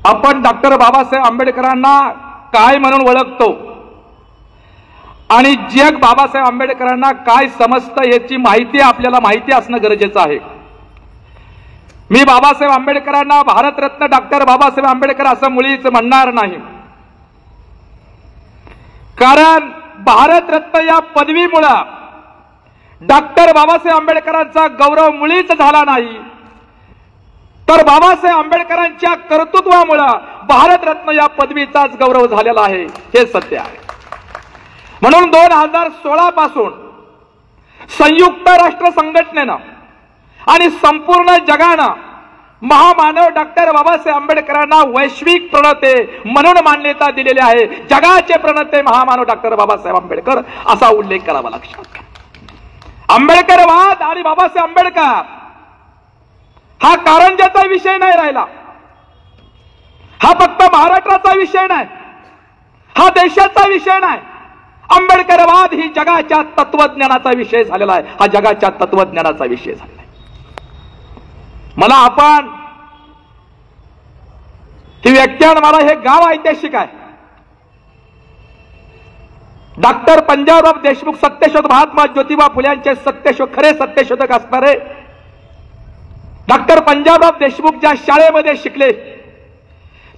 आपण डॉक्टर बाबासाहेब आंबेडकरांना काय म्हणून ओळखतो आणि जग बाबासाहेब आंबेडकरांना काय समजतं याची माहिती आपल्याला माहिती असणं गरजेचं आहे. मी बाबासाहेब आंबेडकरांना भारतरत्न डॉक्टर बाबासाहेब आंबेडकर असं मुळीच म्हणणार नाही, कारण भारतरत्न या पदवीमुळे डॉक्टर बाबासाहेब आंबेडकरांचा गौरव मुळीच झाला नाही, तर बाबासाहेब आंबेडकरांच्या कर्तृत्वामुळे भारतरत्न या पदवीचाच गौरव झालेला आहे, हे सत्य आहे. म्हणून 2016 पासून संयुक्त राष्ट्र संघटनेनं आणि संपूर्ण जगानं महामानव डॉक्टर बाबासाहेब आंबेडकरांना वैश्विक प्रणेते म्हणून मान्यता दिलेली आहे. जगाचे प्रणेते महामानव डॉक्टर बाबासाहेब आंबेडकर असा उल्लेख करावा लक्षात. आंबेडकरवाद आणि बाबासाहेब आंबेडकर हा कारंजाचा विषय नाही राहिला, हा फक्त महाराष्ट्राचा विषय नाही, हा देशाचा विषय नाही. आंबेडकरवाद ही जगाच्या तत्वज्ञानाचा विषय झालेला आहे, हा जगाच्या तत्वज्ञानाचा विषय झालेला आहे. मला आपण ही व्याख्यान, मला हे गाव ऐतिहासिक आहे. डॉक्टर पंजाबराव देशमुख सत्यशोधक, महात्मा ज्योतिबा फुल्यांचे सत्यशोधक, खरे सत्यशोधक असणारे डॉक्टर पंजाबराव देशमुख ज्या शाळेमध्ये शिकले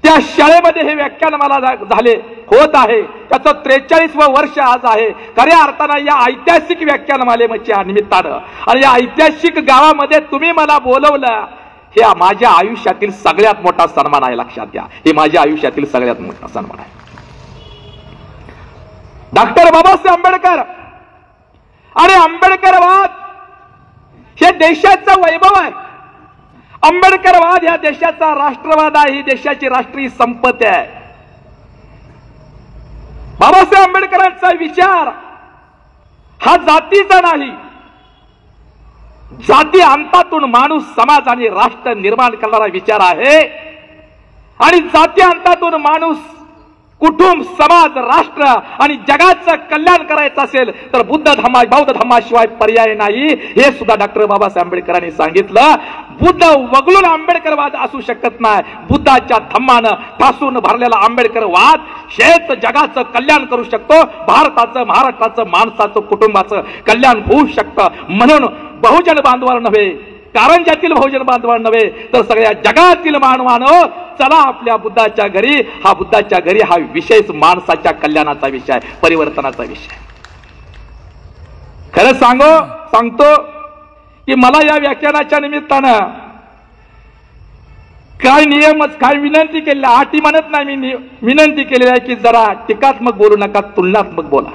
त्या शाळेमध्ये हे व्याख्यान मला झाले होत आहे. त्याचं 43वं वर्ष आज आहे. खऱ्या अर्थानं या ऐतिहासिक व्याख्यानमालेच्या निमित्तानं आणि या ऐतिहासिक गावामध्ये तुम्ही मला बोलवलं, हे माझ्या आयुष्यातील सगळ्यात मोठा सन्मान आहे. लक्षात घ्या, हे माझ्या आयुष्यातील सगळ्यात मोठा सन्मान आहे. डॉक्टर बाबासाहेब आंबेडकर आणि आंबेडकरवाद हे देशाचं वैभव आहे. आंबेडकरवाद ह्या देशाचा राष्ट्रवाद आहे, ही देशाची राष्ट्रीय संपत्ती आहे. बाबासाहेब आंबेडकरांचा विचार हा जातीचा नाही, जाती अंतातून माणूस, समाज आणि राष्ट्र निर्माण करणारा विचार आहे. आणि जाती अंतातून माणूस, कुटुंब, समाज, राष्ट्र आणि जगाचं कल्याण करायचं असेल तर बुद्ध धम्मा, बौद्ध धम्माशिवाय पर्याय नाही, हे सुद्धा डॉक्टर बाबासाहेब आंबेडकरांनी सांगितलं. बुद्ध वगळून आंबेडकरवाद असू शकत नाही. बुद्धाच्या धम्मानं ठासून भरलेला आंबेडकरवाद हेच जगाचं कल्याण करू शकतो, भारताचं, महाराष्ट्राचं, माणसाचं, कुटुंबाचं कल्याण होऊ शकतं. म्हणून बहुजन बांधवांना नव्हे, कारंजातील बहुजन बांधवांना नव्हे, तर सगळ्या जगातील मानवानं चला आपल्या बुद्धाच्या घरी. हा बुद्धाच्या घरी हा विषयच माणसाच्या कल्याणाचा विषय आहे, परिवर्तनाचा विषय. खरं सांगतो की मला या व्याख्यानाच्या निमित्तानं काय नियमच, काय विनंती केली, अटी म्हणत नाही, मी विनंती केलेली आहे की जरा टीकात्मक बोलू नका, तुलनात्मक बोला.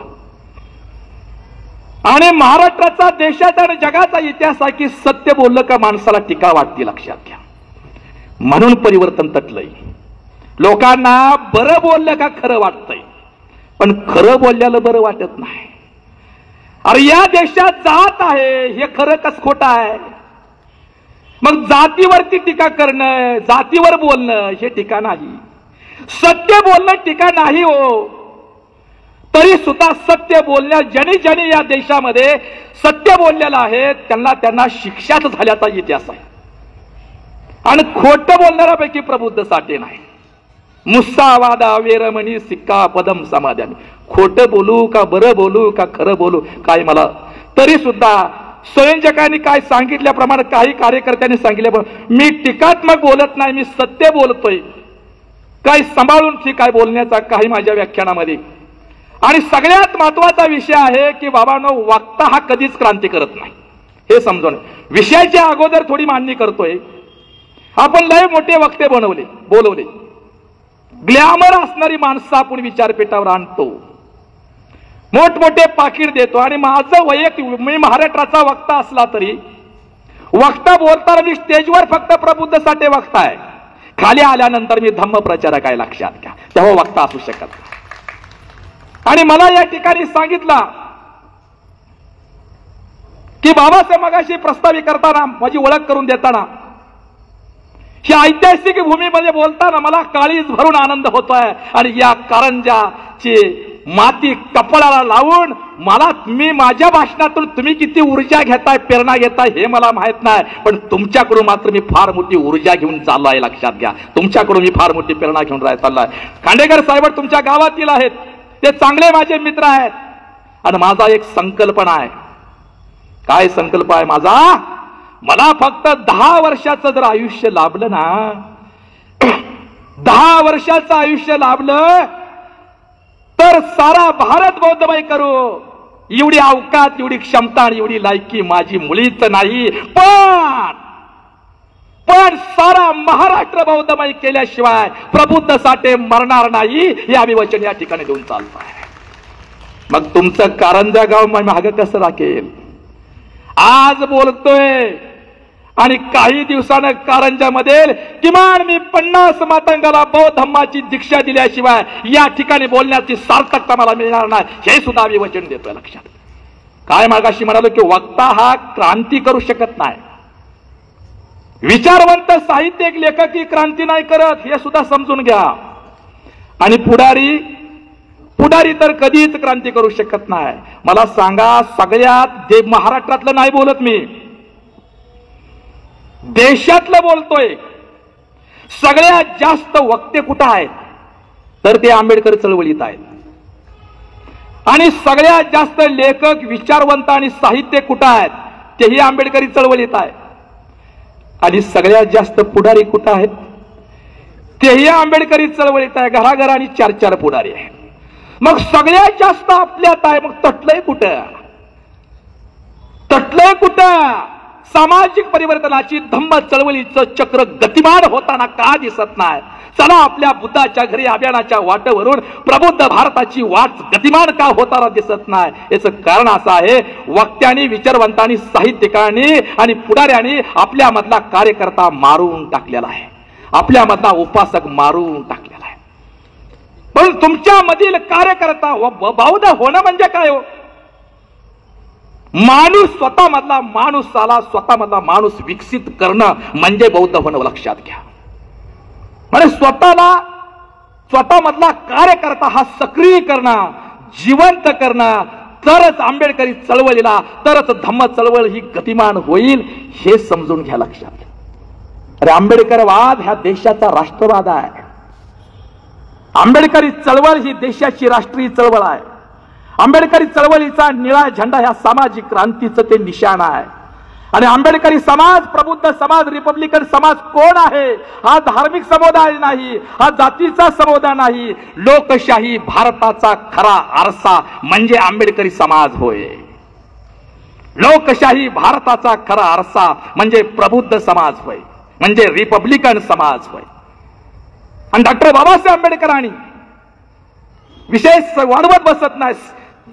आणि महाराष्ट्राचा, देशाचा आणि जगाचा इतिहास आहे की सत्य बोललं का माणसाला टीका वाटते, लक्षात घ्या. म्हणून परिवर्तन तटलंय. लोकांना बरं बोललं का खरं वाटतंय, पण खरं बोलल्याला बरं वाटत नाही. अरे या देशात जात आहे, हे खरं कस खोटं आहे. मग जातीवरती टीका करणं, जातीवर बोलणं हे टीका नाही. सत्य बोलणं टीका नाही हो. तरी सुद्धा सत्य बोलण्या ज्यांनी या देशामध्ये सत्य बोललेलं आहे त्यांना शिक्षाच झाल्याचा इतिहास आहे. आणि खोटं बोलणाऱ्यापैकी प्रबुद्ध साठे नाही. मुस्सावादा वेरमणी सिक्का पदम समाधानी. खोटं बोलू का बरं बोलू का खरं बोलू काय मला, तरी सुद्धा संयोजकांनी काय सांगितल्याप्रमाणे, काही कार्यकर्त्यांनी सांगितल्याप्रमाणे मी टीकात्मक बोलत नाही, मी सत्य बोलतोय. काही सांभाळून ठीक आहे बोलण्याचा काही माझ्या व्याख्यानामध्ये. आणि सगळ्यात महत्वाचा विषय आहे की बाबांनो, वक्ता हा कधीच क्रांती करत नाही, हे समजून. विषयाच्या अगोदर थोडी मांडणी करतोय. आपण लय मोठे वक्ते बोलवले, ग्लॅमर असणारी माणसं आपण विचारपीठावर आणतो, मोठमोठे पाकिट देतो. आणि माझं वैयक्तिक, मी महाराष्ट्राचा वक्ता असला तरी वक्ता बोलताना मी स्टेजवर फक्त प्रबुद्ध साठे वक्ता आहे, खाली आल्यानंतर मी धम्म प्रचारक आहे, लक्षात घ्या. तेव्हा वक्ता असू शकत नाही. आणि मला या ठिकाणी सांगितलं की बाबासाहेब मगाशी प्रस्तावित करताना, माझी ओळख करून देताना, ही ऐतिहासिक भूमीमध्ये बोलताना मला काळीज भरून आनंद होतोय. आणि या कारंजाची माती कपाळाला लावून मला मी माझ्या भाषणातून तुम्ही किती ऊर्जा घेताय, प्रेरणा घेताय हे मला माहित नाही, पण तुमच्याकडून मात्र मी फार मोठी ऊर्जा घेऊन चाललोय, लक्षात घ्या. तुमच्याकडून मी फार मोठी प्रेरणा घेऊन चाललोय. खांडेकर साहेब तुमच्या गावातील आहेत, ते चांगले माझे मित्र आहेत. आणि माझा एक संकल्पना आहे. काय संकल्प आहे माझा? मला फक्त 10 वर्षाचं जर आयुष्य लाभलं ना, 10 वर्षाचं आयुष्य लाभलं तर सारा भारत बौद्धमय करू. एवढी अवकात, एवढी क्षमता आणि एवढी लायकी माझी मुळीच नाही, पण सारा महाराष्ट्र बौद्धमय केल्याशिवाय प्रबुद्ध साठे मरणार नाही, हे आम्ही वचन या ठिकाणी देऊन चालतो आहे. मग तुमचं कारंजा गाव मागे कसं राखेल? आज बोलतोय आणि काही दिवसानं कारंजामध्ये किमान मी 50 मातंगाला बौद्ध धम्माची दीक्षा दिल्याशिवाय या ठिकाणी बोलण्याची सार्थकता मला मिळणार नाही, हे सुद्धा आम्ही वचन देतोय. लक्षात. काय मागाशी म्हणालो की वक्ता हा क्रांती करू शकत नाही, विचारवंत साहित्यिक लेखक क्रांती नाही करत, हे सुद्धा समजून घ्या. आणि पुढारी तर कधीच क्रांती करू शकत नाही. मला सांगा, सगळ्यात महाराष्ट्रातलं नाही बोलत मी, देशातलं बोलतोय. सगळ्यात जास्त वक्ते कुठं आहेत? तर ते आंबेडकर चळवळीत आहेत. आणि सगळ्यात जास्त लेखक, विचारवंत आणि साहित्य कुठं आहेत? तेही आंबेडकरी चळवळीत आहे. आणि सगळ्यात जास्त पुढारी कुठं आहेत? तेही आंबेडकरी चळवळीत आहे. घराघरांनी 4-4 पुढारी आहेत. मग सगळ्यात जास्त आपल्यात आहे, मग तटलंय कुठं? तटलंय कुठं? सामाजिक परिवर्तनाची धम्म चळवळीचं चक्र गतिमान होताना का दिसत नाही? चला आपल्या बुद्धाच्या घरी अभियानाच्या वाटेवरून प्रबुद्ध भारताची वाट गतिमान का होताना दिसत नाही? याचं कारण असं आहे, वक्त्यांनी, विचारवंतांनी, साहित्यिकांनी आणि पुढाऱ्यांनी आपल्या मधला कार्यकर्ता मारून टाकलेला आहे, आपल्या मधला उपासक मारून टाकलेला आहे. पण तुमच्या मधील कार्यकर्ता बौद्ध होणं म्हणजे काय हो? माणूस स्वतः मधला माणूसाला स्वतः मधला माणूस विकसित करणं म्हणजे बौद्ध होणं, लक्षात घ्या. म्हणजे स्वतः मधला कार्यकर्ता हा सक्रिय करणं, जिवंत करणं, तरच आंबेडकरी चळवळीला, तरच धम्म चळवळ ही गतिमान होईल, हे समजून घ्या, लक्षात घ्या. अरे आंबेडकरवाद ह्या देशाचा राष्ट्रवाद आहे. आंबेडकरी चळवळ ही देशाची राष्ट्रीय चळवळ आहे. आंबेडकरी चळवळीचा निळा झेंडा ह्या सामाजिक क्रांतीचं ते निशाण आहे. आणि आंबेडकरी समाज, प्रबुद्ध समाज, रिपब्लिकन समाज कोण आहे? हा धार्मिक समुदाय नाही, हा जातीचा समुदाय नाही. लोकशाही भारताचा खरा आरसा म्हणजे आंबेडकरी समाज होय. लोकशाही भारताचा खरा आरसा म्हणजे प्रबुद्ध समाज होय, म्हणजे रिपब्लिकन समाज होय. आणि डॉक्टर बाबासाहेब आंबेडकरांनी विशेष वाढवत बसत नाही.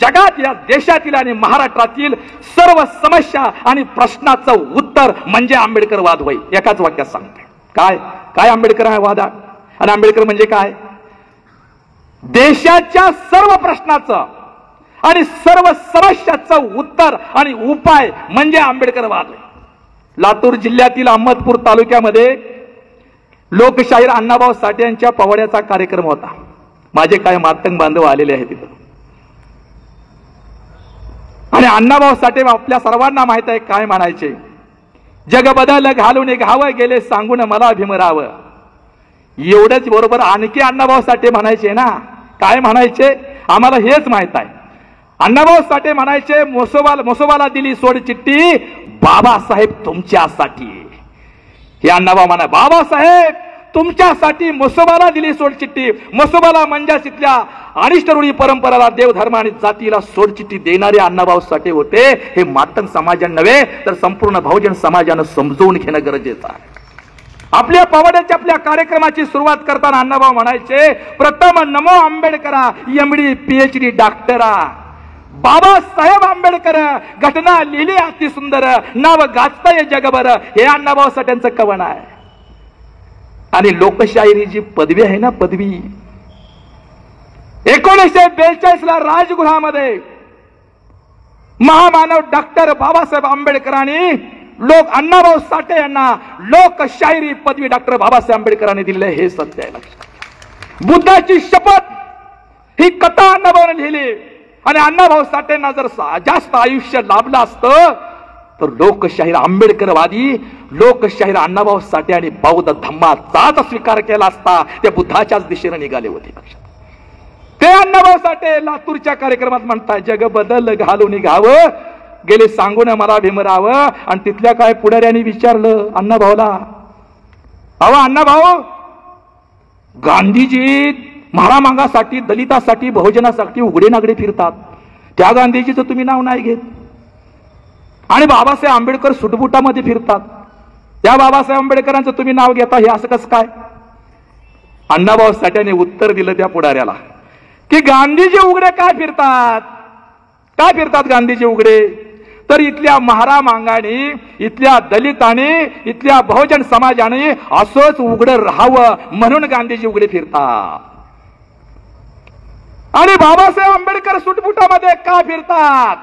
जगात, या देशातील आणि महाराष्ट्रातील सर्व समस्या आणि प्रश्नाचं उत्तर म्हणजे आंबेडकरवाद होय. एकाच वाक्यात सांगते. काय आंबेडकरवाद? आणि आंबेडकर म्हणजे काय? देशाच्या सर्व प्रश्नाचं आणि सर्व समस्याचं उत्तर आणि उपाय म्हणजे आंबेडकरवाद होय. लातूर जिल्ह्यातील अहमदपूर तालुक्यामध्ये लोकशाहीर अण्णाभाऊ साठे यांच्या पवाड्याचा कार्यक्रम होता. माझे काय मातंग बांधव आलेले आहेत तिथं. आणि अण्णाभाऊ साठे आपल्या सर्वांना माहित आहे काय म्हणायचे? जग बदल घालून घावं गेले सांगून मला भीमराव. एवढंच बरोबर आणखी अण्णाभाऊ साठे म्हणायचे ना. काय म्हणायचे? आम्हाला हेच माहित आहे. अण्णाभाऊ साठे म्हणायचे, मोसोबाला दिली सोड चिठ्ठी, बाबासाहेब तुमच्यासाठी. हे अण्णाभाऊ म्हणा, बाबासाहेब तुमच्यासाठी म्हसोबाला दिली सोडचिठ्ठी. म्हसोबाला म्हणजे तिथल्या अनिष्ट रूढी परंपराला, देवधर्म आणि जातीला सोडचिठ्ठी देणारे अण्णाभाऊ साठे होते. हे मातंग समाजानं नव्हे तर संपूर्ण बहुजन समाजानं समजून घेणं गरजेचं आहे. आपल्या पवाड्याच्या आपल्या कार्यक्रमाची सुरुवात करताना अण्णाभाऊ म्हणायचे, प्रथम नमो आंबेडकरा, MD PhD डॉक्टरा. बाबासाहेब आंबेडकर घटना लिहिली अति सुंदर, नाव गाजताय जगभर. हे अण्णाभाऊ साठ्यांचं कवन आहे. आणि लोकशाही जी पदवी आहे ना, पदवी 1942 ला राजगृहामध्ये महामानव डॉक्टर बाबासाहेब आंबेडकरांनी अण्णाभाऊ साठे यांना लोकशाहीर पदवी डॉक्टर बाबासाहेब आंबेडकरांनी दिलेली, हे सत्य आहे. बुद्धाची शपथ ही कथा अण्णाभाऊने लिहिली. आणि अण्णाभाऊ साठेंना जर जास्त आयुष्य लाभलं असतं तर लोकशाहीर आंबेडकरवादी लोकशाहीर अण्णाभाऊ साठे आणि बौद्ध धम्माचाच स्वीकार केला असता. ते बुद्धाच्याच दिशेने निघाले होते. ते अण्णाभाऊ साठे लातूरच्या कार्यक्रमात म्हणतात, जग बदल घालून निघावं गेले सांगून मला भीमरावं. आणि तिथल्या काय पुढाऱ्यांनी विचारलं अण्णाभाऊला, अहो अण्णाभाऊ, गांधीजी महारामांगासाठी दलितासाठी बहुजनासाठी उघडे नागडे फिरतात, त्या गांधीजीचं तुम्ही नाव नाही घेत. आणि बाबासाहेब आंबेडकर सुटबुटामध्ये फिरतात, त्या बाबासाहेब आंबेडकरांचं तुम्ही नाव घेता, हे असं कसं काय? अण्णाभाऊ साठ्याने उत्तर दिलं त्या पुढाऱ्याला की गांधीजी उघडे काय फिरतात, काय फिरतात गांधीजी उघडे? तर इथल्या महारामांगाने, इथल्या दलितांनी, इथल्या बहुजन समाजाने असंच उघडं राहावं म्हणून गांधीजी उघडे फिरतात. आणि बाबासाहेब आंबेडकर सुटबुटामध्ये का फिरतात?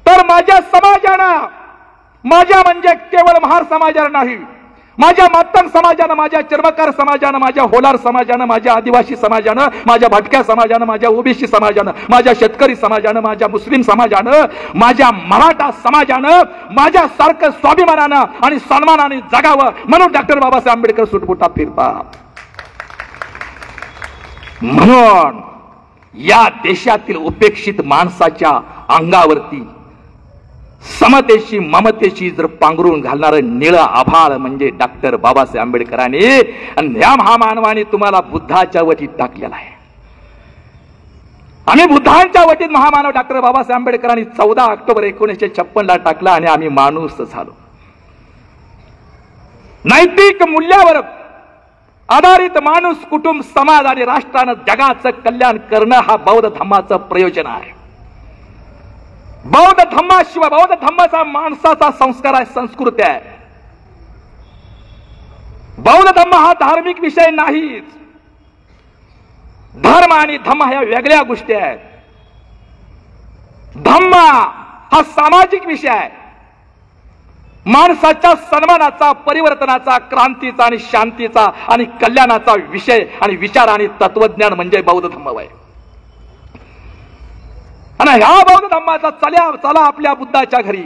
तर माझ्या समाजानं, माझ्या म्हणजे केवळ महार समाजानं नाही, माझ्या मातंग समाजानं, माझ्या चर्मकार समाजानं, माझ्या होलार समाजानं, माझ्या आदिवासी समाजानं, माझ्या भटक्या समाजानं, माझ्या ओबीसी समाजानं, माझ्या शेतकरी समाजानं, माझ्या मुस्लिम समाजानं, माझ्या मराठा समाजानं माझ्या सारखं स्वाभिमानानं आणि सन्मानाने जगावं म्हणून डॉक्टर बाबासाहेब आंबेडकर सुटबुटात फिरतात. म्हणून या देशातील उपेक्षित माणसाच्या अंगावरती समतेची ममतेची जर पांघरून घालणारं निळं आभाळ म्हणजे डॉक्टर बाबासाहेब आंबेडकरांनी, आणि या महामानवाने तुम्हाला बुद्धाच्या वटीत टाकलेला आहे. आम्ही बुद्धांच्या वटीत महामानव डॉक्टर बाबासाहेब आंबेडकरांनी 14 ऑक्टोबर 1956 टाकला आणि आम्ही माणूस झालो. नैतिक मूल्यावर आधारित माणूस, कुटुंब, समाज आणि राष्ट्रानं जगाचं कल्याण करणं हा बौद्ध धम्माचं प्रयोजन आहे. बौद्ध धम्माशिवाय, बौद्ध धम्माचा माणसाचा संस्कार आहे, संस्कृती आहे. बौद्ध धम्म हा धार्मिक विषय नाहीच. धर्म आणि धम्म ह्या वेगळ्या गोष्टी आहेत. धम्म हा सामाजिक विषय आहे. माणसाच्या सन्मानाचा, परिवर्तनाचा, क्रांतीचा आणि शांतीचा आणि कल्याणाचा विषय आणि विचार आणि तत्वज्ञान म्हणजे बौद्ध धम्म आहे. आणि ह्या बौद्ध धम्माचा चला आपल्या बुद्धाच्या घरी,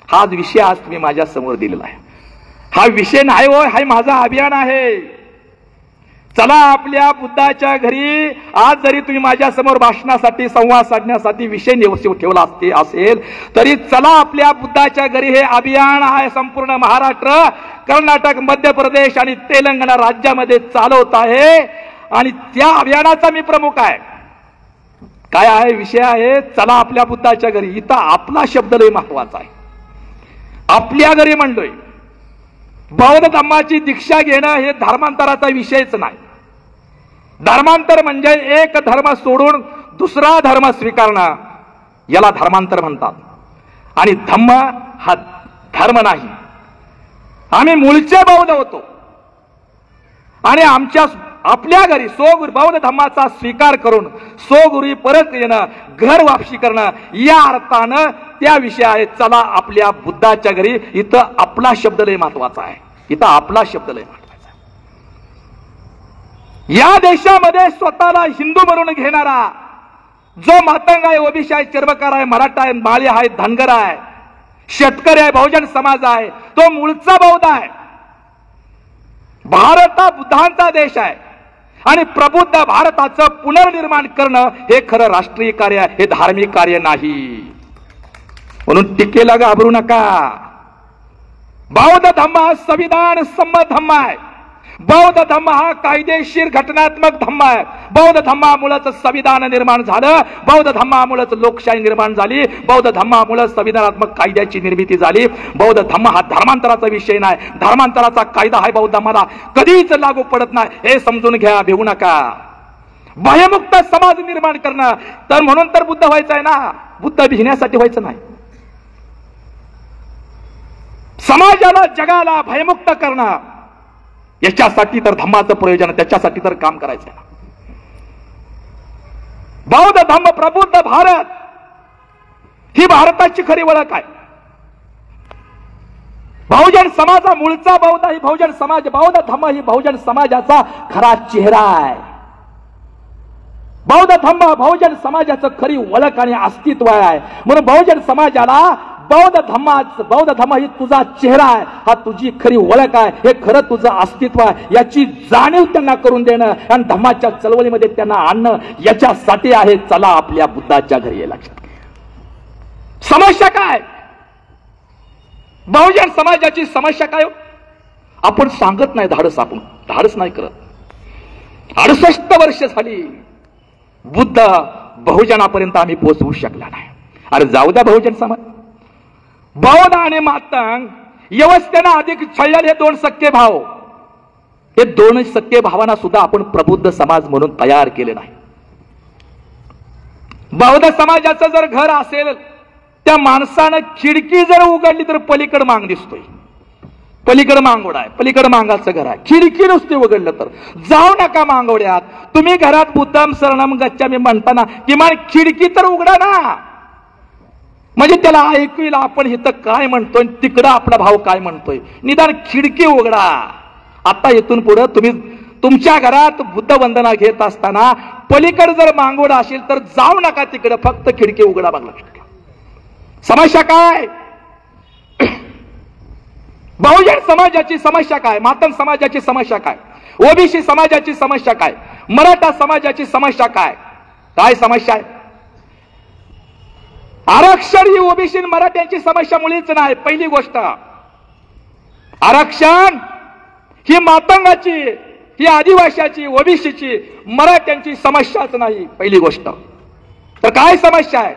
हाच विषय आज तुम्ही माझ्या समोर दिलेला आहे. हा विषय नाही हो, हा माझा अभियान आहे. चला आपल्या बुद्धाच्या घरी. आज जरी तुम्ही माझ्या समोर भाषणासाठी, संवाद साधण्यासाठी विषय ठेवला असेल तरी चला आपल्या बुद्धाच्या घरी हे अभियान आहे. संपूर्ण महाराष्ट्र, कर्नाटक, मध्य प्रदेश आणि तेलंगणा राज्यामध्ये चालवत आहे आणि त्या अभियानाचा मी प्रमुख आहे. काय आहे विषय आहे? चला आपल्या बुद्धाच्या घरी. इथं आपला शब्द लय महत्वाचा आहे. आपल्या घरी म्हणलोय. बौद्ध धम्माची दीक्षा घेणं हे धर्मांतराचा विषयच नाही. धर्मांतर म्हणजे एक धर्म सोडून दुसरा धर्म स्वीकारणं, याला धर्मांतर म्हणतात. आणि धम्म हा धर्म नाही. आम्ही मूळचे बौद्ध होतो आणि आपल्या घरी सोगुरू बौद्ध धम्माचा स्वीकार करून सोगुरी परत येणं, घर वापसी करणं, या अर्थानं त्या विषय आहे. चला आपल्या बुद्धाच्या घरी. इथं आपला शब्द लय महत्वाचा आहे. इथं आपला शब्द लय महत्वाचा आहे. या देशामध्ये स्वतःला हिंदू म्हणून घेणारा जो मातंग आहे, ओबीसी आहे, चर्मकार आहे, मराठा आहे, माळी आहे, धनगर आहे, शेतकरी आहे, बहुजन समाज आहे, तो मूळचा बौद्ध आहे. भारत हा बुद्धांचा देश आहे आणि प्रबुद्ध भारताचं पुनर्निर्माण करणं हे खरं राष्ट्रीय कार्य आहे, हे धार्मिक कार्य नाही. म्हणून टीकेला घाबरू नका. बौद्ध धम्म हा संविधान संमत धम्म आहे. बौद्ध धम्म हा कायदेशीर घटनात्मक धम्म आहे. बौद्ध धम्मामुळेच संविधान निर्माण झालं. बौद्ध धम्मामुळेच लोकशाही निर्माण झाली. बौद्ध धम्मामुळे संविधानात्मक कायद्याची निर्मिती झाली. बौद्ध धम्म हा धर्मांतराचा विषय नाही. धर्मांतराचा कायदा हा बौद्ध धम्माला कधीच लागू पडत नाही, हे समजून घ्या. भिवू नका. भयमुक्त समाज निर्माण करणं, तर म्हणून तर बुद्ध व्हायचं आहे ना. बुद्ध भिण्यासाठी व्हायचं नाही. समाजाला, जगाला भयमुक्त करणं, याच्यासाठी तर धम्माचं प्रयोजन, त्याच्यासाठी तर काम करायचं आहे. बौद्ध धम्म प्रबुद्ध भारत ही भारताची खरी ओळख आहे. बहुजन समाजा मूळचा बौद्ध ही बहुजन समाज, बौद्ध धम्म ही बहुजन समाजाचा खरा चेहरा आहे. बौद्ध धम्म बहुजन समाजाचं खरी ओळख आणि अस्तित्व आहे. म्हणून बहुजन समाजाला बौद्ध धम्म ही तुझा चेहरा आहे, हा तुझी खरी ओळख आहे, हे खरं तुझं अस्तित्व आहे, याची जाणीव त्यांना करून देणं आणि धम्माच्या चळवळीमध्ये त्यांना आणणं याच्यासाठी आहे. चला आपल्या बुद्धाच्या घरी ये. लक्षात समस्या काय? बहुजन समाजाची समस्या काय? आपण सांगत नाही, आपण धाडस नाही करत. 68 वर्ष झाली बुद्ध बहुजनापर्यंत आम्ही पोहोचवू शकला नाही. अरे जाऊ द्या बहुजन समाज. बौद्ध आणि मातंग व्यवस्थेनं अधिक छळलेले हे 2 सख्खे भाव, हे 2 सख्खे भावांना सुद्धा आपण प्रबुद्ध समाज म्हणून तयार केले नाही. बौद्ध समाजाचं जर घर असेल, त्या माणसानं खिडकी जर उघडली तर पलीकड मांग दिसतोय. पलीकड मांगोड आहे, पलीकड मांगाचं घर आहे. खिडकी नुसती उघडलं तर जाऊ नका मांगोड्यात. तुम्ही घरात बुद्धम शरणम गच्छामी म्हणताना किमान खिडकी तर उघडा ना, म्हणजे त्याला ऐकू येईल आपण इथं काय म्हणतोय, तिकडं आपला भाव काय म्हणतोय. निदान खिडकी उघडा. आता इथून पुढे तुम्ही तुमच्या घरात बुद्ध वंदना घेत असताना पलीकडे जर मांगोड असेल तर जाऊ नका तिकडे, फक्त खिडकी उघडा. बघा समस्या काय? बहुजन समाजाची समस्या काय? मातंग समाजाची समस्या काय? ओबीसी समाजाची समस्या काय? मराठा समाजाची समस्या काय? काय समस्या आहे? आरक्षण ही ओबीसी मराठ्यांची समस्या मुळीच नाही. पहिली गोष्ट, आरक्षण ही मातंगाची, ही आदिवासीची, ओबीसीची, मराठ्यांची समस्याच नाही. पहिली गोष्ट. तर काय समस्या आहे?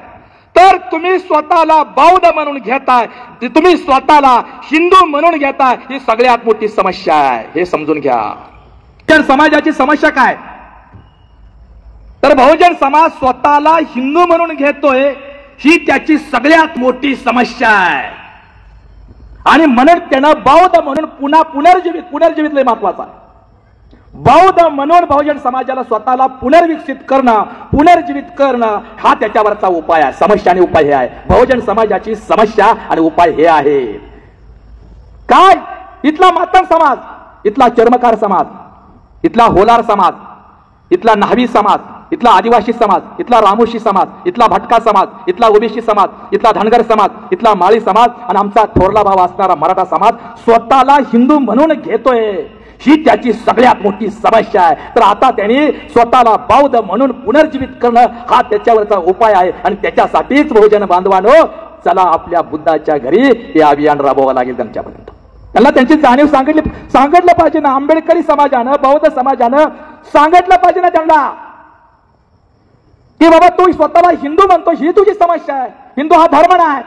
तर तुम्ही स्वतःला बौद्ध म्हणून घेताय, तुम्ही स्वतःला हिंदू म्हणून घेताय, ही सगळ्यात मोठी समस्या आहे. हे समजून घ्या. तर समाजाची समस्या काय? तर बहुजन समाज स्वतःला हिंदू म्हणून घेतोय, ही त्याची सगळ्यात मोठी समस्या आहे. आणि म्हणून त्यानं बौद्ध म्हणून पुनर्जीवित लय महत्वाचा आहे. बौद्ध म्हणून बहुजन समाजाला स्वतःला पुनर्विकसित करणं, पुनर्जीवित करणं हा त्याच्यावरचा उपाय आहे. समस्या आणि उपाय हे आहे. बहुजन समाजाची समस्या आणि उपाय हे आहे. काय? इथला मातंग समाज, इथला चर्मकार समाज, इथला होलार समाज, इथला न्हावी समाज, इथला आदिवासी समाज, इथला रामोशी समाज, इथला भटका समाज, इथला ओबीसी समाज, इथला धनगर समाज, इथला माळी समाज आणि आमचा थोरला भाव असणारा मराठा समाज स्वतःला हिंदू म्हणून घेतोय, ही त्याची सगळ्यात मोठी समस्या आहे. तर आता त्यांनी स्वतःला बौद्ध म्हणून पुनर्जीवित करणं हा त्याच्यावरचा उपाय आहे. आणि त्याच्यासाठीच बहुजन बांधवांनो, चला आपल्या बुद्धाच्या घरी हे अभियान राबवावं लागेल. त्यांच्यापर्यंत त्यांना त्यांची जाणीव सांगितलं पाहिजे ना. आंबेडकरी समाजानं, बौद्ध समाजानं सांगितलं पाहिजे ना त्यांना की बाबा तू स्वतःला हिंदू म्हणतो, ही तुझी समस्या आहे. हिंदू हा धर्म नाही.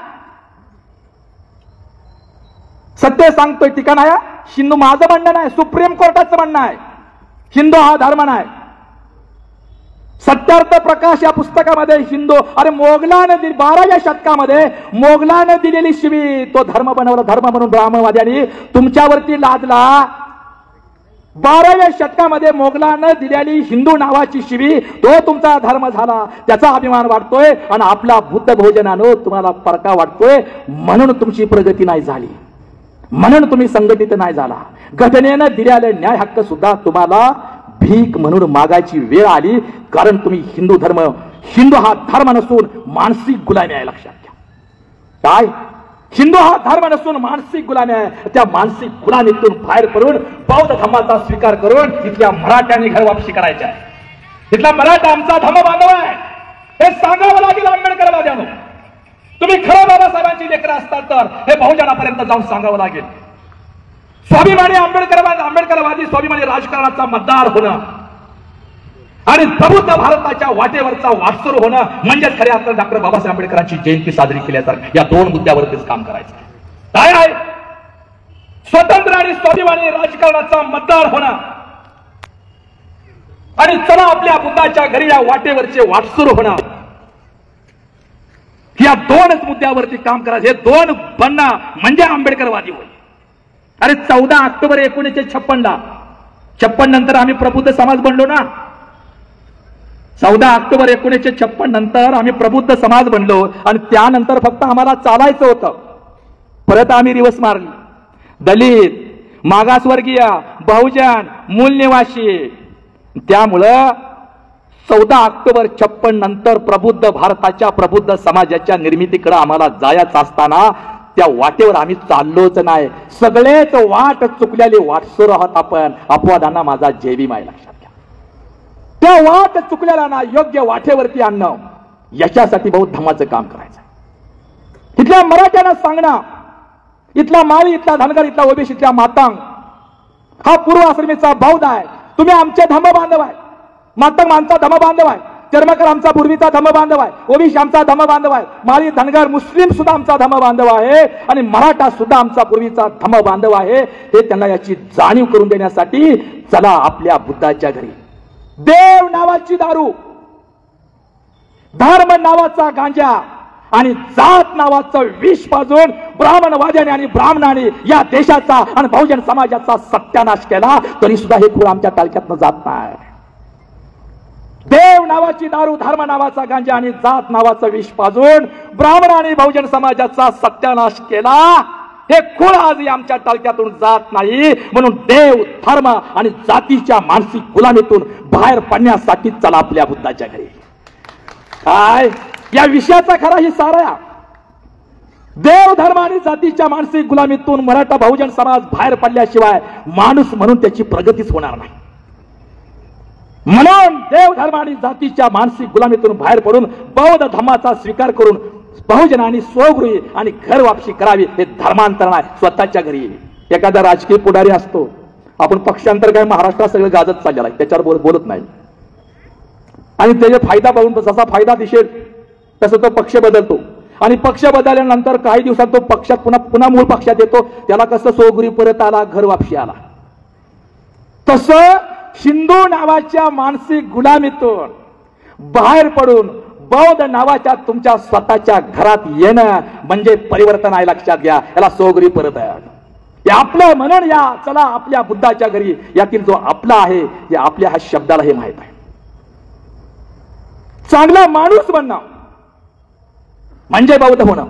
सत्य सांगतोय ठिकाण आहे. हिंदू माझं म्हणणं नाही, सुप्रीम कोर्टाचं म्हणणं आहे. हिंदू हा धर्म नाही. सत्यार्थ प्रकाश या पुस्तकामध्ये हिंदू, अरे मोगलानं 12व्या शतकामध्ये मोगलानं दिलेली शिवी तो धर्म बनवला. धर्म म्हणून ब्राह्मणवाद्यांनी तुमच्यावरती लादला. 12व्या शतकामध्ये मोगलानं दिलेली हिंदू नावाची शिवी तो तुमचा धर्म झाला. त्याचा अभिमान वाटतोय आणि आपला बुद्ध बहुजनानं तुम्हाला परका वाटतोय. म्हणून तुमची प्रगती नाही झाली, म्हणून तुम्ही संघटित नाही झाला. घटनेनं दिलेले न्याय हक्क सुद्धा तुम्हाला भीक म्हणून मागायची वेळ आली. कारण तुम्ही हिंदू हा धर्म नसून मानसिक गुलामी आहे. लक्षात घ्या. काय? हिंदू हा धर्म नसून मानसिक गुलामी आहे. त्या मानसिक गुलामीतून बाहेर पडून बौद्ध धर्माचा स्वीकार करून इथल्या मराठ्यांनी घर वापसी करायची आहे. इथला मराठा आमचा धर्म बांधव आहे हे सांगावं लागेल आंबेडकरवाद्यांनो. तुम्ही खरं बाबासाहेबांची लेकरं असतात तर हे बहुजनापर्यंत जाऊन सांगावं लागेल. स्वाभिमानी आंबेडकरवादी स्वाभिमानी राजकारणाचा मतदार होणं आणि प्रबुद्ध भारताच्या वाटेवरचा वाटसरू होणं म्हणजे खऱ्या अर्थाने डॉक्टर बाबासाहेब आंबेडकरांची जयंती साजरी केल्यासारखं या 2 मुद्द्यावरतीच काम करायचं. काय आहे? स्वतंत्र आणि स्वाभिमानी राजकारणाचा मतदार होणं आणि चला आपल्या बुद्धाच्या घरी या वाटेवरचे वाटसरू होणं, या 2च मुद्द्यावरती काम करायचं. हे 2 बनणं म्हणजे आंबेडकरवादी होय. अरे 14 ऑक्टोबर 1956 नंतर आम्ही प्रबुद्ध समाज बनलो ना. 14 ऑक्टोबर 1956 नंतर आम्ही प्रबुद्ध समाज बनलो आणि त्यानंतर फक्त आम्हाला चालायचं होतं. परत आम्ही रिवर्स मारली. दलित, मागासवर्गीय, बहुजन, मूलनिवासी, त्यामुळं 14 ऑक्टोबर 56 नंतर प्रबुद्ध भारताच्या प्रबुद्ध समाजाच्या निर्मितीकडे आम्हाला जायचं असताना त्या वाटेवर आम्ही चाललोच नाही. सगळेच वाट चुकलेली वाटसोर आहोत आपण. अपवादांना माझा जय माय लक्षात घ्या. त्या वाट चुकलेला योग्य वाटेवरती आणणं, याच्यासाठी बौद्ध धम्माचं काम करायचं. इथल्या मराठ्यांना सांगणं, इथला माळी, इथला धनगर, इथला ओबीसी, इथल्या मातांग, हा पूर्व आश्रमीचा बौद्ध आहे. तुम्ही आमचे धम्म बांधव आहे. मातंग आमचा धम्म बांधव आहे. चर्मकर आमचा पूर्वीचा धम्म बांधव आहे. ओबीसी आमचा धम्म बांधव आहे. माळी, धनगर, मुस्लिम सुद्धा आमचा धम्म बांधव आहे. आणि मराठा सुद्धा आमचा पूर्वीचा धम्म बांधव आहे. हे त्यांना याची जाणीव करून देण्यासाठी चला आपल्या बुद्धाच्या घरी. देव नावाची दारू, धर्म नावाचा गांजा आणि जात नावाचं विष पाजून ब्राह्मणवाद्याने आणि ब्राह्मणाने या देशाचा आणि बहुजन समाजाचा सत्यानाश केला, तरी सुद्धा हे खूळ आमच्या तालुक्यातनं जात नाही. देव नावाची दारू, धर्म नावाचा गांजा आणि जात नावाचं विष पाजून ब्राह्मण आणि बहुजन समाजाचा सत्यानाश केला, हे खूळ आजही आमच्या तालुक्यातून जात नाही. म्हणून देव, धर्म आणि जातीच्या मानसिक गुलामीतून बाहेर पडण्यासाठी चला आपल्या बुद्धाच्या घरी. काय या विषयाचा खरा ही सारा. देव, धर्म आणि जातीच्या मानसिक गुलामीतून मराठा बहुजन समाज बाहेर पडल्याशिवाय माणूस म्हणून त्याची प्रगतीच होणार नाही. म्हणून देव, धर्म आणि जातीच्या मानसिक गुलामीतून बाहेर पडून बौद्ध धम्माचा स्वीकार करून बहुजनांनी स्वगृही आणि घर वापसी करावी. हे धर्मांतरण आहे. स्वतःच्या घरी एखादा राजकीय पुढारी असतो, आपण पक्षांतर काय महाराष्ट्रात सगळं गाजत चाललेला आहे, त्याच्यावर बोलत नाही. आणि त्याचे फायदा बघून जसा फायदा दिसेल तसं तो पक्ष बदलतो. आणि पक्ष बदलल्यानंतर काही दिवसात तो पक्षात पुन्हा मूळ पक्षात येतो. त्याला कसं सोगुरी परत आला, घर वापसी आला. तसं हिंदू नावाच्या मानसिक गुलामीतून बाहेर पडून बौद्ध नावाच्या तुमच्या स्वतःच्या घरात येणं म्हणजे परिवर्तन आहे. लक्षात घ्या. याला सोगुरी परत आहे. हे आपलं म्हणून या चला आपल्या बुद्धाच्या घरी. यातील जो आपला आहे, या आपल्या ह्या शब्दाला हे माहित आहे. चांगला माणूस बनणं म्हणजे बौद्ध होणं.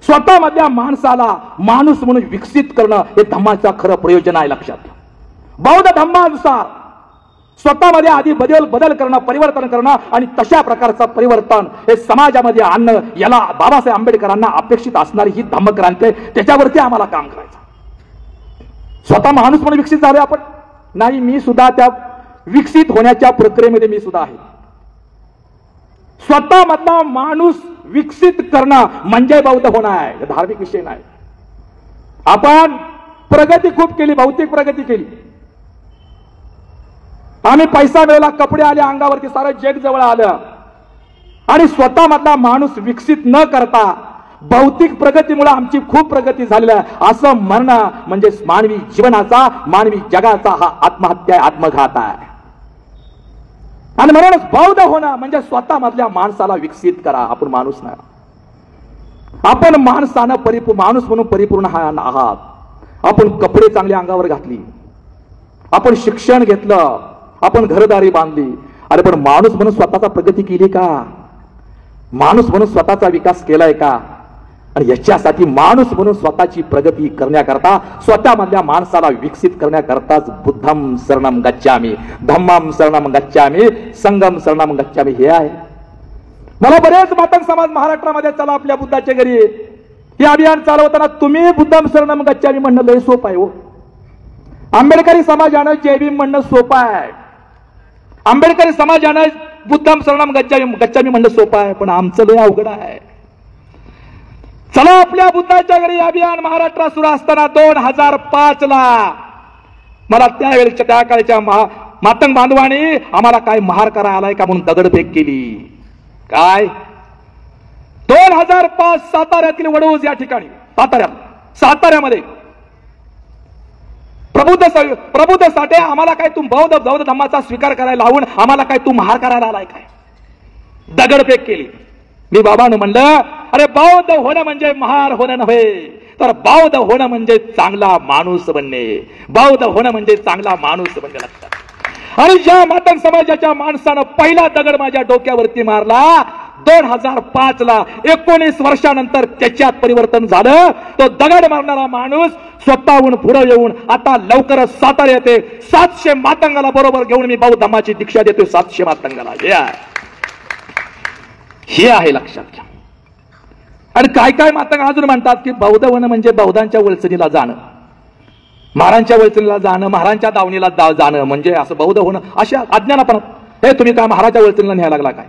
स्वतःमधल्या माणसाला माणूस म्हणून विकसित करणं हे धम्माचं खरं प्रयोजन आहे. लक्षात घ्या. बौद्ध धम्मानुसार स्वतःमध्ये आधी बदल करणं, परिवर्तन करणं आणि तशा प्रकारचं परिवर्तन हे समाजामध्ये आणणं, याला बाबासाहेब आंबेडकरांना अपेक्षित असणारी ही धम्मक्रांती आहे. त्याच्यावरती आम्हाला काम करायचं. स्वतः माणूस म्हणून विकसित झालोय आपण नाही. मी सुद्धा त्या विकसित होण्याच्या प्रक्रियेमध्ये मी सुद्धा आहे. स्वतःमधला माणूस विकसित करणं म्हणजे बौद्ध होणं आहे. धार्मिक विषय नाही. आपण प्रगती खूप केली, भौतिक प्रगती केली. आम्ही पैसा मिळवला, कपडे आले अंगावरती, सारं जग जवळ आलं. आणि स्वतःमधला माणूस विकसित न करता भौतिक प्रगतीमुळे आमची खूप प्रगती झालेली आहे असं म्हणणं म्हणजे मानवी जीवनाचा, मानवी जगाचा हा आत्महत्या, आत्मघात आहे. आणि म्हणूनच बौद्ध होणं म्हणजे स्वतःमधल्या माणसाला विकसित करा. आपण माणूस नाही. आपण माणसानं माणूस म्हणून परिपूर्ण आहात. आपण कपडे चांगले अंगावर घातली, आपण शिक्षण घेतलं, आपण घरदारी बांधली. अरे पण माणूस म्हणून स्वतःचा प्रगती केली का? माणूस म्हणून स्वतःचा विकास केलाय का? आणि याच्यासाठी माणूस म्हणून स्वतःची प्रगती करण्याकरता, स्वतःमधल्या माणसाला विकसित करण्याकरताच बुद्धम शरणम गच्छामी, धम्मम शरणम गच्छामी, संगम शरणम गच्छामी हे आहे. मला बरेच मातंग समाज महाराष्ट्रामध्ये चला आपल्या बुद्धाच्या घरी हे अभियान चालवताना तुम्ही बुद्धम शरणम गच्छामी म्हणणं लय सोपं आहे. हो, आंबेडकरी समाजानं जय भीम म्हणणं सोपं आहे. आंबेडकरी समाजानं बुद्धम शरणम गच्छामी म्हणणं सोपं आहे. पण आमचं लय अवघड आहे. चला आपल्या बुद्धाच्या घरी अभियान महाराष्ट्रात सुरू असताना 2005 ला मला त्यावेळेच्या त्या काळच्या मातंग बांधवांनी आम्हाला काय महार करा आलाय का म्हणून दगडफेक केली. काय 2005 साताऱ्यातील वडोज या ठिकाणी, साताऱ्यामध्ये प्रबुद्ध साठे आम्हाला काय तू बौद्ध धम्माचा स्वीकार करायला लावून आम्हाला काय तू महार करायला आलाय काय? दगडफेक केली. मी बाबांना म्हणलं, अरे बौद्ध होणं म्हणजे महार होणं नव्हे, तर बौद्ध होणं म्हणजे चांगला माणूस बनणे. बौद्ध होणं म्हणजे चांगला माणूस बनणे. लक्षात. आणि ज्या मातंग समाजाच्या माणसानं पहिला दगड माझ्या डोक्यावरती मारला, 2005 ला 19 वर्षानंतर त्याच्यात परिवर्तन झालं. तो दगड मारणारा माणूस स्वतःहून पुढे येऊन आता लवकरच सातारा येते 700 मातंगाला बरोबर घेऊन मी बौद्ध धम्माची दीक्षा देतोय. 700 मातंगाला हे आहे लक्षात घ्या. आणि काय काय मातंग अजून म्हणतात की बौद्ध होणं म्हणजे बौद्धांच्या वळचणीला जाणं, महाराजांच्या वळचणीला जाणं, महाराजांच्या दावणीला जाणं म्हणजे असं बौद्ध होणं. अशा अज्ञानापणात हे तुम्ही काय महाराजांच्या वळचणीला न्यायला लागला काय,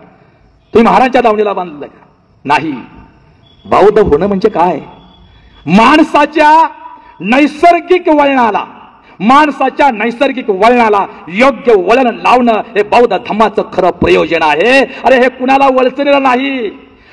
तुम्ही महाराजांच्या दावणीला बांधलं का? नाही. बौद्ध होणं म्हणजे काय, माणसाच्या नैसर्गिक वळणाला, माणसाच्या नैसर्गिक वळणाला योग्य वळण लावणं हे बौद्ध धम्माचं खरं प्रयोजन आहे. अरे हे कुणाला वळचणीला नाही,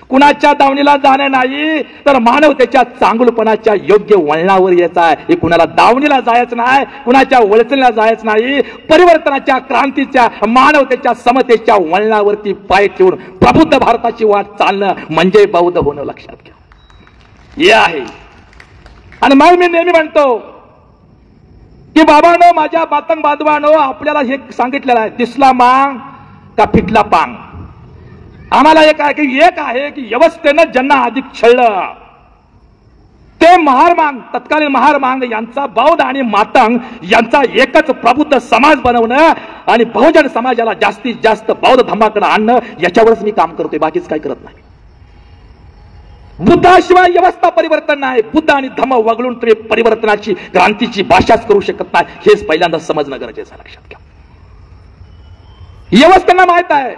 कुणाच्या दावणीला जाणं नाही, तर मानवतेच्या चांगुलपणाच्या योग्य वळणावर यायचं आहे. हे कुणाला दावणीला जायचं नाही, कुणाच्या वळचणीला जायचं नाही. परिवर्तनाच्या, क्रांतीच्या, मानवतेच्या, समतेच्या वळणावरती पाय ठेवून प्रबुद्ध भारताची वाट चालणं म्हणजे बौद्ध होणं. लक्षात घ्या हे आहे. आणि मग मी नेहमी म्हणतो की बाबांनो, माझ्या मातंग बांधवांनो, आपल्याला हे सांगितलेलं आहे, दिसला मांग का फिटला पांग. आम्हाला एक आहे की व्यवस्थेनं ज्यांना अधिक छळलं ते महारमांग, तत्कालीन महारमांग यांचा बौद्ध आणि मातंग यांचा एकच प्रबुद्ध समाज बनवणं आणि बहुजन समाजाला जास्तीत जास्त बौद्ध धम्माकडे आणणं, याच्यावरच मी काम करतोय, बाकीच काय करत नाही. बुद्धाशिवाय व्यवस्था परिवर्तन नाही. बुद्ध आणि धम्म वगळून तुम्ही परिवर्तनाची, क्रांतीची भाषाच करू शकत नाही. हेच पहिल्यांदा समजणं गरजेचं आहे. लक्षात घ्या. व्यवस्थांना माहित आहे,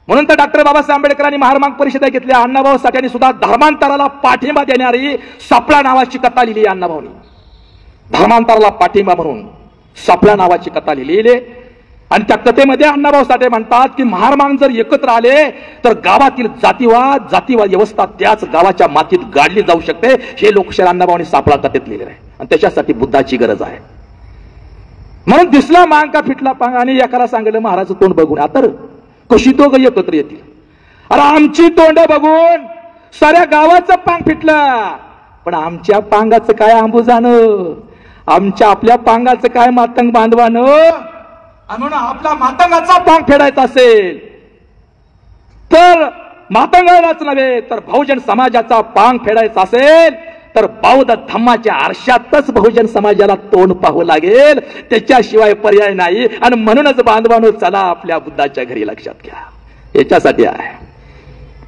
म्हणून तर डॉक्टर बाबासाहेब आंबेडकरांनी महारमांग परिषदा घेतल्या. अण्णाभाऊ साठ्यांनी सुद्धा धर्मांतराला पाठिंबा देणारी सापळा नावाची कथा लिहिली. अण्णाभाऊनी धर्मांतराला पाठिंबा म्हणून सापळा नावाची कथा लिहिली. आणि त्या कथेमध्ये अण्णाभाऊ साठे म्हणतात की महारमांग जर एकत्र आले तर गावातील जातीवाद व्यवस्था त्याच गावाच्या मातीत गाडली जाऊ शकते. हे लोकशाहीर अण्णाभाऊनी सापळा कथेत लिहिलेलं आहे. आणि त्याच्यासाठी बुद्धाची गरज आहे. म्हणून दिसला मांग का फिटला पांग. आणि एकाला सांगितलं महाराजचं तोंड बघून आता कशी दोघं एकत्र येतील. अरे आमची तोंड बघून साऱ्या गावाचं पांग फिटलं, पण आमच्या पांगाचं काय आंबुजानं, आमच्या आपल्या पांगाचं काय मातंग बांधवानं. म्हणून आपला मातंगाचा पांग फेडायचा असेल तर मातंगालाच नव्हे तर बहुजन समाजाचा पांग फेडायचा असेल तर बौद्ध धम्माच्या आरशातच बहुजन समाजाला तोंड पाहावं लागेल, त्याच्याशिवाय पर्याय नाही. आणि म्हणूनच बांधवानो, चला आपल्या बुद्धाच्या घरी. लक्षात घ्या याच्यासाठी आहे.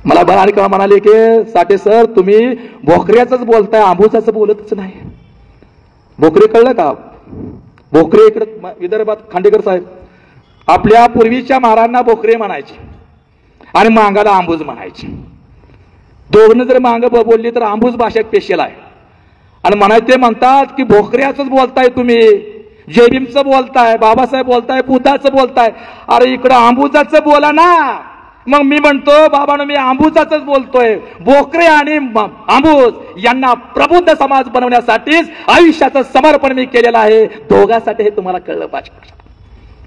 मला बराणकर म्हणाले की साठे सर, तुम्ही भोकऱ्याच बोलताय, आंबूचाच बोलतच नाही. भोकरे कळलं का? भोकरे इकडे विदर्भात खांडेकर साहेब आपल्या पूर्वीच्या महाराजांना भोकरे म्हणायचे आणि मांगाला आंबूज म्हणायचे. दोघं जर मांग बोलली तर आंबूज भाषेत पेशल आहे. आणि म्हणायचे, ते म्हणतात की भोकऱ्याच बोलताय तुम्ही, जयभीमचं बोलताय, बाबासाहेब बोलताय, बुद्धाचं बोलताय. अरे इकडं आंबुजाचं बोला ना. मग मी म्हणतो बाबांनो, मी आंबुजाच बोलतोय. भोकरे आणि आंबूज यांना प्रबुद्ध समाज बनवण्यासाठीच आयुष्याचं समर्पण मी केलेलं आहे. दोघांसाठी हे तुम्हाला कळलं पाहिजे.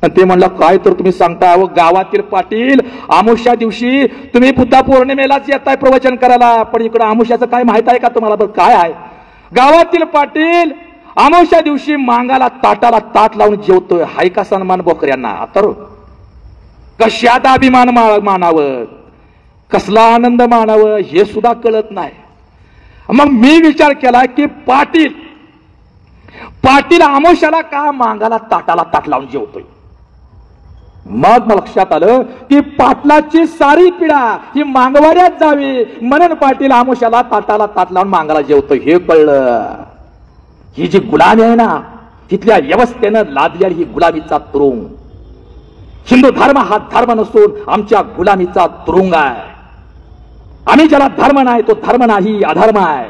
आणि ते म्हणलं, काय तर तुम्ही सांगता, गावातील पाटील आमुष्या दिवशी तुम्ही बुद्धा पौर्णिमेलाच येताय प्रवचन करायला, पण इकडं आमुष्याचं काय माहित आहे का तुम्हाला? बरं काय आहे, गावातील पाटील आमुष्या दिवशी मांगाला ताटाला ताट लावून जेवतोय. हाय का सन्मान भोकऱ्यांना? तर कशात अभिमान मानावं, कसला आनंद मानावं हे सुद्धा कळत नाही. मग मी विचार केला की पाटील आमुष्याला का मांगाला ताटाला ताट लावून जेवतोय. मग मला लक्षात आलं की पाटलाची सारी पिढा ही मांगवाड्यात जावी म्हणून पाटील आमुष्याला ताटाला ताट लावून मांगाला जेवतोय. हे कळलं. ही जी गुलामी आहे ना, तिथल्या व्यवस्थेनं लादलेली ही गुलामीचा तुरुंग. हिंदू धर्म हा धर्म नसून आमच्या गुलामीचा तुरुंग आहे. आम्ही ज्याला धर्म नाही तो धर्म नाही, अधर्म आहे.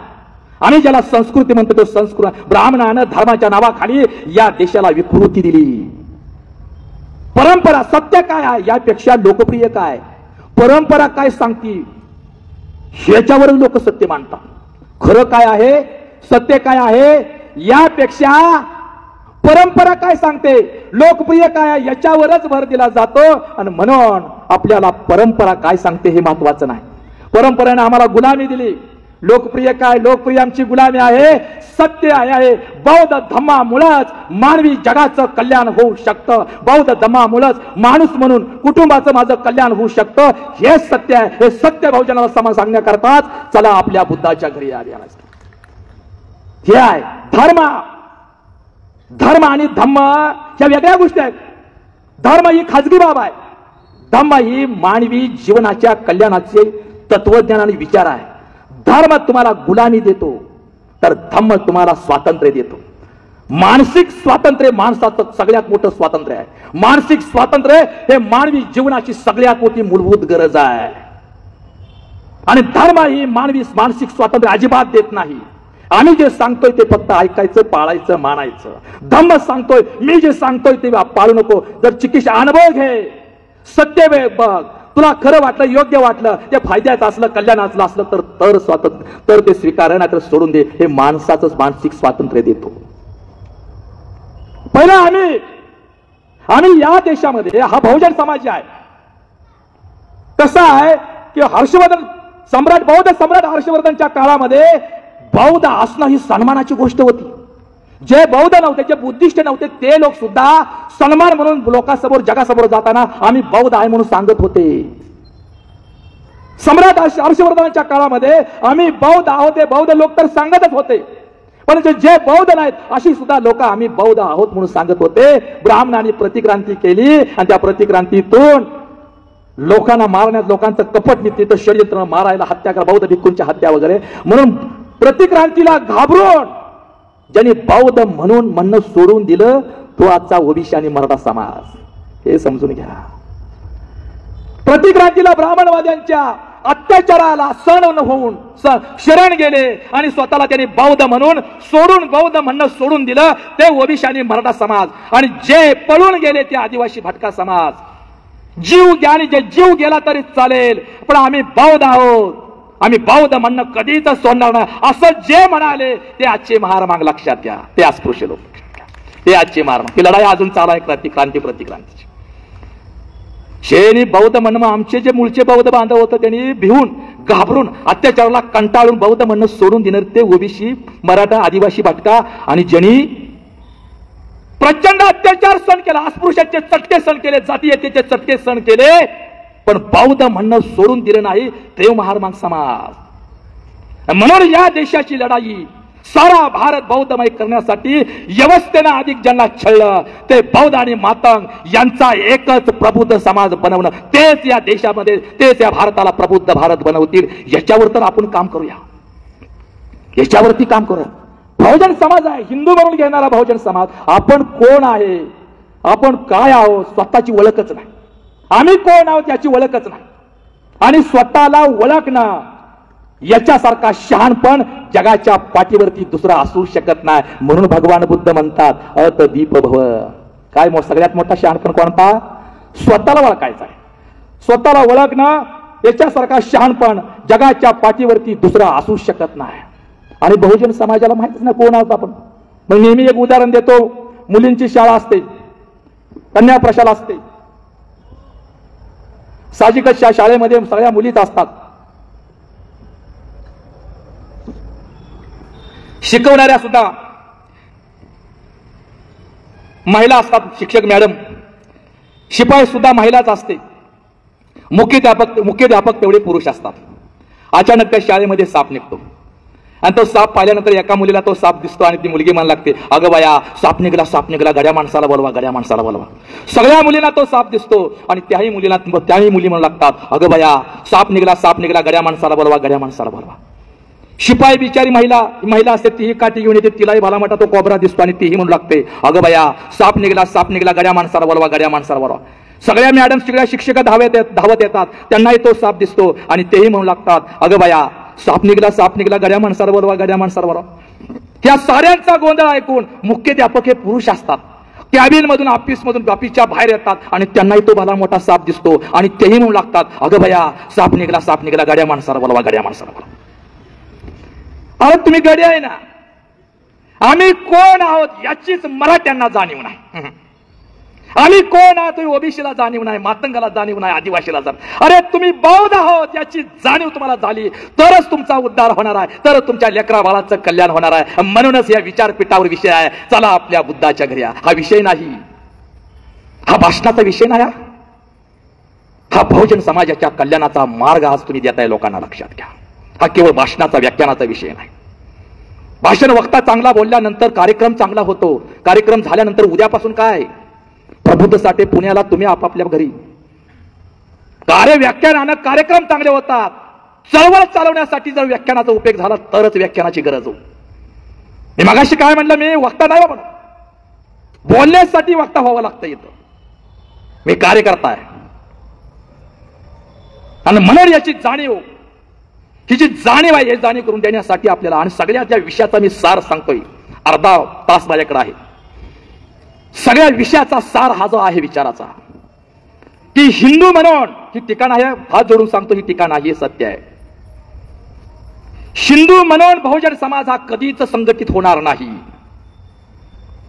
आम्ही ज्याला संस्कृती म्हणतो तो संस्कृती. ब्राह्मणानं धर्माच्या नावाखाली या देशाला विकृती दिली. परंपरा सत्य काय आहे यापेक्षा लोकप्रिय काय, परंपरा काय सांगती ह्याच्यावरच लोक सत्य मानतात. खरं काय आहे, सत्य काय आहे यापेक्षा परंपरा काय सांगते, लोकप्रिय काय आहे याच्यावरच भर दिला जातो. आणि म्हणून आपल्याला परंपरा काय सांगते हे महत्वाचं नाही. परंपरेने आम्हाला गुलामी दिली, लोकप्रिय काय? लोकप्रिय आमची गुलामी आहे. सत्य आहे. बौद्ध धम्मामुळेच मानवी जगाचं कल्याण होऊ शकतं. बौद्ध धम्मामुळेच माणूस म्हणून कुटुंबाचं माझं कल्याण होऊ शकतं. हे सत्य आहे. हे सत्य बहुजनाला समाज सांगण्याकरताच चला आपल्या बुद्धाच्या घरी आले. हे आहे धर्म. धर्म आणि धम्म ह्या वेगळ्या गोष्टी आहेत. धर्म ही खाजगी बाब आहे. धम्म ही मानवी जीवनाच्या कल्याणाचे तत्वज्ञान आणि विचार आहे. धर्म तुम्हाला गुलामी देतो तर धम्म तुम्हाला स्वातंत्र्य देतो. मानसिक स्वातंत्र्य माणसाचं सगळ्यात मोठं स्वातंत्र्य आहे. मानसिक स्वातंत्र्य हे मानवी जीवनाची सगळ्यात मोठी मूलभूत गरज आहे. आणि धर्म ही मानवी मानसिक स्वातंत्र्य अजिबात देत नाही. आम्ही जे सांगतोय ते फक्त ऐकायचं, पाळायचं, मानायचं. धम्म सांगतोय मी जे सांगतोय ते पाळू नको. जर चिकित्सा अनुभव घे, सत्य बघ, तुला खरं वाटलं, योग्य वाटलं, ते फायद्याचं असलं, कल्याणाचं असलं तर स्वातंत्र्य, तर ते स्वीकार, नाही तर सोडून दे. हे माणसाचंच मानसिक स्वातंत्र्य देतो. पहिलं आम्ही या देशामध्ये हा बहुजन समाज आहे. कसा आहे की हर्षवर्धन सम्राट, बौद्ध सम्राट हर्षवर्धनच्या काळामध्ये बौद्ध असणं ही सन्मानाची गोष्ट होती. जे बौद्ध नव्हते, जे बुद्धिस्ट नव्हते, ते लोक सुद्धा सन्मान म्हणून लोकांसमोर, जगासमोर जाताना आम्ही बौद्ध आहे म्हणून सांगत होते. सम्राट हर्षवर्धनाच्या काळामध्ये आम्ही बौद्ध आहोत हे बौद्ध लोक तर सांगतच होते. पण जे बौद्ध नाहीत अशी सुद्धा लोक आम्ही बौद्ध आहोत म्हणून सांगत होते. ब्राह्मणांनी प्रतिक्रांती केली आणि त्या प्रतिक्रांतीतून लोकांना मारण्यात, लोकांचं कपट नीतीचं षडयंत्र, मारायला, हत्या करा, बौद्ध भिक्खूंच्या हत्या वगैरे, म्हणून प्रतिक्रांतीला घाबरून ज्यांनी बौद्ध म्हणणं सोडून दिलं तो आजचा ओबीसी आणि मराठा समाज. हे समजून घ्या. प्रतिक्रांतीला ब्राह्मणवाद्यांच्या अत्याचाराला सण होऊन शरण गेले आणि स्वतःला त्यांनी बौद्ध म्हणून सोडून, बौद्ध म्हणणं सोडून दिलं ते ओबीसी आणि मराठा समाज. आणि जे पळून गेले ते आदिवासी भटका समाज. जीव गेला तरी चालेल पण आम्ही बौद्ध आहोत, आम्ही बौद्ध म्हणणं कधीच सोडणार नाही असं जे म्हणाले ते आजचे महारामाग लक्षात घ्या. ते अस्पृश्य लोक, ते आजचे महारामाग. ही लढाई अजून चालू आहे क्रांती प्रतिक्रांतीची. शेनी बौद्ध म्हणणं, आमचे जे मूळचे बौद्ध बांधव होतं त्यांनी भिवून, घाबरून, अत्याचाराला कंटाळून बौद्ध म्हणणं सोडून देणार ते ओबीसी, मराठा, आदिवासी भटका आणि ज्यांनी प्रचंड अत्याचार सहन केला, अस्पृश्याचे चटके सहन केले, जातीयतेचे चटके सहन केले, पण बौद्ध म्हणणं सोडून दिलं नाही ते महारामाग समाज. म्हणून या देशाची लढाई सारा भारत बौद्धमय करण्यासाठी व्यवस्थेनं अधिक ज्यांना छळलं ते बौद्ध आणि मातंग यांचा एकच प्रबुद्ध समाज बनवणं, तेच या देशामध्ये, तेच या भारताला प्रबुद्ध भारत बनवतील. याच्यावर तर आपण काम करूया, याच्यावरती काम करूया. बहुजन समाज आहे, हिंदू म्हणून घेणारा बहुजन समाज. आपण कोण आहे, आपण काय आहोत स्वतःची ओळखच नाही. आम्ही कोण आहोत याची ओळखच नाही. आणि स्वतःला ओळखणं याच्यासारखा शहाणपण जगाच्या पाठीवरती दुसरा असू शकत नाही. म्हणून भगवान बुद्ध म्हणतात अतदीप भव. काय सगळ्यात मोठा शहाणपण कोणता? स्वतःला ओळखायचा आहे. स्वतःला ओळखणं याच्यासारखा शहाणपण जगाच्या पाठीवरती दुसरा असू शकत नाही. आणि बहुजन समाजाला माहितीच नाही कोण आहोत आपण. मग नेहमी एक उदाहरण देतो. मुलींची शाळा असते, कन्या प्रशाला असते. साहजिकच शाळेमध्ये सगळ्या मुलीच असतात. शिकवणाऱ्या सुद्धा महिला असतात, शिक्षक मॅडम. शिपाई सुद्धा महिलाच असते. मुख्याध्यापक तेवढे पुरुष असतात. अचानक त्या शाळेमध्ये साप निघतो आणि तो साप पाहिल्यानंतर एका मुलीला तो साप दिसतो आणि ती मुलगी म्हणायला लागते, अगं बाया साप निघाला, गड्या माणसाला बोलवा. सगळ्या मुलींना तो साप दिसतो आणि त्याही मुली म्हणू लागतात, अगं बाया साप निघाला, गड्या माणसाला बोलवा. शिपाई बिचारी महिला असते, तीही काठी घेऊन येते, तिलाही भला मोठा तो कोबरा दिसतो आणि तीही म्हणू लागते, अगं बाया साप निघाला, गड्या माणसाला बोलवा. सगळ्या मॅडम, सगळ्या शिक्षिका धावत येतात, त्यांनाही तो साप दिसतो आणि तेही म्हणू लागतात, अगं बाया साप निघाला, गड्या माणसाला बोलवा. त्या साऱ्यांचा गोंधळ ऐकून मुख्याध्यापक हे पुरुष असतात. कॅबिन मधून, ऑफिसच्या बाहेर येतात आणि त्यांनाही तो भला मोठा साप दिसतो आणि तेही म्हणू लागतात, अगं बाया साप निघाला, गड्या माणसाला बोलवा. अरे तुम्ही गडी आहे ना, आम्ही कोण आहोत याचीच मराठ्यांना जाणीव नाही. आम्ही कोण आहात तुम्ही ओबीसीला जाणीव नाही, मातंगाला जाणीव नाही, आदिवासीला जाणीव. अरे तुम्ही बौद्ध आहोत याची जाणीव तुम्हाला झाली तरच तुमचा उद्धार होणार आहे, तरच तुमच्या लेकरा बाळाचं कल्याण होणार आहे. म्हणूनच या विचारपीठावर विषय आहे, चला आपल्या बुद्धाच्या घरी. हा विषय नाही, हा भाषणाचा विषय नाही, हा बहुजन समाजाच्या कल्याणाचा मार्ग आज तुम्ही देताय लोकांना, लक्षात घ्या. हा केवळ भाषणाचा व्याख्यानाचा विषय नाही. भाषण वक्ता चांगला बोलल्यानंतर कार्यक्रम चांगला होतो. कार्यक्रम झाल्यानंतर उद्यापासून काय, प्रबुद्ध साठे पुण्याला, तुम्ही आपापल्या घरी. कार्य व्याख्यानानं कार्यक्रम चांगले होतात. चळवळ चालवण्यासाठी जर व्याख्यानाचा उपयोग झाला तरच व्याख्यानाची गरज हो. मी मगाशी काय म्हणलं, मी वक्ता नाही बाबा, बोलण्यासाठी वक्ता व्हावं लागतं इथं. मी कार्यकर्ता आहे आणि म्हणून याची जाणीव, ही जी जाणीव आहे, हे जाणीव करून देण्यासाठी आपल्याला, आणि सगळ्या त्या विषयाचा मी सार सांगतोय. अर्धा तास माझ्याकडे आहे. सगळ्या विषयाचा सार हा जो आहे विचाराचा, की हिंदू म्हणून ही ठिकाण आहे, हात जोडून सांगतो, ही ठिकाण आहे, हे सत्य आहे. हिंदू म्हणून बहुजन समाज हा कधीच संघटित होणार नाही.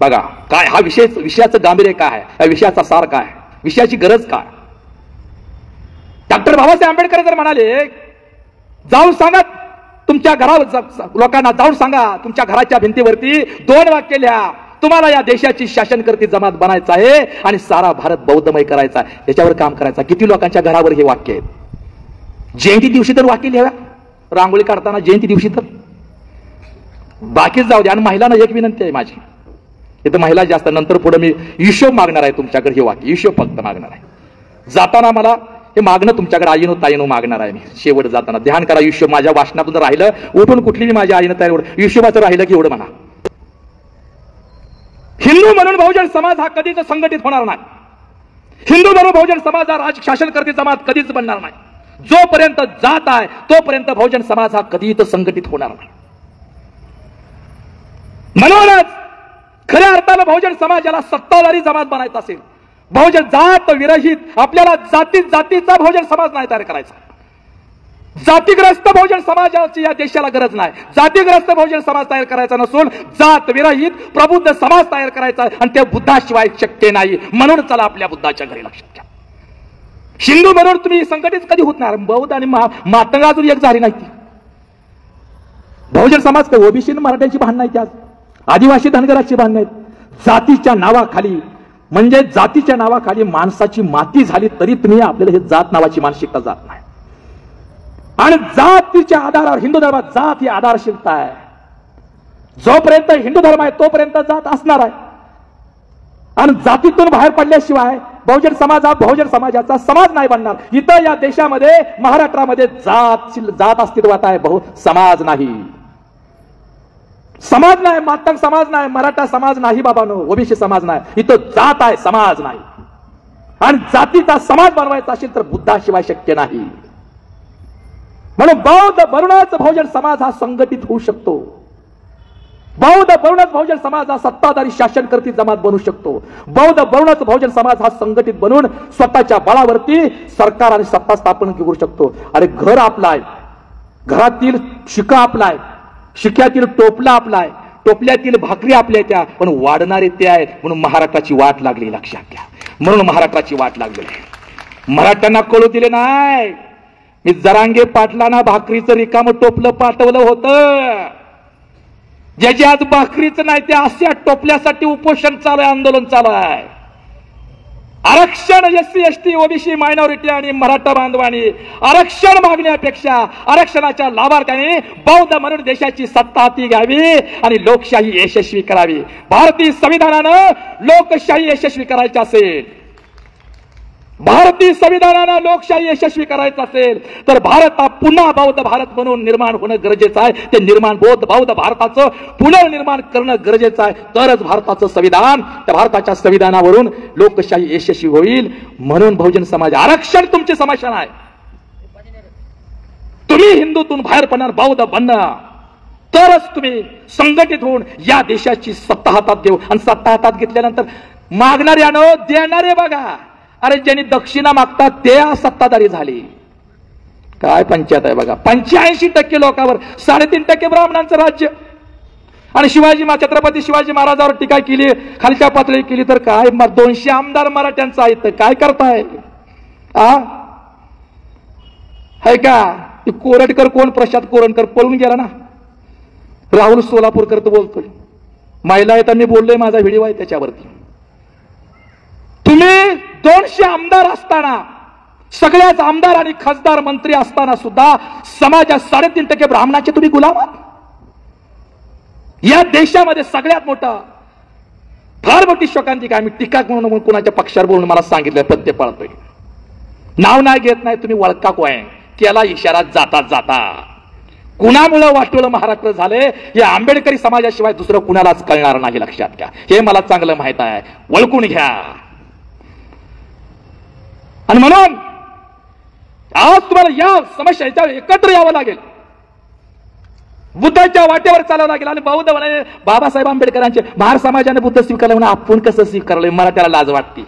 बघा काय हा विषय, विषयाचं गांभीर्य काय आहे, या विषयाचा सार काय, विषयाची गरज काय. डॉक्टर बाबासाहेब आंबेडकर जर म्हणाले, जाऊन सांगा तुमच्या घरावर, लोकांना जाऊन सांगा तुमच्या घराच्या भिंतीवरती 2 वाक्य लिहा, तुम्हाला या देशाची शासनकर्ती जमात बनायचं आहे आणि सारा भारत बौद्धमय करायचा आहे, याच्यावर काम करायचं. किती लोकांच्या घरावर हे वाक्य आहेत. जयंती दिवशी तर वाक्य लिहा, रांगोळी काढताना जयंती दिवशी तर, बाकीच जाऊ द्या. आणि महिलांना एक विनंती आहे माझी, इथं महिला जास्त, नंतर पुढे मी हिशोब मागणार आहे तुमच्याकडे, हे वाक्य हिशोब फक्त मागणार आहे. जाताना मला हे मागणं तुमच्याकडे आईनो ताईनो मागणार आहे मी. शेवट जाताना ध्यान करा, हिशोब माझ्या वाचनातून राहिलं, उठून कुठली माझ्या आईनं ताई हिशोबाचं राहिलं की एवढं म्हणा. हिंदू म्हणून बहुजन समाज हा कधीच संघटित होणार नाही. हिंदू म्हणून बहुजन समाज हा शासनकर्ती जमात कधीच बनणार नाही. जोपर्यंत जात आहे तोपर्यंत बहुजन समाज हा कधीच संघटित होणार नाही. म्हणूनच खऱ्या अर्थानं बहुजन समाजाला सत्ताधारी जमात बनायचा असेल, बहुजन जात विरहित, आपल्याला जातीचा बहुजन समाज नाही तयार करायचा. जातीग्रस्त बहुजन समाजाची या देशाला गरज नाही. जातीग्रस्त बहुजन समाज तयार करायचा नसून जात विरहित प्रबुद्ध समाज तयार करायचा, आणि त्या बुद्धाशिवाय शक्य नाही. म्हणून चला आपल्या बुद्धाच्या घरी, लक्षात घ्या. हिंदू म्हणून तुम्ही संघटित कधी होत नाही. बौद्ध आणि मातंग अजून एक झाली नाही. ती बहुजन समाज काय ओबीसी मराठ्यांची भांडण नाही, आज आदिवासी धनगराची भांडण आहेत. जातीच्या नावाखाली, म्हणजे जातीच्या नावाखाली माणसाची माती झाली तरी तुम्ही, आपल्याला हे जात नावाची मानसिकता जात नाही. आणि जातीच्या आधारावर हिंदू धर्मात जात ही आधारशीलता आहे. जोपर्यंत हिंदू धर्म आहे तोपर्यंत जात असणार आहे. आणि जातीतून बाहेर पडल्याशिवाय बहुजन समाज हा बहुजन समाजाचा समाज नाही बनणार. इथं या देशामध्ये, महाराष्ट्रामध्ये जात अस्तित्वात आहे, समाज नाही. समाज नाही, मातंग समाज नाही, मराठा समाज नाही बाबांनो, ओबीसी समाज नाही. इथं जात आहे, समाज नाही. आणि जातीचा समाज बनवायचा असेल तर बुद्धाशिवाय शक्य नाही. म्हणून बौद्ध बनूनच बहुजन समाज हा संघटित होऊ शकतो. बौद्ध बनूनच बहुजन समाज हा सत्ताधारी शासनकर्ती जमात बनू शकतो. बौद्ध बनूनच बहुजन समाज हा संघटित बनून स्वतःच्या बळावरती सरकार आणि सत्ता स्थापन करू शकतो. अरे घर आपला आहे, घरातील शिका आपला आहे, शिक्यातील टोपला आपला आहे, टोपल्यातील भाकरी आपल्या त्या, पण वाढणारे ते आहेत. म्हणून महाराष्ट्राची वाट लागली, लक्षात घ्या. म्हणून महाराष्ट्राची वाट लागली. मराठ्यांना कळू दिले नाही. मी जरांगे पाटलांना भाकरीचं रिकामं टोपलं पाठवलं होतं. ज्याची आज भाकरीच नाही त्या अशा टोपल्यासाठी उपोषण चालू आहे, आंदोलन चालू आहे. आरक्षण एससी एसटी ओबीसी मायनॉरिटी आणि मराठा बांधवांनी आरक्षण मागण्यापेक्षा आरक्षणाच्या लाभार्थ्यांनी बौद्ध म्हणून देशाची सत्ता हाती घ्यावी आणि लोकशाही यशस्वी करावी. भारतीय संविधानानं लोकशाही यशस्वी करायची असेल, भारतीय संविधानानं लोकशाही यशस्वी करायचं असेल तर भारत हा पुन्हा बौद्ध भारत म्हणून निर्माण होणं गरजेचं आहे. ते निर्माण बौद्ध भारताचं पुनर्निर्माण करणं गरजेचं आहे. तरच भारताचं संविधान, त्या भारताच्या संविधानावरून लोकशाही यशस्वी होईल. म्हणून बहुजन समाज, आरक्षण तुमची समस्या नाही. तुम्ही हिंदूतून बाहेर पडणार, बौद्ध बनणार, तरच तुम्ही संघटित होऊन या देशाची सत्ता हातात घेऊ. आणि सत्ता हातात घेतल्यानंतर मागणाऱ्यानं देणारे बघा. अरे ज्यांनी दक्षिणा मागतात ते सत्ताधारी झाले. काय पंचायत आहे बघा. 85% लोकांवर 3.5% ब्राह्मणांचं राज्य. आणि छत्रपती शिवाजी महाराजांवर टीका केली, खालच्या पातळी केली, तर काय 200 आमदार मराठ्यांचं आहेत, काय करताय है का? कोरटकर कोण? प्रशांत कोरणकर पळून गेला ना. राहुल सोलापूरकर तो बोलतोय, महिला आहेत, मी बोललोय, माझा व्हिडिओ आहे त्याच्यावरती. तुम्ही 200 आमदार असताना, सगळ्याच आमदार आणि खासदार मंत्री असताना सुद्धा समाजात 3.5% ब्राह्मणाचे तुम्ही गुलाम आहात. या देशामध्ये सगळ्यात मोठा फार मोठी शोकांतिका. आम्ही टीका म्हणून कोणाच्या पक्षावर बोलून मला सांगितलं, पत्ते पाळतोय, नाव नाही घेत नाही, तुम्ही वळका कोय केला इशारा जाता जाता. कुणामुळे वाटोळं महाराष्ट्र झाले हे आंबेडकरी समाजाशिवाय दुसरं कुणालाच कळणार नाही, लक्षात घ्या. हे मला चांगलं माहित आहे, वळकून घ्या. आणि म्हणून आज तुम्हाला या समस्या एकत्र यावं लागेल, बुद्धाच्या वाटेवर चालावं लागेल. आणि बौद्ध म्हणे बाबासाहेब आंबेडकरांचे महार समाजाने बुद्ध स्वीकारले म्हणून आपण कसं स्वीकारलंय? मराठ्याला लाज वाटते,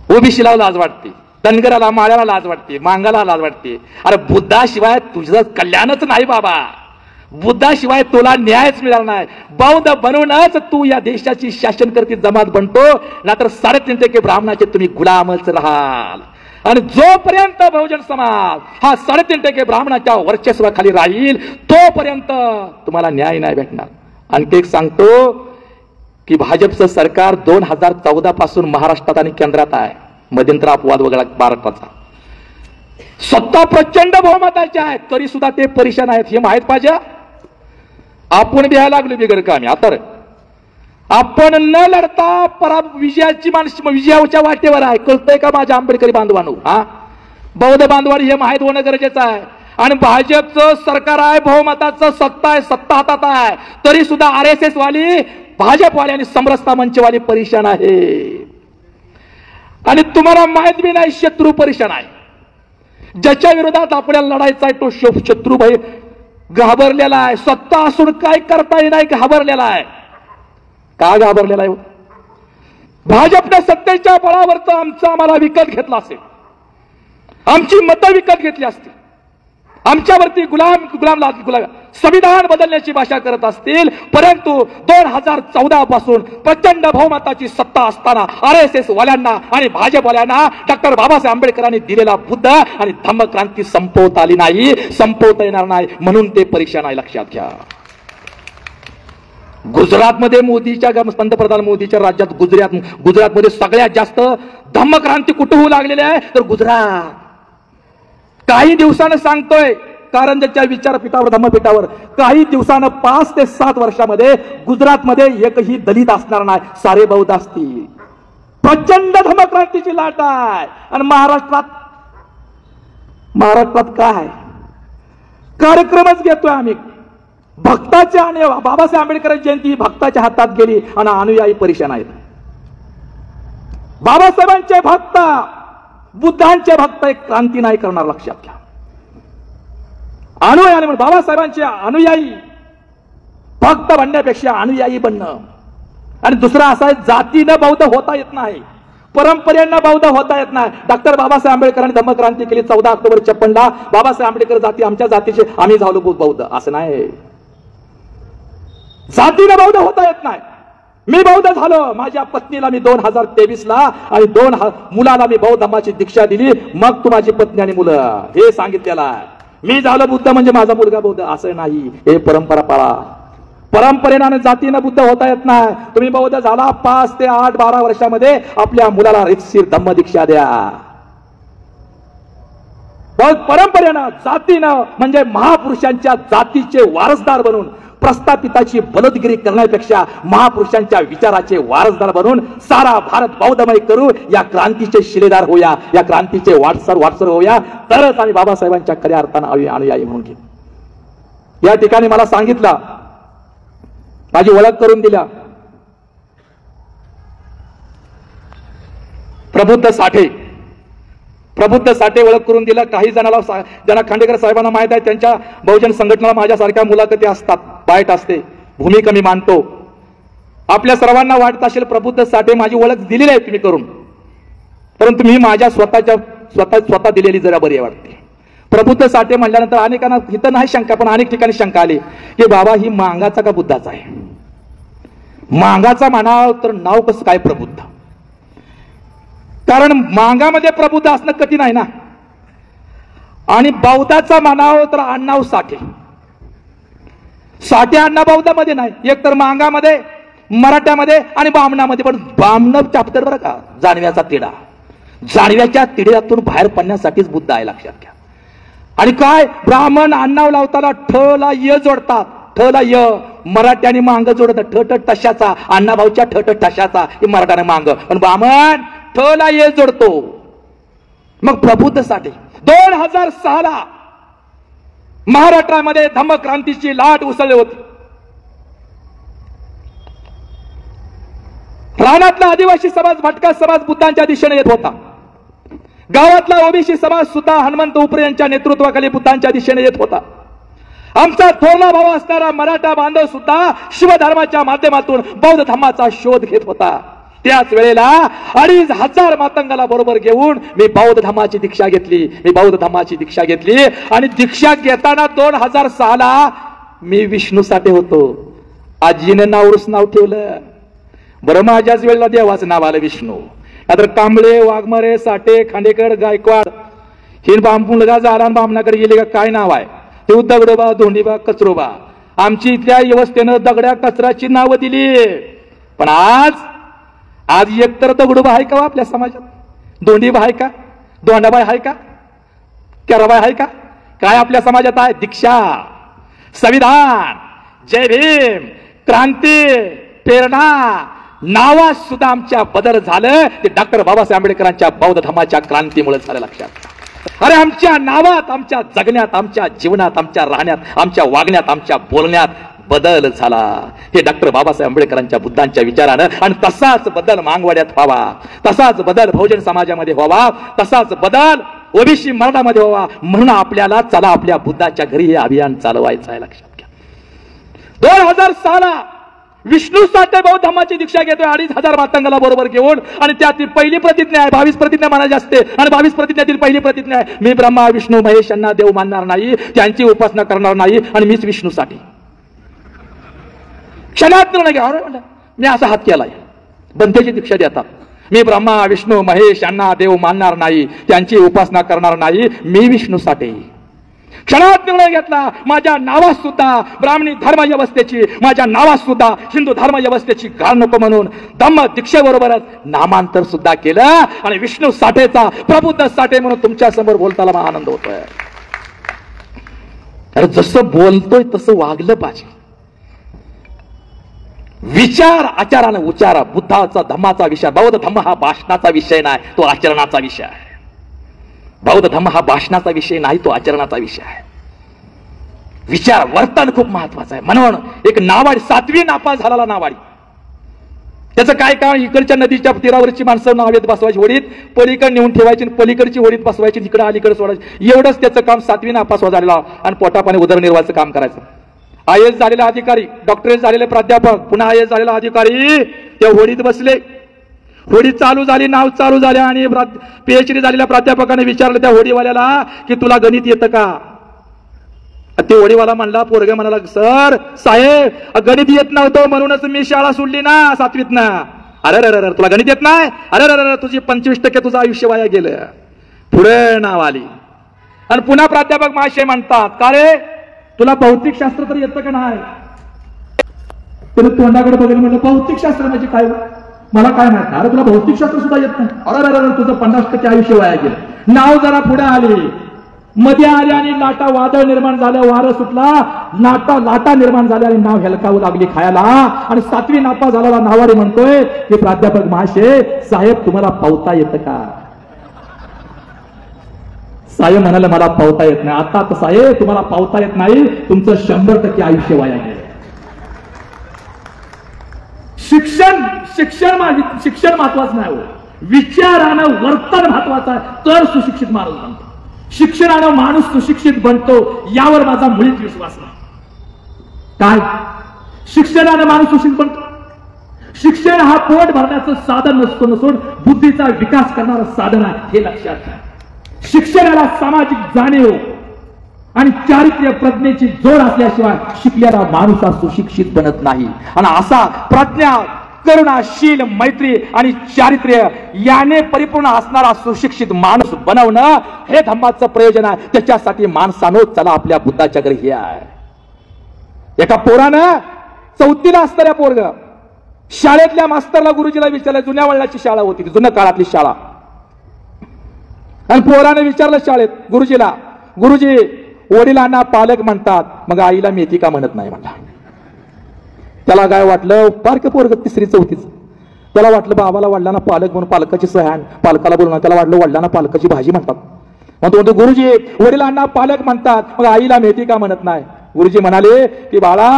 ओबीसीला लाज वाटते, धनगराला माळ्याला लाज वाटते, मांगाला लाज वाटते. अरे बुद्धाशिवाय तुझं कल्याणच नाही बाबा, बुद्धाशिवाय तुला न्यायच मिळणार नाही. बौद्ध बनवूनच तू या देशाची शासनकर्ती जमात बनतो, नाहीतर 3.5% ब्राह्मणाचे तुम्ही गुलामच राहाल. आणि जोपर्यंत बहुजन समाज हा 3.5% ब्राह्मणाच्या वर्चस्वाखाली राहील तोपर्यंत तुम्हाला न्याय नाही भेटणार. आणखी एक सांगतो की भाजपचं सरकार 2014 पासून महाराष्ट्रात आणि केंद्रात आहे. मध्यंतर अपवाद वगळा महाराष्ट्राचा. सत्ता प्रचंड बहुमताच्या आहेत, तरी सुद्धा ते परेशान आहेत, हे माहित पाहिजे. आपण द्यायला लागलो बिगर कामी. आता आपण न लढता विजयाची माणसं विजयाच्या वाटेवर आहे. कळतंय का माझ्या आंबेडकरी बांधवांनो? बौद्ध बांधवांनी हे माहित होणं गरजेचं आहे. आणि भाजपचं सरकार आहे, बहुमताचं सत्ता आहे, सत्ता हातात आहे, तरी सुद्धा RSS वाली, भाजपवाली आणि समरसता मंचवाली परेशान आहे. आणि तुम्हाला माहित बी नाही शत्रू परेशान आहे. ज्याच्या विरोधात आपल्याला लढायचा आहे तो शत्रू भाई घाबरलेला आहे. सत्ता असून काय करता नाही घाबरलेला आहे. का घाबरलेला आहे? भाजपने सत्तेच्या बळावर आम्हाला विकत घेतला असेल, आमची मतं विकत घेतली असतील, आमच्यावरती गुलाम संविधान बदलण्याची भाषा करत असतील. परंतु 2014 पासून प्रचंड बहुमताची सत्ता असताना RSS वाल्यांना आणि भाजपवाल्यांना डॉक्टर बाबासाहेब आंबेडकरांनी दिलेला बुद्ध आणि धम्मक्रांती संपवता आली नाही, संपवता येणार नाही, म्हणून ते परीक्षण आहे, लक्षात घ्या. गुजरातमध्ये पंतप्रधान मोदीच्या राज्यात गुजरातमध्ये सगळ्यात जास्त धम्मक्रांती कुठे होऊ लागलेली आहे? तर गुजरात. काही दिवसानं सांगतोय कारंजाच्या विचारपीठावर, धम्मपीठावर, काही दिवसानं 5 ते 7 वर्षामध्ये गुजरातमध्ये एकही दलित असणार नाही, सारे बौद्ध असतील. प्रचंड धम्मक्रांतीची लाट आहे. आणि महाराष्ट्रात काय कार्यक्रमच घेतोय आम्ही. भक्ताच्या आणि बाबासाहेब आंबेडकर जयंती ही भक्ताच्या हातात गेली आणि अनुयायी परेशान आहेत. बाबासाहेबांचे भक्त, बुद्धांचे भक्त एक क्रांती नाही करणार, लक्षात घ्या. अनुयायी बाबासाहेबांचे अनुयायी भक्त बनण्यापेक्षा अनुयायी बनणं. आणि दुसरा असा आहे, जातीनं बौद्ध होता येत नाही, परंपरेनं बौद्ध होता येत नाही. डॉक्टर बाबासाहेब आंबेडकरांनी धम्मक्रांती केली 14 ऑक्टोबर 56ला. बाबासाहेब आंबेडकर जाती आमच्या जातीचे, आम्ही झालो बौद्ध, असं नाही. जातीनं बौद्ध होता येत नाही. मी बौद्ध झालो, माझ्या पत्नीला मी 2023ला आणि 2 मुलाला मी बौद्ध धर्माची दीक्षा दिली, मग तू माझी पत्नी आणि मुलं, हे सांगितलेलं आहे. मी झालो बुद्ध म्हणजे माझा मुलगा बौद्ध, असं नाही. हे परंपरा पाळा. परंपरेनं जातीनं बुद्ध होता येत नाही. तुम्ही बौद्ध झाला 5 ते 8, 12 वर्षामध्ये आपल्या मुलाला रितशीर धम्म दीक्षा द्या. परंपरेनं जातीनं म्हणजे महापुरुषांच्या जातीचे वारसदार बनून प्रस्थापिताची बलदगिरी करण्यापेक्षा महापुरुषांच्या विचाराचे वारसदार बनून सारा भारत बौद्धमय करू, या क्रांतीचे शिलेदार होऊया, या क्रांतीचे वाटसर होऊया, तरच आम्ही बाबासाहेबांच्या खऱ्या अर्थानं अनुयायी म्हणून घेऊ. या ठिकाणी मला सांगितलं, माझी ओळख करून दिल्या, प्रबुद्ध साठे ओळख करून दिला. काही ज्यांना खांडेकर साहेबांना माहित आहे, त्यांच्या बहुजन संघटनेला माझ्यासारख्या मुलाखती असतात, बाईट असते, भूमिका मी मांडतो. आपल्या सर्वांना वाटत असेल प्रबुद्ध साठे माझी ओळख दिलेली आहे तुम्ही करून, परंतु मी माझ्या स्वतः दिलेली जरा बरी वाटते. प्रबुद्ध साठे म्हणल्यानंतर अनेकांना इथं नाही शंका, पण अनेक ठिकाणी शंका आली की बाबा ही मांगाचा का बुद्धाचा आहे? मांगाचा म्हणाव तर नाव कसं काय प्रबुद्ध? कारण मांगामध्ये प्रबुद्ध असणं कठीण आहे ना. आणि बौद्धाचा म्हणाव तर आडनाव साठे. साठे आडनाव बौद्धामध्ये नाही, एक तर मांगामध्ये, मराठ्यामध्ये आणि बामणामध्ये. पण बामण चॅप्टर बरं का, जानव्याचा तिढा. जानव्याच्या तिढ्यातून बाहेर पडण्यासाठीच बुद्ध आहे, लक्षात घ्या. आणि काय ब्राह्मण आडनाव लावताना ठ ला य जोडतात, ठ ला य. मराठी आणि मांग जोडतात, ठ ठ ठशाचा, अण्णाभाऊच्या ठ ठ ठशाचा हे मराठा मांग. पण ब्राह्मण ठ ला य जोडतो. मग प्रबुद्ध साठे 2006 महाराष्ट्रामध्ये धम्मक्रांतीची लाट उसळली होती. रानातला आदिवासी समाज, भटका समाज बुद्धांच्या दिशेने येत होता. गावातला ओबीसी समाज सुद्धा हनुमंत उपरे यांच्या नेतृत्वाखाली बुद्धांच्या दिशेने येत होता. आमचा थोरला भाव असणारा मराठा बांधव सुद्धा शिवधर्माच्या माध्यमातून बौद्ध धर्माचा शोध घेत होता. त्याच वेळेला 2500 मातंगाला बरोबर घेऊन मी बौद्ध धर्माची दीक्षा घेतली. आणि दीक्षा घेताना 2006 मी विष्णू साठे होतो. आजीने नावरूस नाव ठेवलं. बरं, माझ्याच वेळेला देवाचं नाव आलं विष्णू. आता कांबळे, वाघमारे, साठे, खांडेकर, गायकवाड हे मुलगा झाला आणि बामणाकडे गेले का काय नाव आहे ते? दगडोबा, धोंडीबा, कचरोबा. आमची इथल्या व्यवस्थेनं दगड्या कचऱ्याची नावं दिली. पण आज एकतर दगडोबा आहे का आपल्या समाजात? धोंडीबा आहे का? दोंडाबाई आहे का? केराबाई आहे का? काय आपल्या समाजात आहे? दीक्षा, संविधान, जय भीम, क्रांती, प्रेरणा. नावात सुद्धा आमच्या बदल झालं ते डॉक्टर बाबासाहेब आंबेडकरांच्या बौद्ध धर्माच्या क्रांतीमुळे झालं, लक्षात. अरे आमच्या नावात, आमच्या जगण्यात, आमच्या जीवनात, आमच्या राहण्यात, आमच्या वागण्यात, आमच्या बोलण्यात बदल झाला हे डॉक्टर बाबासाहेब आंबेडकरांच्या बुद्धांच्या विचारानं. आणि तसाच बदल मांगवाड्यात व्हावा, तसाच बदल बहुजन समाजामध्ये व्हावा, तसाच बदल ओबीसी मराठामध्ये व्हावा. म्हणून आपल्याला चला आपल्या बुद्धाच्या घरी हे अभियान चालवायचं आहे, लक्षात घ्या. 2006 विष्णू साठे बौद्ध धर्माची दीक्षा घेतोय 2500 मातंगाला बरोबर घेऊन. आणि त्यातील पहिली प्रतिज्ञा आहे, 22 प्रतिज्ञा म्हणायची असते, आणि 22 प्रतिज्ञातील पहिली प्रतिज्ञा आहे, मी ब्रह्मा विष्णू महेश यांना देव मानणार नाही, त्यांची उपासना करणार नाही, आणि मीच विष्णू साठे. क्षणात मी असा हात केलाय. बंधेची दीक्षा देतात, मी ब्रह्मा विष्णू महेश यांना देव मानणार नाही, त्यांची उपासना करणार नाही, मी विष्णू साठे. क्षणात निर्णय घेतला. माझ्या नावात सुद्धा ब्राह्मणी धर्म व्यवस्थेची, माझ्या नावात सुद्धा हिंदू धर्म व्यवस्थेची घाण नको म्हणून धम्म दीक्षेबरोबरच नामांतर सुद्धा केलं. आणि विष्णू साठेचा प्रबुद्ध साठे म्हणून तुमच्या समोर बोलताना मला आनंद होतोय. अरे जसं बोलतोय तसं वागलं पाहिजे. विचार आचारानं उच्चारा. बुद्धाचा धम्माचा विषय, बौद्ध धम्म हा भाषणाचा विषय नाही, तो आचरणाचा विषय आहे. बौद्ध धम्म हा भाषणाचा विषय नाही, तो आचरणाचा विषय आहे. विचार, वर्तन खूप महत्वाचं आहे. म्हणून एक नावाडी, 7वी नापास झालेला नावाडी, त्याचं काय काम? इकडच्या नदीच्या तीरावरची माणसं नावेत बसवायची होडीत, पलीकडे नेऊन ठेवायची, पलीकडची होडीत बसवायची, इकडे अलीकडे सोडायची. एवढंच त्याचं काम. 7वी नापास झालेला आणि पोटापाने उदरनिर्वाहाचं काम करायचं. IAS झालेला अधिकारी, डॉक्टरेट झालेले प्राध्यापक, पुन्हा IAS झालेला अधिकारी त्या होडीत बसले. होडी चालू झाली, नाव चालू झाले, आणि PhD झालेल्या प्राध्यापकाने विचारलं त्या होडीवाल्याला की तुला गणित येतं का? ते होडीवाला म्हणला, पोरग म्हणाला, सर साहेब गणित येत नव्हतं म्हणूनच मी शाळा सोडली ना 7वीतनं. अरे तुला गणित येत नाही? अरे तुझी 25% तुझं आयुष्य वाया गेलं. पुढे नाव आली. आणि पुन्हा प्राध्यापक महाशय म्हणतात, का रे तुला भौतिकशास्त्र तर येतं का नाही? त्याने तोंडाकडे बघून म्हणलं, भौतिकशास्त्र म्हणजे काय? मला काय माहिती? अरे तुला भौतिकशास्त्र सुद्धा येत नाही? अरे तुझं 50% आयुष्य वाया गेलं. नाव जरा पुढे आली, मध्ये आली, आणि लाटा, वादळ निर्माण झालं, वारं सुटला, लाटा निर्माण झाल्या, आणि नाव हेलकावू लागली खायला. आणि 7वी नापास झालेला नावाडी म्हणतोय की प्राध्यापक महाशय साहेब तुम्हाला पावता येतं का? साहेब म्हणाले, मला पावता येत नाही. आता साहेब तुम्हाला पावता येत नाही, तुमचं 100% आयुष्य वाया गेलं. शिक्षण महत्वाचं नाही, विचारानं वर्तन महत्वाचं आहे, तर सुशिक्षित माणूस बनतो. शिक्षणानं माणूस सुशिक्षित बनतो यावर माझा मुळीच विश्वास नाही. काय शिक्षणानं माणूस सुशिक्षित बनतो? शिक्षण हा पोट भरण्याचं साधन नसून बुद्धीचा विकास करणारं साधन आहे, हे लक्षात घ्या. शिक्षणाला सामाजिक जाणीव, आणि चारित्र्य प्रज्ञेची जोड असल्याशिवाय शिकलेला माणूस हा सुशिक्षित बनत नाही. आणि असा प्रज्ञा, करुणाशील, मैत्री आणि चारित्र्य याने परिपूर्ण असणारा सुशिक्षित माणूस बनवणं हे धम्माचं प्रयोजन आहे. त्याच्यासाठी माणसानो चला आपल्या बुद्धाच्या घरी हे आहे. एका पोरानं 4थीला असणाऱ्या पोरग शाळेतल्या मास्तरला गुरुजीला विचारलं, जुन्या वडिलाची शाळा होती, जुन्या काळातली शाळा, आणि पोराने विचारलं शाळेत गुरुजीला, गुरुजी वडिलांना पालक म्हणतात, मग आईला मेथी का म्हणत नाही म्हणला. त्याला काय वाटलं, बारकं पोरग 3री 4थीच, त्याला वाटलं बाबाला वडिलांना पालक म्हणून पालकाची सह्यान पालकाला बोलणार, त्याला वाटलं वडिलांना पालकाची भाजी म्हणतात. मग तो म्हणतो गुरुजी वडिलांना पालक म्हणतात, मग आईला मेथी का म्हणत नाही. गुरुजी म्हणाले की बाळा,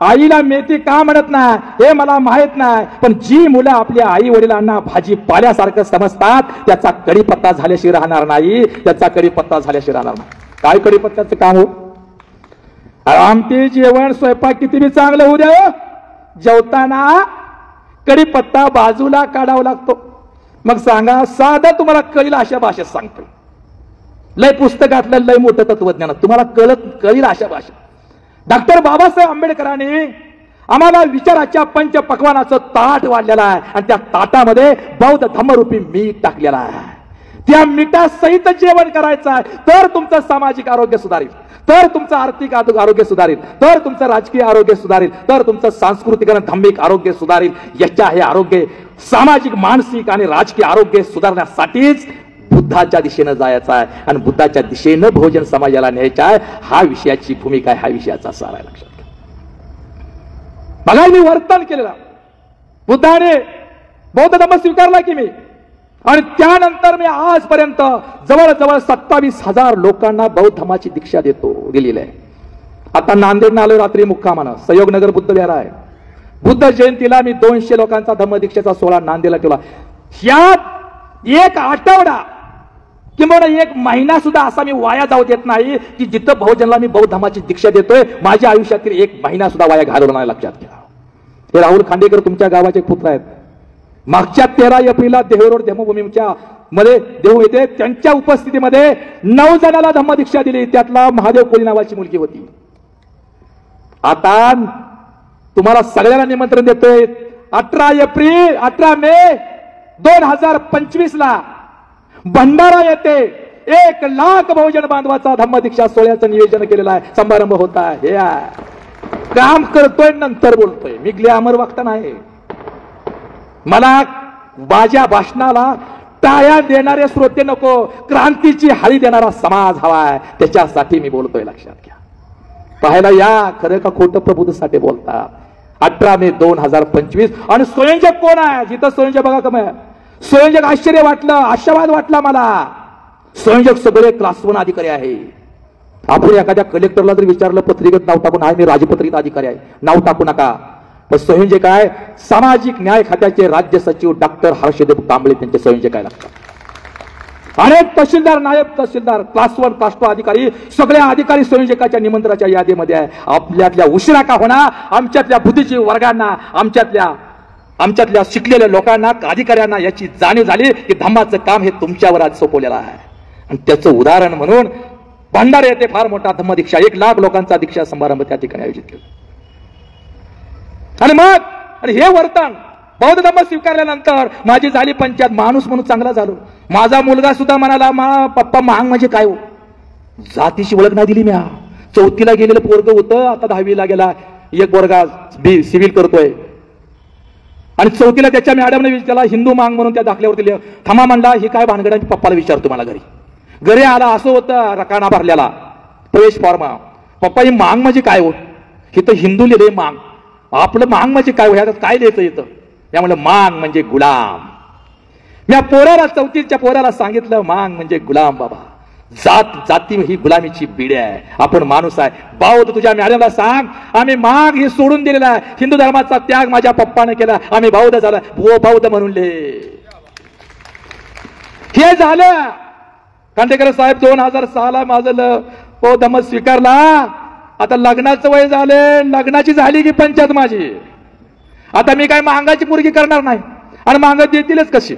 आईला मेथी का म्हणत नाही हे मला माहित नाही, पण जी मुलं आपल्या आई वडिलांना भाजी पाल्यासारखं समजतात त्याचा कढीपत्ता झाल्याशिवाय राहणार नाही, त्याचा कढीपत्ता झाल्याशिवाय राहणार नाही. काय कढीपत्त्याचं काम हो? आमटी जेवण स्वयंपाक किती बी चांगलं होऊ द्या, जेवताना कढीपत्ता बाजूला काढावा लागतो. मग सांगा, साधं तुम्हाला कळील अशा भाषेत सांगतो, लय पुस्तकातलं लय मोठं तत्वज्ञान तुम्हाला कळील अशा भाषेत. डॉक्टर बाबासाहेब आंबेडकरांनी आम्हाला विचाराच्या पंचपक्वानाचं ताट वाढलेलं आहे आणि त्या ताटामध्ये बौद्ध धम्मरूपी मीठ टाकलेलं आहे. त्या मिठासहित जेवण करायचं आहे तर तुमचं सामाजिक आरोग्य सुधारेल, तर तुमचं आर्थिक आरोग्य सुधारेल, तर तुमचं राजकीय आरोग्य सुधारेल, तर तुमचं सांस्कृतिक आणि धार्मिक आरोग्य सुधारेल. याच्या हे आरोग्य सामाजिक, मानसिक आणि राजकीय आरोग्य सुधारण्यासाठीच बुद्धाच्या दिशेनं जायचं आहे आणि बुद्धाच्या दिशेनं भोजन समाजाला न्यायचं आहे. हा विषयाची भूमिका आहे, हा विषयाचा सार आहे. लक्षात घ्या. बघा मी वर्तन केलेलं, बुद्धाने बौद्ध धर्म स्वीकारला की मी, आणि त्यानंतर मी आजपर्यंत जवळजवळ 27,000 लोकांना बौद्ध धर्माची दीक्षा दिलेली आहे. आता नांदेडला आलो रात्री मुक्कामानं, सहयोगनगर बुद्ध विहार आहे. बुद्ध जयंतीला मी 200 लोकांचा धम्मदीक्षेचा सोहळा नांदेडला ठेवला. यात एक आठवडा किंवा एक महिना सुद्धा असा मी वाया जाऊ देत नाही की जिथं बहुजनला मी बौद्ध धर्माची दीक्षा देतोय माझ्या आयुष्यातील एक महिना सुद्धा वाया घालवला नाही. लक्षात घ्या. हे राहुल खांडेकर तुमच्या गावाचे पुत्र आहेत. मागच्या 13 एप्रिलला देहरोड धम्मभूमीच्या मध्ये देहू येथे त्यांच्या उपस्थितीमध्ये 9 जणांना धम्मदीक्षा दिली, त्यातला महादेव कोळी नावाची मुलगी होती. आता तुम्हाला सगळ्यांना निमंत्रण देतोय, 18 मे 2025 ला भंडारा येथे 1 लाख बहुजन बांधवाचा धम्मदीक्षा सोहळ्याचं नियोजन केलेलं आहे. समारंभ होता आहे. हे काम करतोय नंतर बोलतोय, मी ग्लॅमर वक्ता नाही. मला माझ्या भाषणाला टाळ्या देणारे श्रोते नको, क्रांतीची हाळी देणारा समाज हवा आहे, त्याच्यासाठी मी बोलतोय. लक्षात घ्या. पाहायला या खरं का खोटं प्रबुद्धसाठी बोलतात. 18 मे 2025 आणि स्वयंजक कोण आहे? जिथं स्वयंजक बघा कमी स्वयंजक आश्चर्य वाटलं, आशावाद वाटला मला. स्वयंजक सगळे क्लास 1 अधिकारी आहे. आपण एखाद्या कलेक्टरला जर विचारलं पत्रिकेत नाव टाकून आहे मी राजपत्रित अधिकारी आहे, नाव टाकू नका. पण स्वयंजक आहे सामाजिक न्याय खात्याचे राज्य सचिव डॉक्टर हर्षदेव कांबळे, त्यांचे स्वयंजक आहे. लागतात अनेक तहसीलदार, नायब तहसीलदार, क्लास 1 क्लास 2 अधिकारी, सगळे अधिकारी स्वयंजकाच्या निमंत्रणाच्या यादीमध्ये आहे. आपल्यातल्या उशिरा का होणार, आमच्यातल्या बुद्धिजीवी वर्गांना, आमच्यातल्या शिकलेल्या लोकांना, अधिकाऱ्यांना याची जाणीव झाली की धम्माचं काम हे तुमच्यावर आज सोपवलेलं आहे. आणि त्याचं उदाहरण म्हणून भंडारा येथे फार मोठा धम्मदीक्षा 1 लाख लोकांचा दीक्षा समारंभ त्या ठिकाणी आयोजित केला. आणि हे वर्तन बौद्ध धर्म स्वीकारल्यानंतर माझी झाली पंचायत, माणूस म्हणून चांगला झालो. माझा मुलगा सुद्धा म्हणाला, पप्पा महाग म्हणजे काय हो, जातीची ओळख नाही दिली. मी 4थीला गेलेलं पोरग होतं, आता 10वीला गेला. एक पोरगा सिव्हिल करतोय आणि 4थीला त्याच्या मॅडमने त्याला हिंदू मांग म्हणून त्या दाखल्यावर दिली. थांबा म्हणला, ही काय भानगड, पप्पाला विचारतो. मला घरी आला, असं होतं रकाना भरलेला प्रवेश फॉर्म. पप्पा ही मांग म्हणजे काय हो? हे तर हिंदू लिहिले मांग, आपलं मांग म्हणजे काय हो, काय लिहायचं येतं? त्यामुळे मांग म्हणजे गुलाम. मी पोराला 4थीच्या पोराला सांगितलं, मांग म्हणजे गुलाम बाबा. जाती ही गुलामीची बिडी आहे, आपण माणूस आहे. बौद्ध तुझ्या मॅडमला सांग, आम्ही मांग हे सोडून दिलेला आहे. हिंदू धर्माचा त्याग माझ्या पप्पाने केला, आम्ही बौद्ध झाला, बौद्ध म्हणून ले. हे झालं. खांडेकर साहेब 2006 माझं बौद्ध धर्म स्वीकारला. आता लग्नाचं वय झालं, लग्नाची झाली की पंचायत माझी. आता मी काय मांगाची पोरगी करणार नाही, आणि मांगा देतीलच कशी?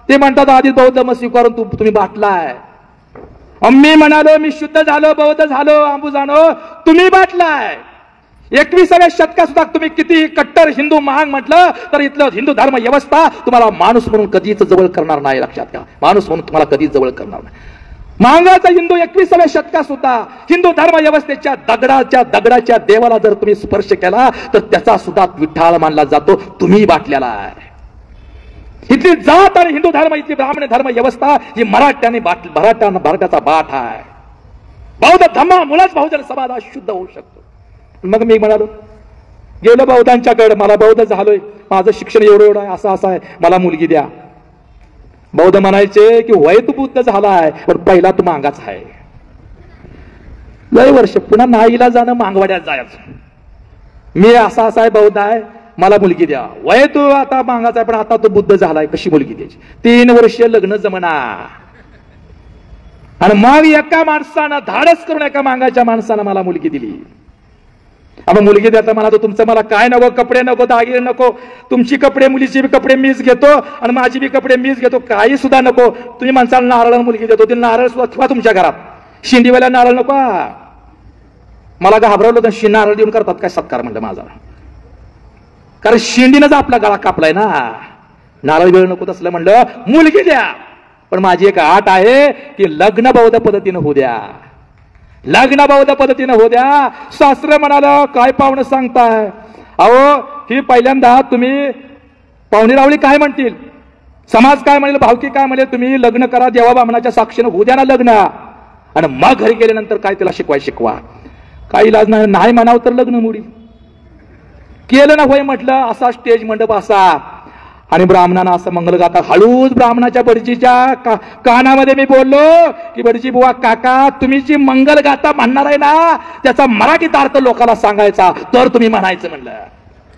ते म्हणतात आधी बौद्ध धर्म स्वीकारून तुम्ही बाटलाय. मी म्हणालो मी शुद्ध झालो, बौद्ध झालो, अंबुजानो, तुम्ही बाटलाय. 21व्या शतकात सुद्धा तुम्ही किती कट्टर हिंदू महाग म्हटलं तर इथलं हिंदू धर्म व्यवस्था तुम्हाला माणूस म्हणून कधीच जवळ करणार नाही. लक्षात घ्या, माणूस म्हणून तुम्हाला कधीच जवळ करणार नाही. महागाचा हिंदू 21व्या शतकात सुद्धा हिंदू धर्म व्यवस्थेच्या दगडाच्या देवाला जर तुम्ही स्पर्श केला तर त्याचा सुद्धा विठ्ठाळ मानला जातो. तुम्ही बाटलेला आहे. इथली जात आणि हिंदू धर्म, इथली ब्राह्मण धर्म व्यवस्था ही भारताचा बाट आहे. बौद्ध धर्मामुळेच बहुजन समाज शुद्ध होऊ शकतो. मग मी म्हणालो गेलो बौद्धांच्याकडे, मला बौद्ध झालोय, माझं शिक्षण एवढं आहे, असं आहे, मला मुलगी द्या. बौद्ध म्हणायचे की वय तू बुद्ध झालाय पण पहिला तू मांगाच आहे. लय वर्ष पुन्हा नाईला जाणं मागवाड्यात जायचं. मी असा आहे, बौद्ध आहे, मला मुलगी द्या. वय तू आता मागायचा आहे पण आता तो बुद्ध झालाय, कशी मुलगी द्यायची? 3 वर्ष लग्न जमना. आणि मग एका माणसानं धाडस करून एका मागायच्या माणसानं मला मुलगी दिली. आपण मुलगी द्यायचा मला तो तुमचं मला काय नको, कपडे नको, दागिने नको, तुमची कपडे, मुलीची बी कपडे मीच घेतो आणि माझी बी कपडे मीच घेतो, काही सुद्धा नको. तुम्ही माणसाला नारळ मुलगी देतो, ते नारळ सुद्धा ठेवा तुमच्या घरात. शिंडीवाल्या नारळ नको. मला घाबरवलं तर नारळ देऊन करतात काय सत्कार म्हणलं माझा, कारण शिंडीनंच आपला गळा कापलाय ना. नारळ वेळ नको तसलं म्हणलं, मुलगी द्या. पण माझी एक अट आहे की लग्न बौद्ध पद्धतीनं होऊ द्या. लग्न बौद्ध पद्धतीनं होऊ द्या. शास्त्र म्हणालं काय पाहुणं सांगताय? अहो ही पहिल्यांदा तुम्ही पाहुणे रावळी काय म्हणतील, समाज काय म्हणेल, भावकी काय म्हणेल, तुम्ही लग्न करा, देवा बामणाच्या साक्षीनं होऊ द्या ना लग्न, आणि मग घरी गेल्यानंतर काय तिला शिकवा. काही इलाज नाही म्हणावं तर लग्न मोडी. केलं ना होय म्हटलं, असा स्टेज मंडप असा आणि ब्राह्मणांना असं मंगल गाता. हळूच ब्राह्मणाच्या बडजीच्या कानामध्ये मी बोललो की बडजी बुवा काका, तुम्ही जी मंगल गाता म्हणणार आहे ना त्याचा मराठीत अर्थ लोकांना सांगायचा तर तुम्ही म्हणायचं म्हणलं.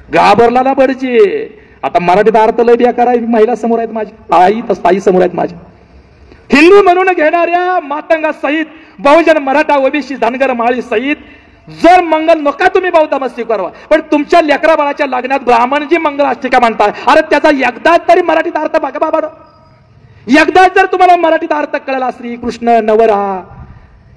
घाबरला ना बडजी. आता मराठीत अर्थ लय बेकार आहे. महिला समोर आहेत माझी, ताई समोर आहेत माझ्या. हिंदू म्हणून घेणाऱ्या मातंगा सहित, बहुजन मराठा, ओबीसी, धनगर, माळी सहित जर मंगल नका तुम्ही बौद्ध मस्ती करवा, पण तुमच्या लेकरा बाळाच्या लग्नात ब्राह्मण जी मंगल अष्टिका म्हणताय, अरे त्याचा एकदाच तरी मराठीत अर्थ बघा बाबा. एकदाच जर तुम्हाला मराठीत अर्थ कळला, श्री कृष्ण नवरा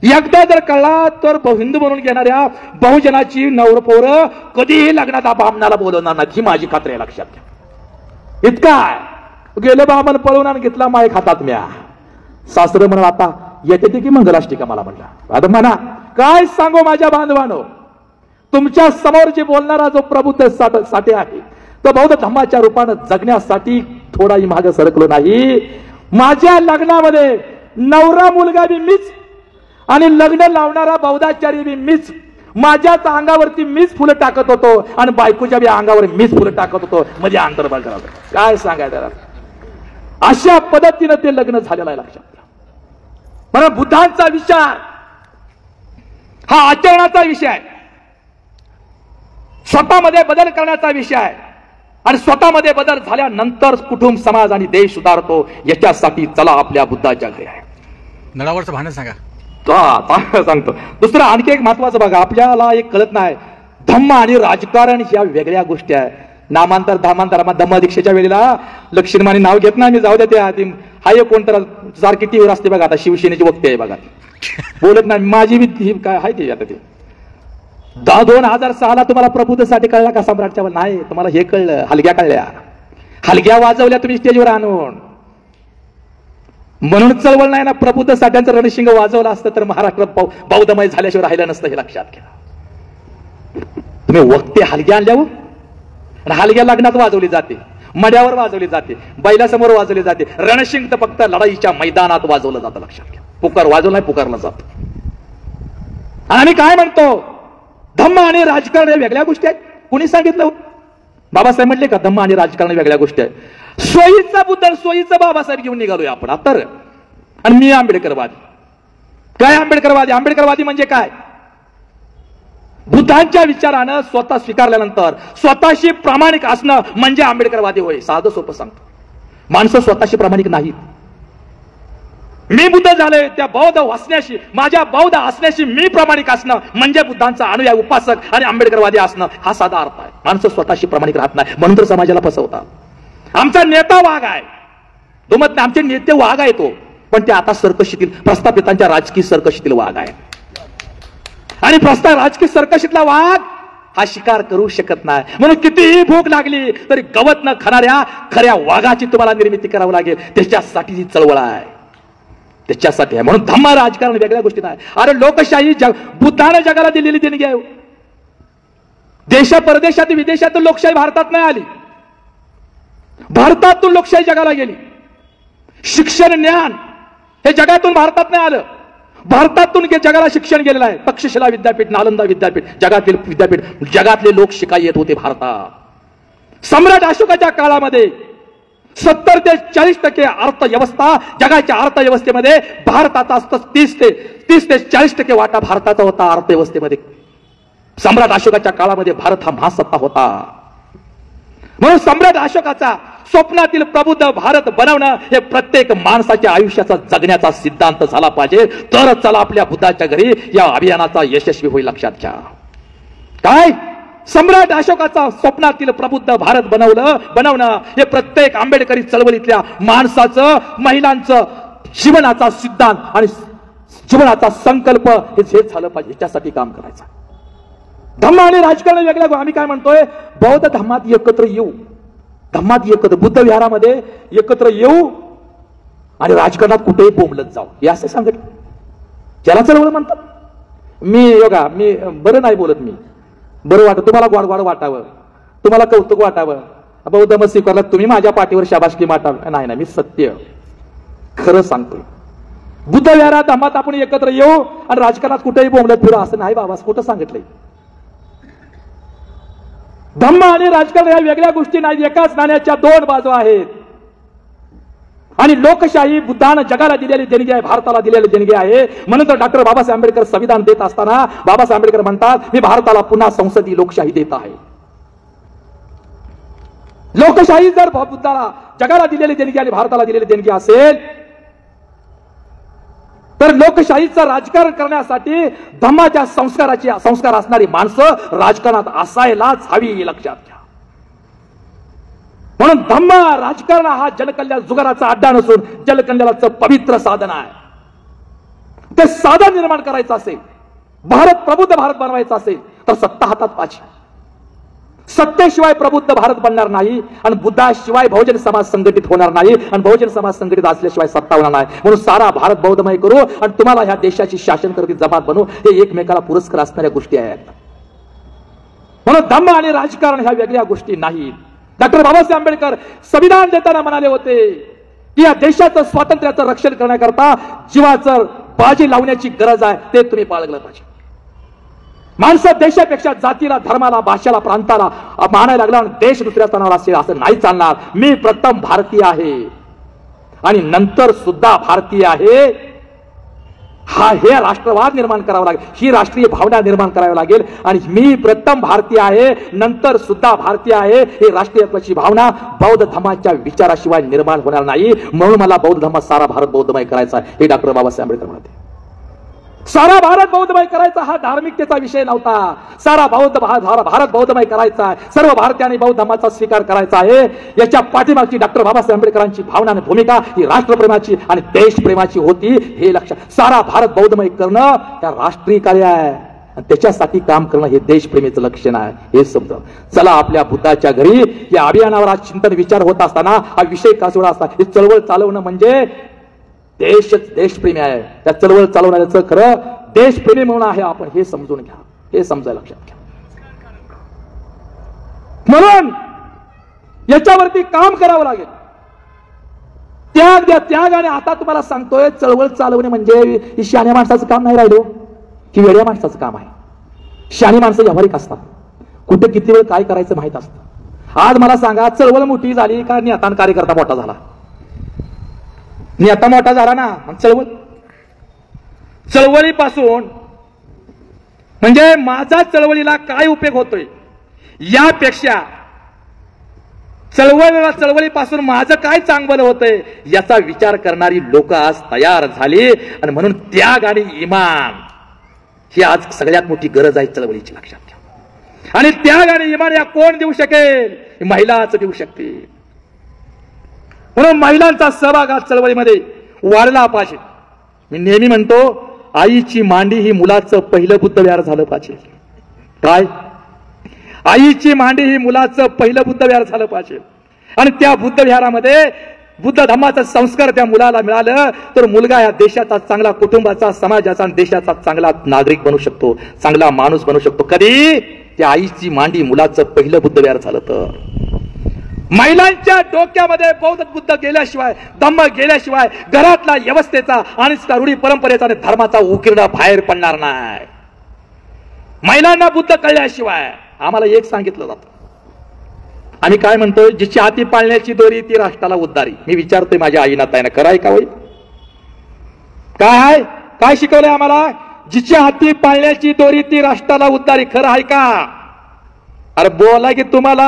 एकदा जर कळला तर हिंदू म्हणून घेणाऱ्या बहुजनाची नवरपोरं कधीही लग्नात ब्राह्मणाला बोलवणार नाही, ही माझी खात्री आहे. लक्षात घ्या. इतका गेलं ब्राह्मण पळवून आणि घेतला माय खातात म्या. सासरं म्हणून आता येते की मंगलाष्टिका मला म्हणला. आता म्हणा काय सांगू माझ्या बांधवानो, तुमच्या समोर जे बोलणारा जो प्रबुद्ध साठे आहे तो बौद्ध धम्माच्या रूपानं जगण्यासाठी थोडाही मागे सरकलो नाही. माझ्या लग्नामध्ये नवरा मुलगा बी मीच आणि लग्न लावणारा बौद्धाचार्य बी मीच. माझ्याच अंगावरती मीच फुलं टाकत होतो आणि बायकोच्या बी अंगावर मीच फुलं टाकत होतो. म्हणजे अंतर्भाग काय सांगायचं. अशा पद्धतीनं ते लग्न झालेलं आहे. लक्षात घ्या. म्हणून बुद्धांचा विचार हा आचरणाचा विषय आहे, स्वतःमध्ये बदल करण्याचा विषय आहे. आणि स्वतःमध्ये बदल झाल्यानंतर कुटुंब, समाज आणि देश सुधारतो. याच्यासाठी चला आपल्या बुद्धाच्या घरी आहे. नळावरचं भांडण सांगा. सांगतो. दुसरं आणखी एक महत्वाचं बघा, आपल्याला एक कळत नाही, धम्म आणि राजकारण ह्या वेगळ्या गोष्टी आहेत. नामांतर धामांतर, धम्मदीक्षेच्या वेळेला लक्ष्मीमाने नाव घेत नाही मी, जाऊ द्या. ते हाय कोणतर सारखी टीव्हीवर असते बघा, आता शिवसेनेची वक्ते आहे बघा, बोलत नाही. माझी बी काय आहे ते. आता ते 2006ला तुम्हाला प्रबुद्धसाठी कळला का सम्राटच्या? नाही, तुम्हाला हे कळलं, हलग्या कळल्या, हलग्या वाजवल्या तुम्ही स्टेजवर आणून. म्हणून चळवळ नाही ना, प्रबुद्ध साठ्यांचं रणशिंग वाजवलं असतं तर महाराष्ट्र बौद्धमय झाल्याशिवाय राहिलं नसतं. हे लक्षात घ्या. तुम्ही वक्ते हलग्या आणल्यावर, आणि हलग्या लग्नात वाजवली जाते, मड्यावर वाजवली जाते, बैलासमोर वाजवली जाते. रणशिंग तर फक्त लढाईच्या मैदानात वाजवलं जातं. लक्षात घ्या. पुकार वाजवलं नाही, पुकारलं जातं. आणि काय म्हणतो, धम्म आणि राजकारण हे वेगळ्या गोष्टी आहेत. कुणी सांगितलं? बाबासाहेब म्हटले का धम्म आणि राजकारण वेगळ्या गोष्टी आहेत? सोयीचा बुद्ध, सोयीचा बाबासाहेब घेऊन निघालोय आपण आता. आणि मी आंबेडकरवादी. काय आंबेडकरवादी? आंबेडकरवादी म्हणजे काय? बुद्धांच्या विचारानं स्वतः स्वीकारल्यानंतर स्वतःशी प्रामाणिक असणं म्हणजे आंबेडकरवादी होय. साधं सोपं सांगतो. माणसं स्वतःशी प्रामाणिक नाहीत. मी बुद्ध झाले त्या बौद्ध असण्याशी, माझ्या बौद्ध असण्याशी मी प्रामाणिक असणं म्हणजे बुद्धांचा अनुयायी, उपासक आणि आंबेडकरवादी असणं, हा साधा अर्थ आहे. माणसं स्वतःशी प्रामाणिक राहत नाही, म्हणून तर समाजाला फसवतात. आमचा नेता वाघ आहे, दुमत आमचे नेते वाघ आहे. तो पण ते आता सर्कशीतील प्रस्थापितांच्या राजकीय सर्कशीतील वाघ आहे. आणि राजकीय सर्कशीतला वाघ हा शिकार करू शकत नाही. म्हणून कितीही भूक लागली तरी गवत न खाणाऱ्या खऱ्या वाघाची तुम्हाला निर्मिती करावी लागेल. त्याच्यासाठी ही चळवळ आहे, त्याच्यासाठी आहे. म्हणून धम्म राजकारण वेगळ्या गोष्टी नाही. अरे लोकशाही बुद्धाने जगाला दिलेली देणगी आहे. देशा परदेशात विदेशातून लोकशाही भारतात नाही आली, भारतातून लोकशाही जगाला गेली. शिक्षण ज्ञान हे जगातून भारतात नाही आलं, भारतातून जगाला शिक्षण गेलेलं आहे. तक्षशिला विद्यापीठ, नालंदा विद्यापीठ, जगातील विद्यापीठ, जगातले लोक शिकाय येत होते भारतात. सम्राट अशोकाच्या काळामध्ये 70 ते 40% अर्थव्यवस्था, जगाच्या अर्थव्यवस्थेमध्ये भारताचा 30 ते 40% वाटा भारताचा होता अर्थव्यवस्थेमध्ये. सम्राट अशोकाच्या काळामध्ये भारत हा महासत्ता होता. म्हणून सम्राट अशोकाचा स्वप्नातील प्रबुद्ध भारत बनवणं हे प्रत्येक माणसाच्या आयुष्याचा जगण्याचा सिद्धांत झाला पाहिजे. तर चला आपल्या बुद्धाच्या घरी या अभियानाचा यशस्वी होईल. लक्षात घ्या. काय सम्राट अशोकाचा स्वप्नातील प्रबुद्ध भारत बनवणं हे प्रत्येक आंबेडकरी चळवळीतल्या माणसाचं, महिलांचं जीवनाचा सिद्धांत आणि जीवनाचा संकल्प हे झालं पाहिजे. याच्यासाठी काम करायचं. धम्म आणि राजकारण वेगळ्या. आम्ही काय म्हणतोय, बौद्ध धम्मात एकत्र येऊ, धम्मात एकत्र, बुद्ध विहारामध्ये एकत्र येऊ आणि राजकारणात कुठेही बोंबलत जाऊ, हे असं सांगितलं. ज्याला चळवळ म्हणतात. मी बरं नाही बोलत, मी बरं वाटत, तुम्हाला गोड गोड वाटावं, तुम्हाला कौतुक वाटावं, बौद्ध मत स्वीकारला, तुम्ही माझ्या पाठीवर शाबासकी माटावं. नाही, मी सत्य खरं सांगतोय. बुद्ध विहारात धम्मात आपण एकत्र येऊ आणि राजकारणात कुठेही बोंबलत फिरू असं नाही बाबा, कुठं सांगितलंय. धम्म आणि राजकारण या वेगळ्या गोष्टी नाही, एकाच नाण्याच्या दोन बाजू आहेत. आणि लोकशाही बुद्धानं जगाला दिलेली देणगी आहे, भारताला दिलेली देणगी आहे. म्हणून तर डॉक्टर बाबासाहेब आंबेडकर संविधान देत असताना बाबासाहेब आंबेडकर म्हणतात, मी भारताला पुन्हा संसदीय लोकशाही देत आहे. लोकशाही जर बुद्धाला जगाला दिलेली देणगी आणि भारताला दिलेली देणगी असेल तर लोकशाहीचं राजकारण करण्यासाठी धम्माच्या संस्कार असणारी माणसं राजकारणात असायलाच हवी. लक्षात घ्या. म्हणून धम्म राजकारण हा जनकल्याण जुगाराचा अड्डा नसून जनकल्याणाचं पवित्र साधन आहे. ते साधन निर्माण करायचं असेल, भारत प्रबुद्ध भारत बनवायचा असेल तर सत्ता हातात पाहिजे. सत्तेशिवाय प्रबुद्ध भारत बनणार नाही आणि बुद्धाशिवाय बहुजन समाज संघटित होणार नाही आणि बहुजन समाज संघटित असल्याशिवाय सत्ता होणार नाही. म्हणून सारा भारत बौद्धमय करू आणि तुम्हाला ह्या देशाची शासन करती जमात बनवू, हे एकमेकाला पुरस्कार असणाऱ्या गोष्टी आहेत. म्हणून धम्म आणि राजकारण ह्या वेगळ्या गोष्टी नाहीत. डॉक्टर बाबासाहेब आंबेडकर संविधान देताना म्हणाले होते की या देशाचं स्वातंत्र्याचं रक्षण करण्याकरता जीवाचं बाजी लावण्याची गरज आहे, ते तुम्ही बाळगलं पाहिजे. माणसं देशापेक्षा जातीला, धर्माला, भाषेला, प्रांताला मानायला लागला आणि देश दुसऱ्या स्थानावर असेल असं नाही चालणार. मी प्रथम भारतीय आहे आणि नंतर सुद्धा भारतीय आहे, हे राष्ट्रवाद निर्माण करावा लागेल, ही राष्ट्रीय भावना निर्माण करावी लागेल. आणि मी प्रथम भारतीय आहे, नंतर सुद्धा भारतीय आहे, हे राष्ट्रीयत्वाची भावना बौद्ध धर्माच्या विचाराशिवाय निर्माण होणार नाही. म्हणून मला बौद्ध धर्मात सारा भारत बौद्धमय करायचा आहे, हे डॉक्टर बाबासाहेब आंबेडकर म्हणते. सारा भारत बौद्धमय करायचा हा धार्मिकतेचा विषय नव्हता. सारा भारत बौद्धमय करायचा आहे, सर्व भारतीयांनी बौद्ध धर्माचा स्वीकार करायचा आहे. याच्या पाठीमागची डॉक्टर बाबासाहेब आंबेडकरांची भावना आणि भूमिका ही राष्ट्रप्रेमाची आणि देशप्रेमाची होती, हे लक्षात. सारा भारत बौद्धमय करणं त्या राष्ट्रीय कार्य आहे आणि त्याच्यासाठी काम करणं हे देशप्रेमीचं लक्षण आहे, हे समजा. चला आपल्या बुद्धाच्या घरी या अभियानावर आज चिंतन विचार होत असताना हा विषय का सोडा असता. ही चळवळ चालवणं म्हणजे देशप्रेमी आहे. त्या चळवळ चालवण्याचं खरं देशप्रेमी म्हणून आहे आपण, हे समजून घ्या, हे समजायला लक्षात घ्या. म्हणून याच्यावरती काम करावं लागेल. त्याग द्या, त्याग. आणि आता तुम्हाला सांगतोय, चळवळ चालवणे म्हणजे ही शहाण्या माणसाचं काम नाही राहिलो, की वेड्या माणसाचं काम आहे. शहाणी माणसं व्यावहारिक असतात, कुठे किती वेळ काय करायचं माहित असतं. आज मला सांगा, चळवळ मोठी झाली का नेता कार्यकर्ता मोठा झाला? नेता मोठा झाला ना. चळवळीपासून म्हणजे माझा चळवळीला काय उपयोग होतोय यापेक्षा चळवळीपासून माझं काय चांगलं होतंय याचा विचार करणारी लोक आज तयार झाली. आणि म्हणून त्याग आणि इमान ही आज सगळ्यात मोठी गरज आहे चळवळीची, लक्षात घ्या. आणि त्याग आणि इमान या कोण देऊ शकेल? महिलाच देऊ शकते. म्हणून महिलांचा सहभाग आज चळवळीमध्ये वाढला पाहिजे. मी नेहमी म्हणतो आईची मांडी ही मुलाचं पहिलं बुद्धविहार झालं पाहिजे. काय? आईची मांडी ही मुलाचं पहिलं बुद्धविहार झालं पाहिजे. आणि त्या बुद्धविहारामध्ये बुद्ध धम्माचं संस्कार त्या मुलाला मिळालं तर मुलगा या देशाचा चांगला, कुटुंबाचा, समाजाचा आणि देशाचा चांगला नागरिक बनू शकतो, चांगला माणूस बनू शकतो. कधी? त्या आईची मांडी मुलाचं पहिलं बुद्धविहार झालं तर. महिलांच्या डोक्यामध्ये बौद्ध बुद्ध गेल्याशिवाय, धम्म गेल्याशिवाय घरातला व्यवस्थेचा आणि रूढी परंपरेचा आणि धर्माचा उकिरडा बाहेर पडणार नाही. महिलांना बुद्ध कळल्याशिवाय. आम्हाला एक सांगितलं जातं, आम्ही काय म्हणतोय, जिची हाती पाळण्याची दोरी ती राष्ट्राला उद्धारी. मी विचारतोय माझ्या आईना ताईना, कराय का होईल? काय काय शिकवलंय आम्हाला? जिच्या हाती पाळण्याची दोरी ती राष्ट्राला उद्धारी. खरं आहे का? अरे बोला की तुम्हाला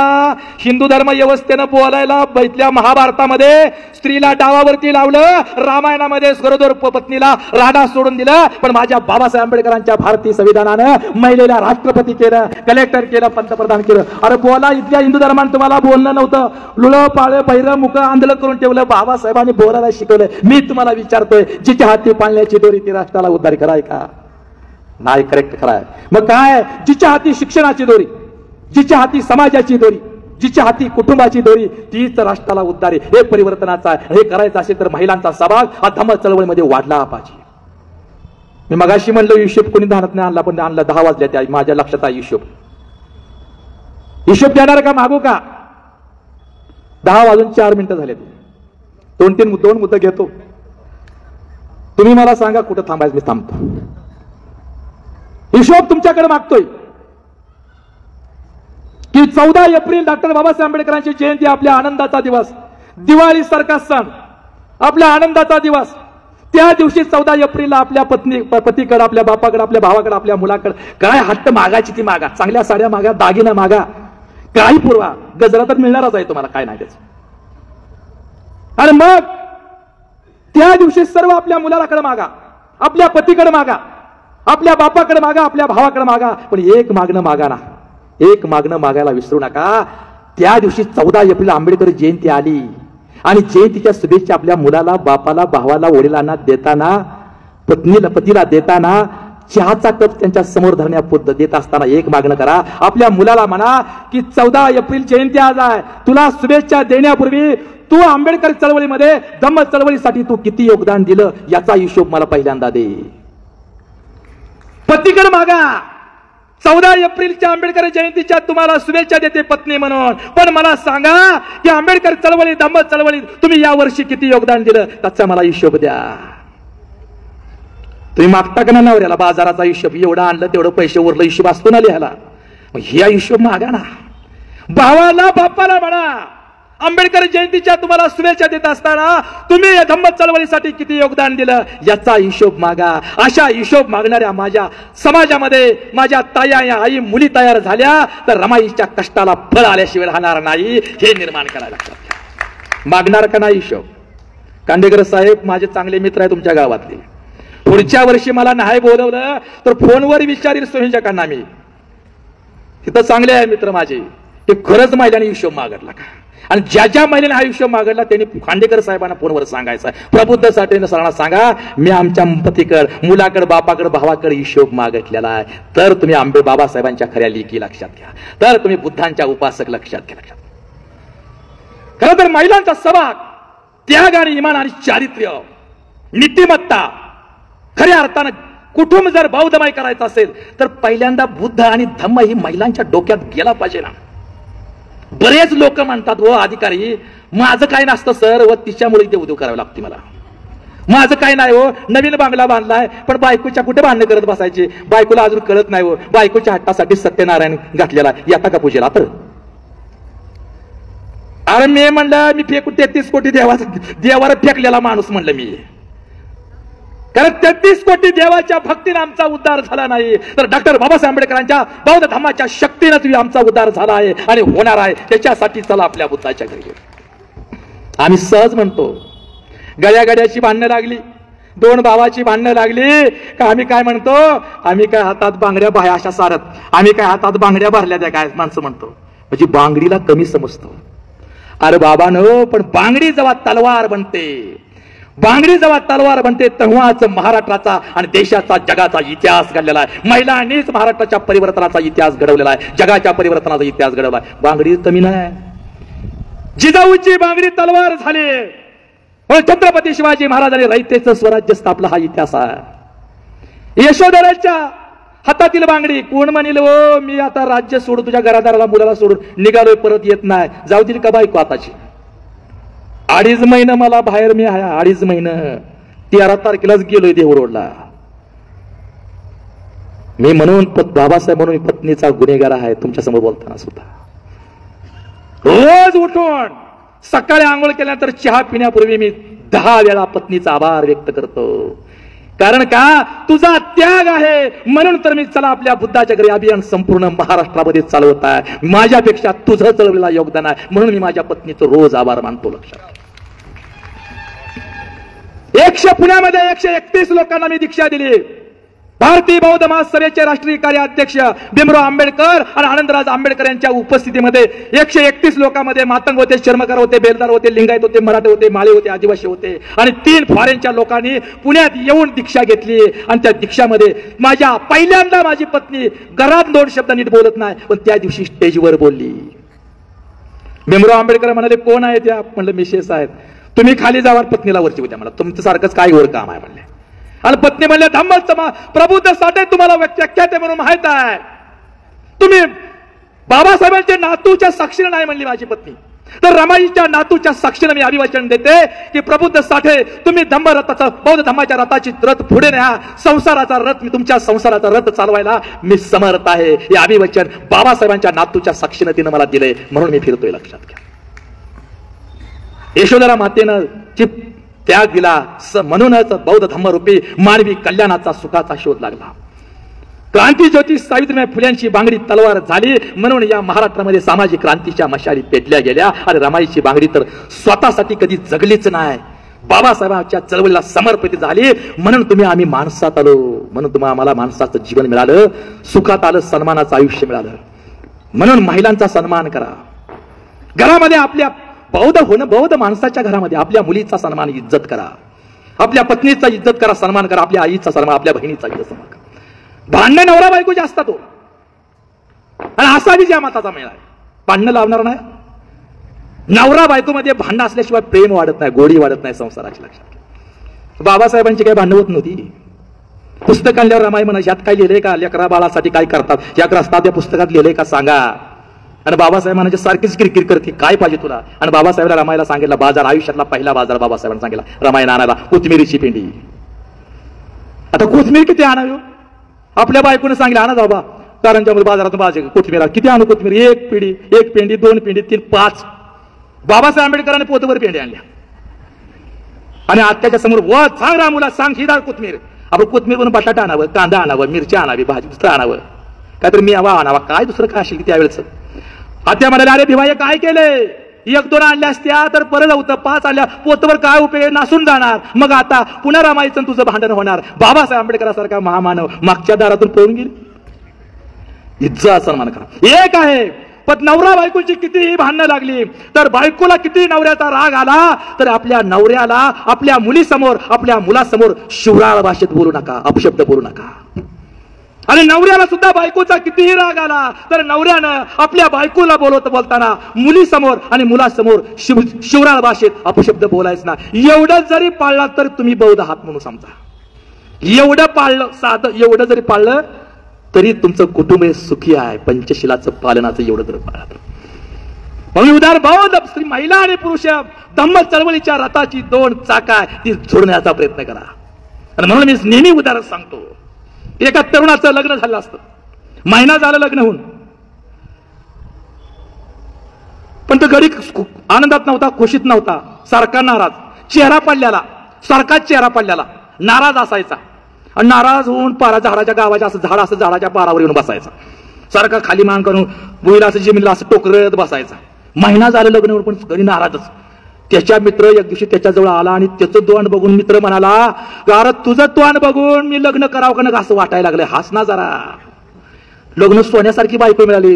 हिंदू धर्म व्यवस्थेनं बोलायला बैतल्या महाभारतामध्ये स्त्रीला डावावरती लावलं, रामायणामध्ये गरोदर पत्नीला राणा सोडून दिलं, पण माझ्या बाबासाहेब आंबेडकरांच्या भारतीय संविधानानं महिलेला राष्ट्रपती केलं, कलेक्टर केलं, पंतप्रधान केलं. अरे बोला, इथल्या हिंदू धर्मानं तुम्हाला बोलणं नव्हतं, लुळं पाळं पहिरं मुख आंदोलन करून ठेवलं, बाबासाहेबांनी बोलायला शिकवलं. मी तुम्हाला विचारतोय, जिच्या हाती पाळण्याची दोरी ती राष्ट्राला उद्धार कराय का? नाही, करेक्ट कराय. मग काय? जिच्या हाती शिक्षणाची दोरी, जिच्या हाती समाजाची दोरी, जिच्या हाती कुटुंबाची दोरी तीच राष्ट्राला उद्धार. हे परिवर्तनाचा हे करायचं असेल तर महिलांचा सहभाग हा धम्म चळवळीमध्ये वाढला पाहिजे. मी मगाशी म्हणलं हिशोब कोणी धानत नाही आणला, पण आणला 10 वाजल्या त्या माझ्या लक्षात आहे. हिशोब देणार का? मागू का? 10 वाजून 4 मिनिटं झाले. 2 मुद्दे घेतो. तुम्ही मला सांगा कुठं थांबायचं, मी थांबतो. हिशोब तुमच्याकडे मागतोय की 14 एप्रिल डॉक्टर बाबासाहेब आंबेडकरांची जयंती, आपल्या आनंदाचा दिवस, दिवाळी सारखा सण, आपल्या आनंदाचा दिवस. त्या दिवशी 14 एप्रिलला आपल्या पतीकडे, आपल्या बापाकडे, आपल्या भावाकडे, आपल्या मुलाकडे काय हट्ट मागायची ती मागा, चांगल्या साड्या मागा, दागिना मागा, काही पुरवा, गजरा तर मिळणारच आहे तुम्हाला, काय नाही त्याच. आणि मग त्या दिवशी सर्व आपल्या मुलाकडे मागा, आपल्या पतीकडे मागा, आपल्या बापाकडे मागा, आपल्या भावाकडे मागा, पण एक मागणं मागा ना, एक मागणं मागायला विसरू नका. त्या दिवशी 14 एप्रिल आंबेडकर जयंती आली आणि जयंतीच्या शुभेच्छा आपल्या मुलाला, बापाला, भावाला, वडिलांना देताना, पतीला देताना चहाचा कप त्यांच्या समोर धरण्यापुरतं देत असताना एक मागणं करा. आपल्या मुलाला म्हणा की 14 एप्रिल जयंती आज आहे, तुला शुभेच्छा देण्यापूर्वी तू आंबेडकर चळवळीमध्ये, धम्म चळवळीसाठी तू किती योगदान दिलं याचा हिशोब मला पहिल्यांदा दे. पतीकडे मागा. 14 एप्रिलच्या आंबेडकर जयंतीच्या तुम्हाला शुभेच्छा देते पत्नी म्हणून, पण मला सांगा की आंबेडकर चळवळी, धम्म चळवळी तुम्ही या वर्षी किती योगदान दिलं त्याचा मला हिशोब द्या. तुम्ही मागता का ना नवऱ्याला बाजाराचा हिशोब, एवढं आणलं तेवढं पैसे उरलं, हिशोब असतो ना लिहायला, मग ह्या हिशोब मागा ना. भावाला, बापाला म्हणा आंबेडकर जयंतीच्या तुम्हाला शुभेच्छा देत असताना तुम्ही या धम्म चळवळीसाठी किती योगदान दिलं याचा हिशोब मागा. अशा हिशोब मागणाऱ्या माझ्या समाजामध्ये माझ्या ताया, या आई, मुली तयार झाल्या तर रमाईच्या कष्टाला फळ आल्याशिवाय राहणार नाही, हे निर्माण करायला लागतं. मागणार का नाही हिशोब? कांडेकर साहेब माझे चांगले मित्र आहे तुमच्या गावातले, पुढच्या वर्षी मला नाही बोलवलं तर फोनवर विचारील सोहिंजकांना मी, तिथं चांगले आहे मित्र माझे, ते खरंच महिलांनी हिशोब मागितला का? आणि ज्या ज्या महिलेने हा हिशोब मागितला त्यांनी खांडेकर साहेबांना फोनवर सांगायचं, प्रबुद्ध साठेने सरांना सांगा मी आमच्या पतीकड, मुलाकडे, बापाकडे, भावाकडे हिशोब मागितलेला आहे, तर तुम्ही बाबासाहेबांच्या खऱ्या लेकी लक्षात घ्या, तर तुम्ही बुद्धांच्या उपासक लक्षात घ्या. खरं तर महिलांचा सहभाग, त्याग आणि इमान आणि चारित्र्य, नीतिमत्ता, खऱ्या अर्थानं कुटुंब जर बौद्धमय करायचं असेल तर पहिल्यांदा बुद्ध आणि धम्म ही महिलांच्या डोक्यात गेला पाहिजे ना. बरेच लोक म्हणतात हो अधिकारी माझं काय नसतं सर, व तिच्यामुळे इथे उद्योग करावे लागते मला, माझं काय नाही हो, नवीन बांगला बांधलाय पण बायकोच्या कुठे भांडणं करत बसायचे, बायकोला अजून कळत नाही हो, बायकोच्या हट्टासाठी सत्यनारायण घातलेला येता का पूजेला तर. अरे मी म्हणलं मी फेकू 33 कोटी देवावर फेकलेला माणूस म्हणलं मी, कारण 33 कोटी देवाच्या भक्तीने आमचा उद्धार झाला नाही तर डॉक्टर बाबासाहेब आंबेडकरांच्या बौद्ध धम्माच्या शक्तीने तुम्ही आमचा उद्धार झाला आहे आणि होणार आहे. त्याच्यासाठी चला आपल्या बुद्धाच्या घरी. आम्ही सहज म्हणतो गड्याची भांडणं लागली, 2 भावाची भांडणं लागली का आम्ही काय म्हणतो, आम्ही काय हातात बांगड्या बाह्या अशा सारत, आम्ही काय हातात बांगड्या भरल्या त्या काय माणसं म्हणतो, म्हणजे बांगडीला कमी समजतो. अरे बाबांनो, पण बांगडी जेव्हा तलवार बनते, बांगडी जेव्हा तलवार बनते तेव्हाच महाराष्ट्राचा आणि देशाचा जगाचा इतिहास घडलेला आहे. महिलांनीच महाराष्ट्राच्या परिवर्तनाचा इतिहास घडवलेला आहे, जगाच्या परिवर्तनाचा इतिहास घडवला आहे. बांगडी कमी नाही. जिजाऊची बांगडी तलवार झाली म्हणून छत्रपती शिवाजी महाराजांनी रयतेचं स्वराज्य स्थापलं. हा इतिहास आहे. यशोधराच्या हातातील बांगडी कोण म्हणेल ओ मी आता राज्य सोडून तुझ्या घरादाराला मुलाला सोडून निघालोय, परत येत नाही, जाऊ दिली का बायको आताची? 2.5 महिने मला बाहेर मी आहे. 2.5 महिने 13 तारखेलाच गेलोय देहरोडला मी. म्हणून बाबासाहेब म्हणून मी पत्नीचा गुन्हेगार आहे तुमच्या समोर बोलताना सुद्धा. रोज उठून सकाळी आंघोळ केल्यानंतर चहा पिण्यापूर्वी मी 10 वेळा पत्नीचा आभार व्यक्त करतो. कारण का तुझा त्याग आहे म्हणून तर मी चला आपल्या बुद्धाच्या घरी अभियान संपूर्ण महाराष्ट्रामध्ये चालवत आहे. माझ्यापेक्षा तुझं चळवलेला योगदान आहे म्हणून मी माझ्या पत्नीचं रोज आभार मानतो. लक्षात पुण्यामध्ये 131 लोकांना मी दीक्षा दिली. भारतीय बौद्ध महासभेचे राष्ट्रीय कार्याध्यक्ष भीमराव आंबेडकर आणि आनंदराज आंबेडकर यांच्या उपस्थितीमध्ये 131 लोकांमध्ये मातंग होते, चर्मकार होते, बेलदार होते, लिंगायत होते, मराठे होते, माळी होते, आदिवासी होते आणि 3 फॉरेनच्या लोकांनी पुण्यात येऊन दीक्षा घेतली. आणि त्या दीक्षामध्ये पहिल्यांदा माझी पत्नी घरात 2 शब्द नीट बोलत नाही पण त्या दिवशी स्टेजवर बोलली. भीमराव आंबेडकर म्हणाले कोण आहे त्या? म्हणलं मिसेस आहेत. तुम्ही खाली जावा पत्नीला वरची होत्या. मला तुमचं सारखंच काय वर काम आहे म्हणले. आणि पत्नी म्हणले धम्म प्रबुद्ध साठे तुम्हाला व्याख्याते म्हणून माहित आहे, तुम्ही बाबासाहेबांच्या नातूच्या साक्षीने नाही म्हणली माझी पत्नी. तर रमाईच्या नातूच्या साक्षीने मी अभिवचन देते की प्रबुद्ध साठे तुम्ही धम्म रथाचा बौद्ध धम्माच्या रथाची रथ पुढे न्या. संसाराचा रथ मी तुमच्या संसाराचा रथ चालवायला मी समर्थ आहे. हे अभिवचन बाबासाहेबांच्या नातूच्या साक्षीने तिने मला दिले म्हणून मी फिरतोय. लक्षात घ्या. यशोधरा मातेनं त्याग दिला म्हणूनच बौद्ध धम्मरूपी मानवी कल्याणाचा सुखाचा शोध लागला. क्रांती ज्योती सावित्रीबाई फुल्यांची बांगडी तलवार झाली म्हणून या महाराष्ट्रामध्ये सामाजिक क्रांतीच्या मशाली पेटल्या गेल्या. आणि रमाईची बांगडी तर स्वतःसाठी कधी जगलीच नाही, बाबासाहेबांच्या चळवळीला समर्पित झाली म्हणून आम्ही माणसात आलो, म्हणून आम्हाला माणसाचं जीवन मिळालं, सुखात आलं, सन्मानाचं आयुष्य मिळालं. म्हणून महिलांचा सन्मान करा. घरामध्ये आपल्या बौद्ध माणसाच्या घरामध्ये आपल्या मुलीचा सन्मान इज्जत करा, आपल्या पत्नीचा इज्जत करा, सन्मान करा, आपल्या आईचा सन्मान, आपल्या बहिणीचा इज्जत सन्मान करा. भांडण नवरा बायको जास्त तो आणि असा बी ज्या मताचा मेळ आहे. भांडणं लावणार नाही. नवरा बायको मध्ये भांडण असल्याशिवाय प्रेम वाढत नाही, गोडी वाढत नाही संसाराची. लक्षात. बाबासाहेबांची काही भांडण होत नव्हती. पुस्तक आणल्यावर रमाई म्हणा यात काय लिहिलंय का, लेकरा बाळासाठी काय करतात या ग्रस्तात या पुस्तकात लिहिलंय का सांगा. आणि बाबासाहेब म्हणायचे सारखीच किरकिर करते, काय पाहिजे तुला. आणि बाबासाहेबला रमाईला सांगितलं बाजार, आयुष्यातला पहिला बाजार बाबासाहेबांना सांगितला रमाईला आणायला कोथिंबिरीची पेंडी. आता कोथिंबीर किती आणावी? आपल्या बायकोने सांगितलं आणा बाबा कारंजामध्ये बाजारातून बाजार कोथिंबीर किती आणू कोथिंबीर? 1 पेंडी, 1 पेंडी, 2 पेंडी, 3, 5. बाबासाहेब आंबेडकरांनी पोतभर पेंडी आणल्या आणि आत्याच्या समोर व सांग रामुला सांग ही डाळ कोथिंबीर. आपण कोथिंबीर म्हणून बटाटा आणावं, कांदा आणावं, मिरची आणावी, भाजी दुसरं आणावं, काहीतरी मी आणावा, काय दुसरं काय असेल त्यावेळेस. आत्या म्हणाले अरे भिवाई काय केलंय, 1-2 आणल्या असत्या तर परत होतं, 5 आणल्या पोतवर काय उपयोग, नासून जाणार. मग आता पुन्हा रमाईचं तुझं भांडण होणार. बाबासाहेब आंबेडकरांसारखा महामानव मागच्या दारातून पळून गेले. इज्जत सन्मान करा. एक आहे पण नवरा बायकोची कितीही भांडणं लागली तर बायकोला किती नवऱ्याचा राग आला तर आपल्या नवऱ्याला आपल्या मुलीसमोर आपल्या मुलासमोर शिवराळ भाषेत बोलू नका, अपशब्द बोलू नका. आणि नवऱ्याला सुद्धा बायकोचा कितीही राग आला तर नवऱ्यानं आपल्या बायकोला बोलताना मुलीसमोर आणि मुलासमोर शिवराळ भाषेत अपशब्द बोलायचं ना. एवढं जरी पाळला तर तुम्ही बौद्ध आहात म्हणून समजा. एवढं पाळलं, साधं एवढं जरी पाळलं तरी तुमचं कुटुंब सुखी आहे. पंचशिलाचं पालनाचं एवढं जर पाळलं म्हणून उदार बौद्ध स्त्री महिला आणि पुरुष धम्म चळवळीच्या रथाची 2 चाका आहे ती जोडण्याचा प्रयत्न करा. आणि म्हणून मी नेहमी उदाहरण सांगतो. एका तरुणाचं लग्न झालं असतं, महिना झालं लग्न होऊन, पण तो घरी आनंदात नव्हता, खुशीत नव्हता, सारखा नाराज, चेहरा पडलेला, सारखाच चेहरा पडलेला, नाराज असायचा. आणि नाराज होऊन झाडाच्या गावाच्या असं झाड असं झाडाच्या पारावर येऊन बसायचा, सारखा खाली मान करून बुईला असं जमिनीला असं टोकरत बसायचा. महिना झालं लग्न होऊन पण घरी नाराजच. त्याच्या मित्र एक दिवशी त्याच्याजवळ आला आणि त्याचं तोंड बघून मित्र म्हणाला अरे तुझं तोंड बघून मी लग्न करावं का नका असं वाटायला लागलंय, हास ना जरा. लग्न सोन्यासारखी बायको मिळाली,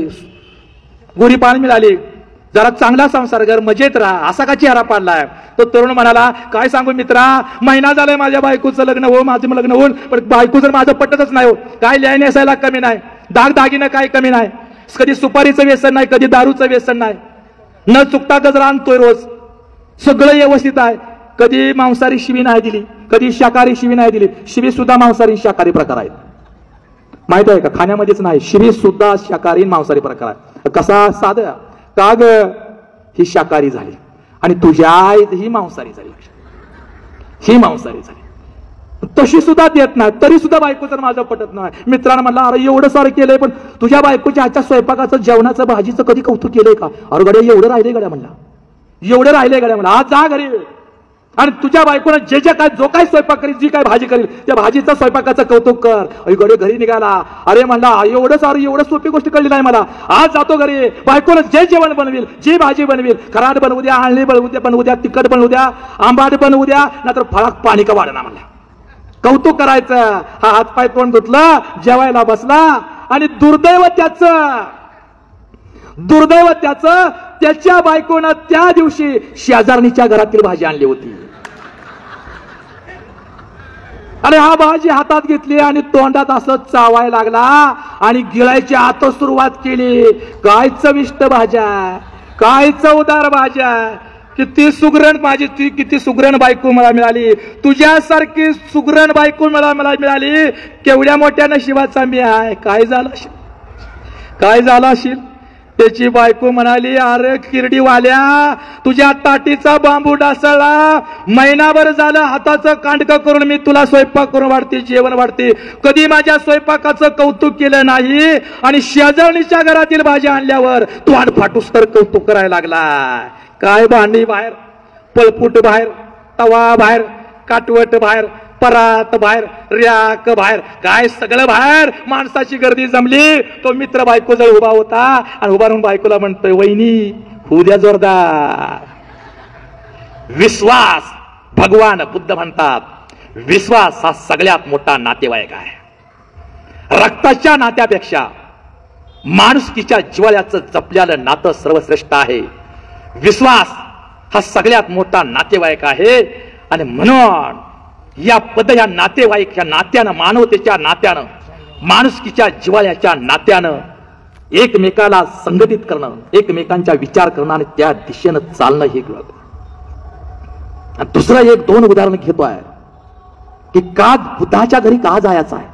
गोरी पान मिळाली, जरा चांगला संसार कर, मजेत राहा, असा का चेहरा पाडलाय? तो तरुण म्हणाला, काय सांगू मित्रा, महिना झालाय माझ्या बायकोचं लग्न हो, माझं लग्न होऊन, पण बायको जर माझं पटतच नाही हो. काय लिहाय नेसायला कमी नाही, दागदागिनं काय कमी नाही, कधी सुपारीचं व्यसन नाही, कधी दारूचं व्यसन नाही, न चुकता गजरा आणतोय रोज, सगळं व्यवस्थित आहे. कधी मांसाहारी शिवी नाही दिली, कधी शाकाहारी शिवी नाही दिली. शिवी सुद्धा मांसाहारी शाकाहारी प्रकार आहेत, माहित आहे का? खाण्यामध्येच नाही, शिवी सुद्धा शाकाहारी मांसाहारी प्रकार आहे. कसा? साधं का ग, ही शाकाहारी झाली आणि तुझ्या आईत ही मांसाहारी झाली, ही मांसाहारी झाली, तशी सुद्धा देत नाही, तरी सुद्धा बायको तर माझं पटत नाही. मित्रांनो म्हणला, अरे एवढं सारं केलंय, पण तुझ्या बायकोच्या आजच्या स्वयंपाकाचं, जेवणाचं, भाजीचं कधी कौतुक केलंय का? अरे गड्या एवढं राहिले गड्या म्हणला, एवढं राहिले गड्या म्हणला, आज जा घरी आणि तुझ्या बायकोनं जे काय, जो काय स्वयंपाक करील, जी काय भाजी करील, त्या भाजीचं स्वयंपाकाचं कौतुक कर. गडे घरी निघाला, अरे म्हणला एवढं सारं, एवढं सोपी गोष्ट कळली नाही मला. आज जातो घरी, बायकोनं जे जेवण बनवेल, जी भाजी बनवेल, खराड बनवू द्या, आळणी बनवू द्या, तिखट बनवू द्या, आंबाट बनवू द्या, नाहीतर फळात पाणी का वाढणार म्हणला. कौतुक करायचं. हा हातपाय तोंड धुतला, जेवायला बसला आणि दुर्दैव त्याचं त्याच्या बायकोनं त्या दिवशी शेजारणीच्या घरातील भाजी आणली होती. आणि हा भाजी हातात घेतली आणि तोंडात असं चावायला लागला आणि गिळायची आता सुरुवात केली. काय चविष्ट भाज्या, काय चवदार भाज्या, किती सुगरण माझी, ती किती सुगरण बायको मला मिळाली, तुझ्यासारखी सुगरण बायको मला मिळाली, केवढ्या मोठ्या नशिबाचा मी आहे. काय झालं असेल? त्याची बायको म्हणाली, अरे किरडीवाल्या, तुझ्या ताटीचा बांबू डासळला, महिनाभर झालं हाताचं कांडकं करून मी तुला स्वयंपाक करून वाढते, जेवण वाढते, कधी माझ्या स्वयंपाकाचं कौतुक केलं नाही आणि शेजारणीच्या घरातील भाजी आणल्यावर तू फाटूस तर कौतुक करायला लागला. काय भांडी बाहेर, पळपूट बाहेर, तवा बाहेर, काटवट बाहेर, परात बाहेर, रॅक बाहेर, काय सगळं बाहेर. माणसाची गर्दी जमली. तो मित्र बायको जवळ उभा होता आणि उभा राहून बायकोला म्हणतोय, वहिनी होऊ द्या जोरदार. विश्वास, भगवान बुद्ध म्हणतात, विश्वास हा सगळ्यात मोठा नातेवाईक आहे. रक्ताच्या नात्यापेक्षा माणुसकीच्या जिव्हाळ्याचं जपल्यालं नातं सर्वश्रेष्ठ आहे. विश्वास हा सगळ्यात मोठा नातेवाईक आहे. आणि म्हणून या नातेवाईक, या नात्यानं, मानवतेच्या नात्यानं, माणुसकीच्या जिव्हाळ्याच्या नात्यानं एकमेकाला संघटित करणं, एकमेकांचा विचार करणं आणि त्या दिशेनं चालणं हे कळतं. दुसरं एक दोन उदाहरण घेतो आहे की का बुद्धाच्या घरी का जायचं आहे,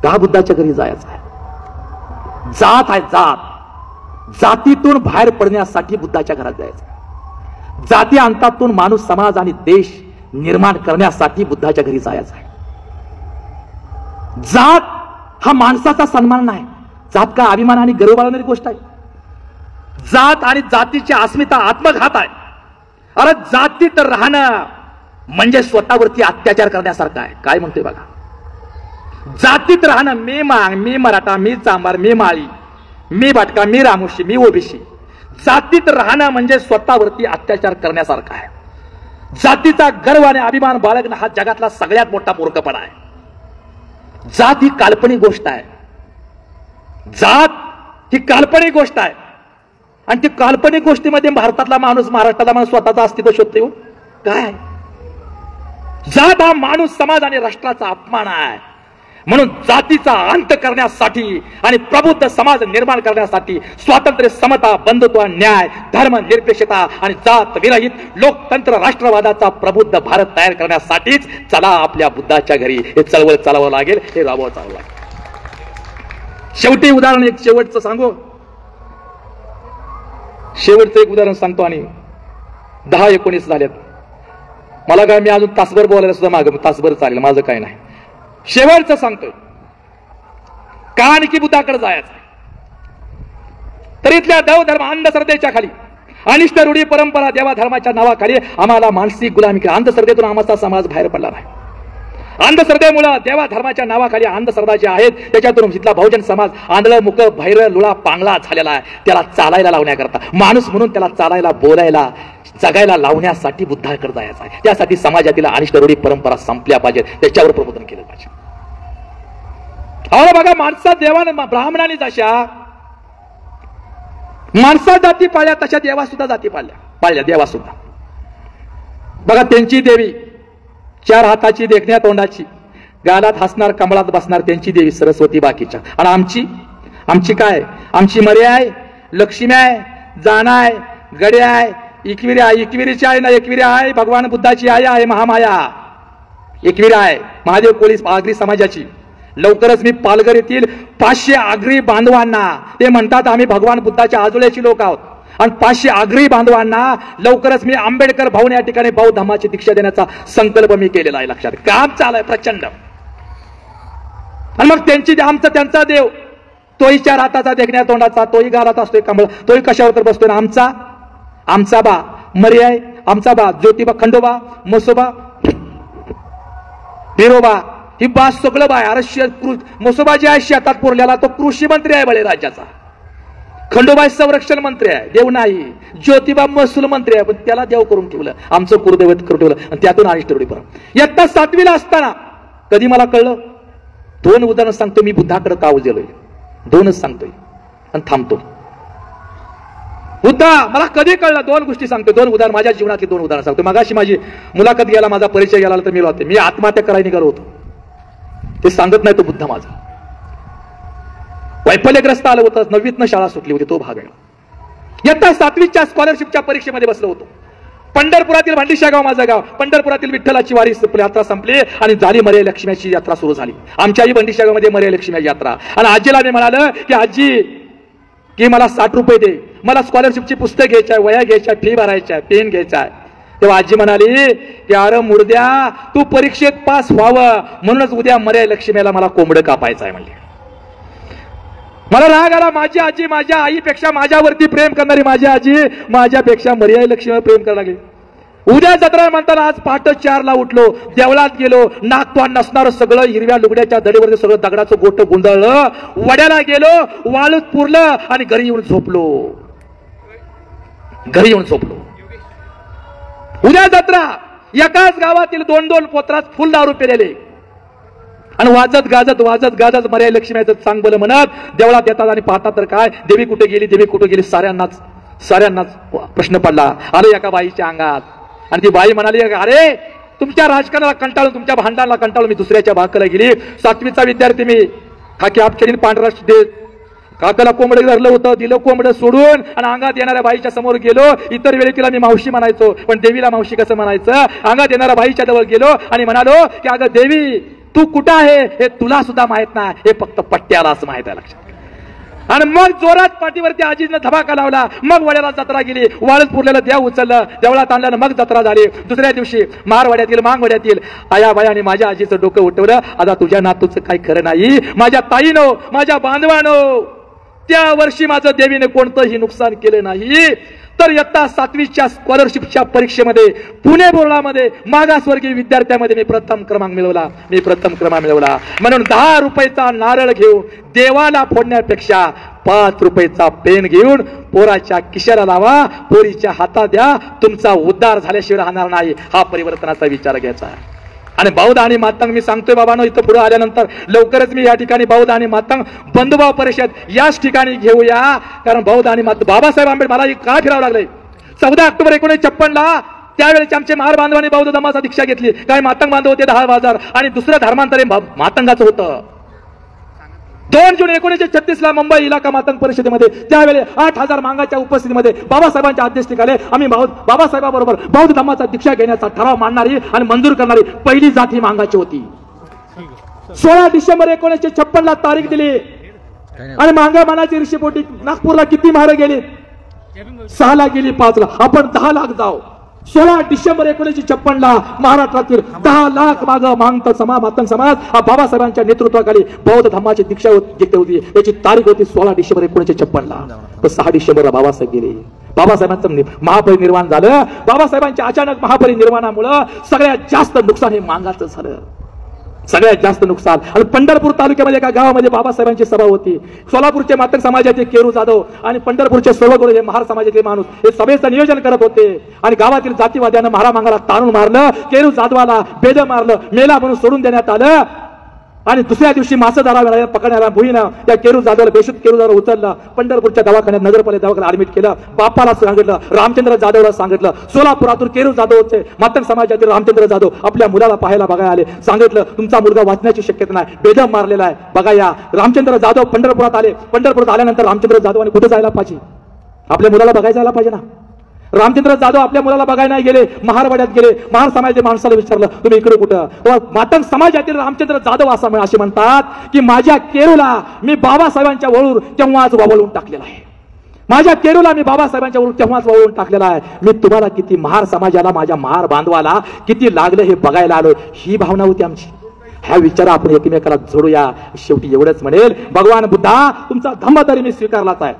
का बुद्धाच्या घरी जायचं आहे. जात आहे, जातीतून बाहेर पडण्यासाठी बुद्धाच्या घरात जायचं. जाती अंतातून माणूस, समाज आणि देश निर्माण करण्यासाठी बुद्धाच्या घरी जायचं आहे. जात हा माणसाचा सन्मान नाही, जात का अभिमान आणि गर्व बाळगणारी गोष्ट आहे. जात आणि जातीची अस्मिता आत्मघात आहे. अरे जातीत राहणं म्हणजे स्वतःवरती अत्याचार करण्यासारखं आहे. काय म्हणतोय बघा, जातीत राहणं, मी मांग, मी मराठा, मी चांभार, मी माळी, मी भटका, मी रामोशी, मी ओबीसी, जातीत राहणं म्हणजे स्वतःवरती अत्याचार करण्यासारखं आहे. जातीचा गर्व आणि अभिमान बाळगणं हा जगातला सगळ्यात मोठा मूर्खपणा आहे. जात ही काल्पनिक गोष्ट आहे. जात ही काल्पनिक गोष्ट आहे आणि ती काल्पनिक गोष्टीमध्ये भारतातला माणूस, महाराष्ट्रातला माणूस स्वतःचं अस्तित्व शोधतो. काय जात हा माणूस, समाज आणि राष्ट्राचा अपमान आहे. म्हणून जातीचा अंत करण्यासाठी आणि प्रबुद्ध समाज निर्माण करण्यासाठी स्वातंत्र्य, समता, बंधुत्व, न्याय, धर्म निरपेक्षता आणि जात विरहित लोकतंत्र राष्ट्रवादाचा प्रबुद्ध भारत तयार करण्यासाठीच चला आपल्या बुद्धाच्या घरी हे चळवळ चालवावं लागेल, हे राबवावं लागेल. शेवटी उदाहरण एक शेवटचं सांगू, शेवटचं एक उदाहरण सांगतो आणि 10-19 झालेत. मला काय, मी अजून तासभर बोलायला सुद्धा मागं तासभर चालेल, माझं काय नाही. शेवटचं सांगतोय, का आणखी बुद्धाकडे जायचं तर इथल्या देवधर्म अंधश्रद्धेच्या खाली, अनिष्ट रूढी परंपरा, देवा धर्माच्या नावाखाली आम्हाला मानसिक गुलामी केली. अंधश्रद्धेतून आमचा समाज बाहेर पडला नाही. अंधश्रद्धेमुळे, देवा धर्माच्या नावाखाली अंधश्रद्धा ज्या आहेत त्याच्यातून इथला बहुजन समाज आंधळ, मुक, भैर, लुळा, पांगळा झालेला आहे. त्याला चालायला लावण्याकरता, माणूस म्हणून त्याला चालायला, बोलायला, जगायला लावण्यासाठी बुद्धाकडे जायचं आहे. त्यासाठी समाजातील अनिष्ट रूढी परंपरा संपल्या पाहिजेत, त्याच्यावर प्रबोधन केलं पाहिजे. अहो बघा, माणसा देवाने, ब्राह्मणाने जशा माणसा जाती पाळल्या तशा देवा सुद्धा जाती पाळल्या देवा सुद्धा. बघा त्यांची देवी 4 हाताची, देखण्या तोंडाची, गालात हसणार, कमळात बसणार त्यांची देवी सरस्वती बाकीच्या. आणि आमची काय? आमची मर्या आहे, लक्ष्मी आहे, जाणा आहे, गड्या आहे, एकविरी आहे. एकविरीची आहे ना, एकविरी आहे भगवान बुद्धाची आई आहे, महामाया एकविरी आहे. महादेव कोळी आगरी समाजाची. लवकरच मी पालघर येथील 500 आगरी बांधवांना, ते म्हणतात आम्ही भगवान बुद्धाच्या आजोळ्याची लोक आहोत, आणि 500 आगरी बांधवांना लवकरच मी आंबेडकर भवन या ठिकाणी बौद्ध धम्माची दीक्षा देण्याचा संकल्प मी केलेला आहे. लक्षात काम चालू आहे प्रचंड. आणि मग त्यांचा देव तोही 4 हाताचा, देखण्या तोंडाचा, तोही गालात असतोय कमळ, तोही कशावर तर बसतोय. आमचा बा मर्या आहे, आमचा बा ज्योतिबा, खंडोबा, मसोबा, बिरोबा, ही बा सगळं बाय. अरे मसोबा जे आहे शेतात पुरलेला तो कृषी मंत्री आहे बळे राज्याचा. खंडोबा संरक्षण मंत्री आहे, देव नाही. ज्योतिबा महसूल मंत्री आहे, पण त्याला देव करून ठेवलं, आमचं कुलदैवत करून ठेवलं, आणि त्यातून अनिष्टवडी परत. इयत्ता 7वीला असताना कधी मला कळलं, 2 उदाहरण सांगतो मी बुद्धाकडे का गेलोय. 2च सांगतोय आणि थांबतो. बुद्धा मला कधी कळलं, 2 गोष्टी सांगतो, 2 उदाहरण माझ्या जीवनातली 2 उदाहरण सांगतो. मगाशी माझी मुलाखत घ्यायला, माझा परिचय घ्यायला तर मी आत्महत्या करायला निघालो होतो. ते सांगत नाही तो बुद्ध माझा. वैफल्यग्रस्त आलं होतं, 9वीतनं शाळा सुटली होती, तो भाग आहे. इयत्ता 7वीच्या स्कॉलरशिपच्या परीक्षेमध्ये बसलो होतो. पंढरपुरातील भांडीशा गाव माझं गाव. पंढरपुरातील विठ्ठलाची वारी यात्रा संपली आणि झाली मर्या लक्ष्मीची यात्रा सुरू झाली. आमच्याही भांडीशा गावामध्ये मर्या लक्ष्मी यात्रा. आणि आजीला मी म्हणालं की आजी की मला 60 रुपये दे, मला स्कॉलरशिपची पुस्तक घ्यायची आहे, वह्या घ्यायच्या, फी भरायच्या, पेन घ्यायचा आहे. तेव्हा आजी म्हणाली की अरे मुर्द्या, तू परीक्षेत पास व्हावं म्हणूनच उद्या मर्या लक्ष्मीला मला कोंबडं कापायचं आहे म्हणली. मला राग आला. माझी आजी माझ्या आईपेक्षा माझ्यावरती प्रेम करणारी माझी आजी माझ्यापेक्षा मर्या लक्ष्मीवर प्रेम करायला लागली. उद्या जत्रा म्हणताना आज पहाटे 4ला उठलो, देवळात गेलो, नागतोंड नसणारं सगळं हिरव्या लुगड्याच्या दडीवरती सगळं दगडाचं गोट गुंडाळलं, वड्याला गेलो, वाळूत पुरलं आणि घरी येऊन झोपलो. उद्या जत्रा. एकाच गावातील 2-2 पोत्रात फुल दारू पेलेले आणि वाजत गाजत मर्या लक्ष्मीचं चांग बोल म्हणत देवळात येतात. आणि पाहतात तर काय, देवी कुठे गेली, साऱ्यांनाच प्रश्न पडला. आलो एका बाईच्या अंगात, आणि ती बाई म्हणाली अरे तुमच्या राजकारणाला कंटाळून, तुमच्या भांडणाला कंटाळून मी दुसऱ्याच्या भाकला गेली. 7वीचा विद्यार्थी मी, खाकी आपचरीन पांढरा काकाला कोंबडं धरलं होतं, दिलं कोंबडं सोडून आणि अंगात येणाऱ्या बाईच्या समोर गेलो. इतर वेळी तिला मी मावशी म्हणायचो, पण देवीला मावशी कसं म्हणायचं. अंगात येणाऱ्या बाईच्या जवळ गेलो आणि म्हणालो की अगं देवी तू कुठं आहे हे तुला सुद्धा माहित नाही, हे फक्त पट्ट्यालाच माहित आहे. लक्षात. आणि मग जोरात पाठीवरती आजीनं धबाका लावला. मग वड्याला जत्रा गेली, वाळत पुरलेलं देव उचललं, देवळात आणल्यानं मग जत्रा झाली. दुसऱ्या दिवशी मारवाड्यातील मांगवाड्यातील आया बायाने माझ्या आजीचं डोकं उठवलं. आता तुझ्या नातूचं काही खरं नाही. माझ्या ताईनो, माझ्या बांधवानो, त्या वर्षी माझं देवीने कोणतंही नुकसान केलं नाही. तर इयत्ता 7वीच्या स्कॉलरशिपच्या परीक्षेमध्ये पुणे बोर्डामध्ये मागासवर्गीय विद्यार्थ्यांमध्ये मी प्रथम क्रमांक मिळवला. म्हणून 10 रुपयाचा नारळ घेऊन देवाला फोडण्यापेक्षा 5 रुपयाचा पेन घेऊन पोराच्या खिशाला लावा, पोरीच्या हातात द्या. तुमचा उद्धार झाल्याशिवाय राहणार नाही. हा परिवर्तनाचा विचार घ्यायचा आहे. आणि बौद्ध आणि मातंग मी सांगतोय बाबांनो, इथं पुढे आल्यानंतर लवकरच मी या ठिकाणी बौद्ध आणि मातंग बंधुभाव परिषद याच ठिकाणी घेऊया. कारण बौद्ध आणि बाबासाहेब आंबेडकर मला का फिरावं लागलंय. 14 ऑक्टोबर 1956 त्यावेळेस आमचे महार बांधवांनी बौद्ध धर्माचा दीक्षा घेतली. काही मातंग बांधव होते 10,000 आणि दुसरं धर्मांतर मातंगाचं होतं. 2 जून 1936 मुंबई इलाका मातंग परिषदेमध्ये त्यावेळी 8,000 मांगाच्या उपस्थितीमध्ये बाबासाहेबांच्या अध्यक्षतेखाली आम्ही बाबासाहेबांबरोबर बौद्ध धर्माचा दीक्षा घेण्याचा ठराव मांडणारी आणि मंजूर करणारी पहिली जात ही मांगाची होती. 16 डिसेंबर 1956 तारीख दिली आणि मांगा मानाची ऋषीपोटी नागपूरला किती महार गेली? 6 लाख गेली, 5 लाख, आपण 10 लाख जाऊ. 16 डिसेंबर 1956 महाराष्ट्रातील 10 लाख मातंग समाज बाबासाहेबांच्या नेतृत्वाखाली बौद्ध धर्माची दीक्षा घेतली होती. याची तारीख होती 16 डिसेंबर 1956. तर 6 डिसेंबरला बाबासाहेब गेले. बाबासाहेबांचं महापरिनिर्वाण झालं. बाबासाहेबांच्या अचानक महापरिनिर्वाणामुळे सगळ्यात जास्त नुकसान हे मांगाचं झालं. सगळ्यात जास्त नुकसान. आणि पंढरपूर तालुक्यामध्ये एका गावामध्ये बाबासाहेबांची सभा होती. सोलापूरचे मातंग समाजाचे केरू जाधव आणि पंढरपूरचे सर्व गुरु हे महार समाजाचे माणूस हे सभेचं नियोजन करत होते. आणि गावातील जातीवाद्यानं महारामांगाला ताणून मारलं, केरू जाधवाला बेद मारलं, मेला म्हणून सोडून देण्यात आलं. आणि दुसऱ्या दिवशी मासदारा पकडण्याला भुईनं त्या केरू जाधवला बेशुद्ध केरू जाधव उचललं, पंढरपूरच्या दवाखान्यात नगरपालिका दवाखान्यात ऍडमिट केलं. बापाला सांगितलं, रामचंद्र जाधवला सांगितलं. सोलापुरातून केरू जाधवचे मातंग समाजातील रामचंद्र जाधव आपल्या मुलाला पाहायला बघायला आले. सांगितलं तुमचा मुलगा वाचण्याची शक्यता नाही, बेदम मारलेला आहे. बघा या रामचंद्र जाधव पंढरपुरात आले. पंढरपुरात आल्यानंतर रामचंद्र जाधवांनी कुठे जायला पाहिजे? आपल्या मुलाला बघायला जायला पाहिजे ना. रामचंद्र जाधव आपल्या मुलाला बघायला नाही गेले, महारवाड्यात गेले. महार समाजाच्या माणसाला विचारलं तुम्ही इकडे कुठं? मातंग समाजातील रामचंद्र जाधव असे म्हणतात की माझ्या केरूला मी बाबासाहेबांच्या वळून तेव्हाच वावळून टाकलेला आहे. माझ्या केरूला मी बाबासाहेबांच्या वळून तेव्हाच वावळून टाकलेला आहे. मी तुम्हाला किती महार समाजाला, माझ्या महार बांधवाला किती लागलं हे बघायला आलो. ही भावना होती आमची. ह्या विचार आपण एकमेकाला जोडूया. शेवटी एवढंच म्हणेल, भगवान बुद्धा तुमचा धम्म तरी मी स्वीकारलाच आहे.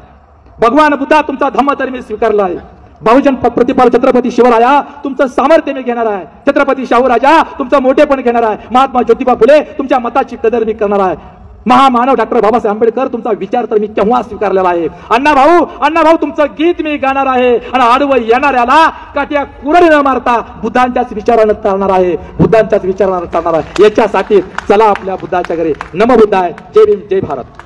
भगवान बुद्धा तुमचा धम्म तरी मी स्वीकारला आहे. बहुजन प्रतिपाल छत्रपती शिवराया तुमचं सामर्थ्य मी घेणार आहे. छत्रपती शाहूराजा तुमचं मोठेपण घेणार आहे. महात्मा ज्योतिबा फुले तुमच्या मताची कदर मी करणार आहे. महामानव डॉक्टर बाबासाहेब आंबेडकर तुमचा विचार तर मी केव्हा स्वीकारलेला आहे. अण्णाभाऊ तुमचं गीत मी गाणार आहे. आणि आडवं येणाऱ्याला काट्या कुरडी न मारता बुद्धांच्याच विचारानं चालणार आहे. बुद्धांच्याच विचारानं चालणार आहे. याच्यासाठी चला आपल्या बुद्धाच्या घरी. नमो बुद्धाय. जय भीम, जय भारत.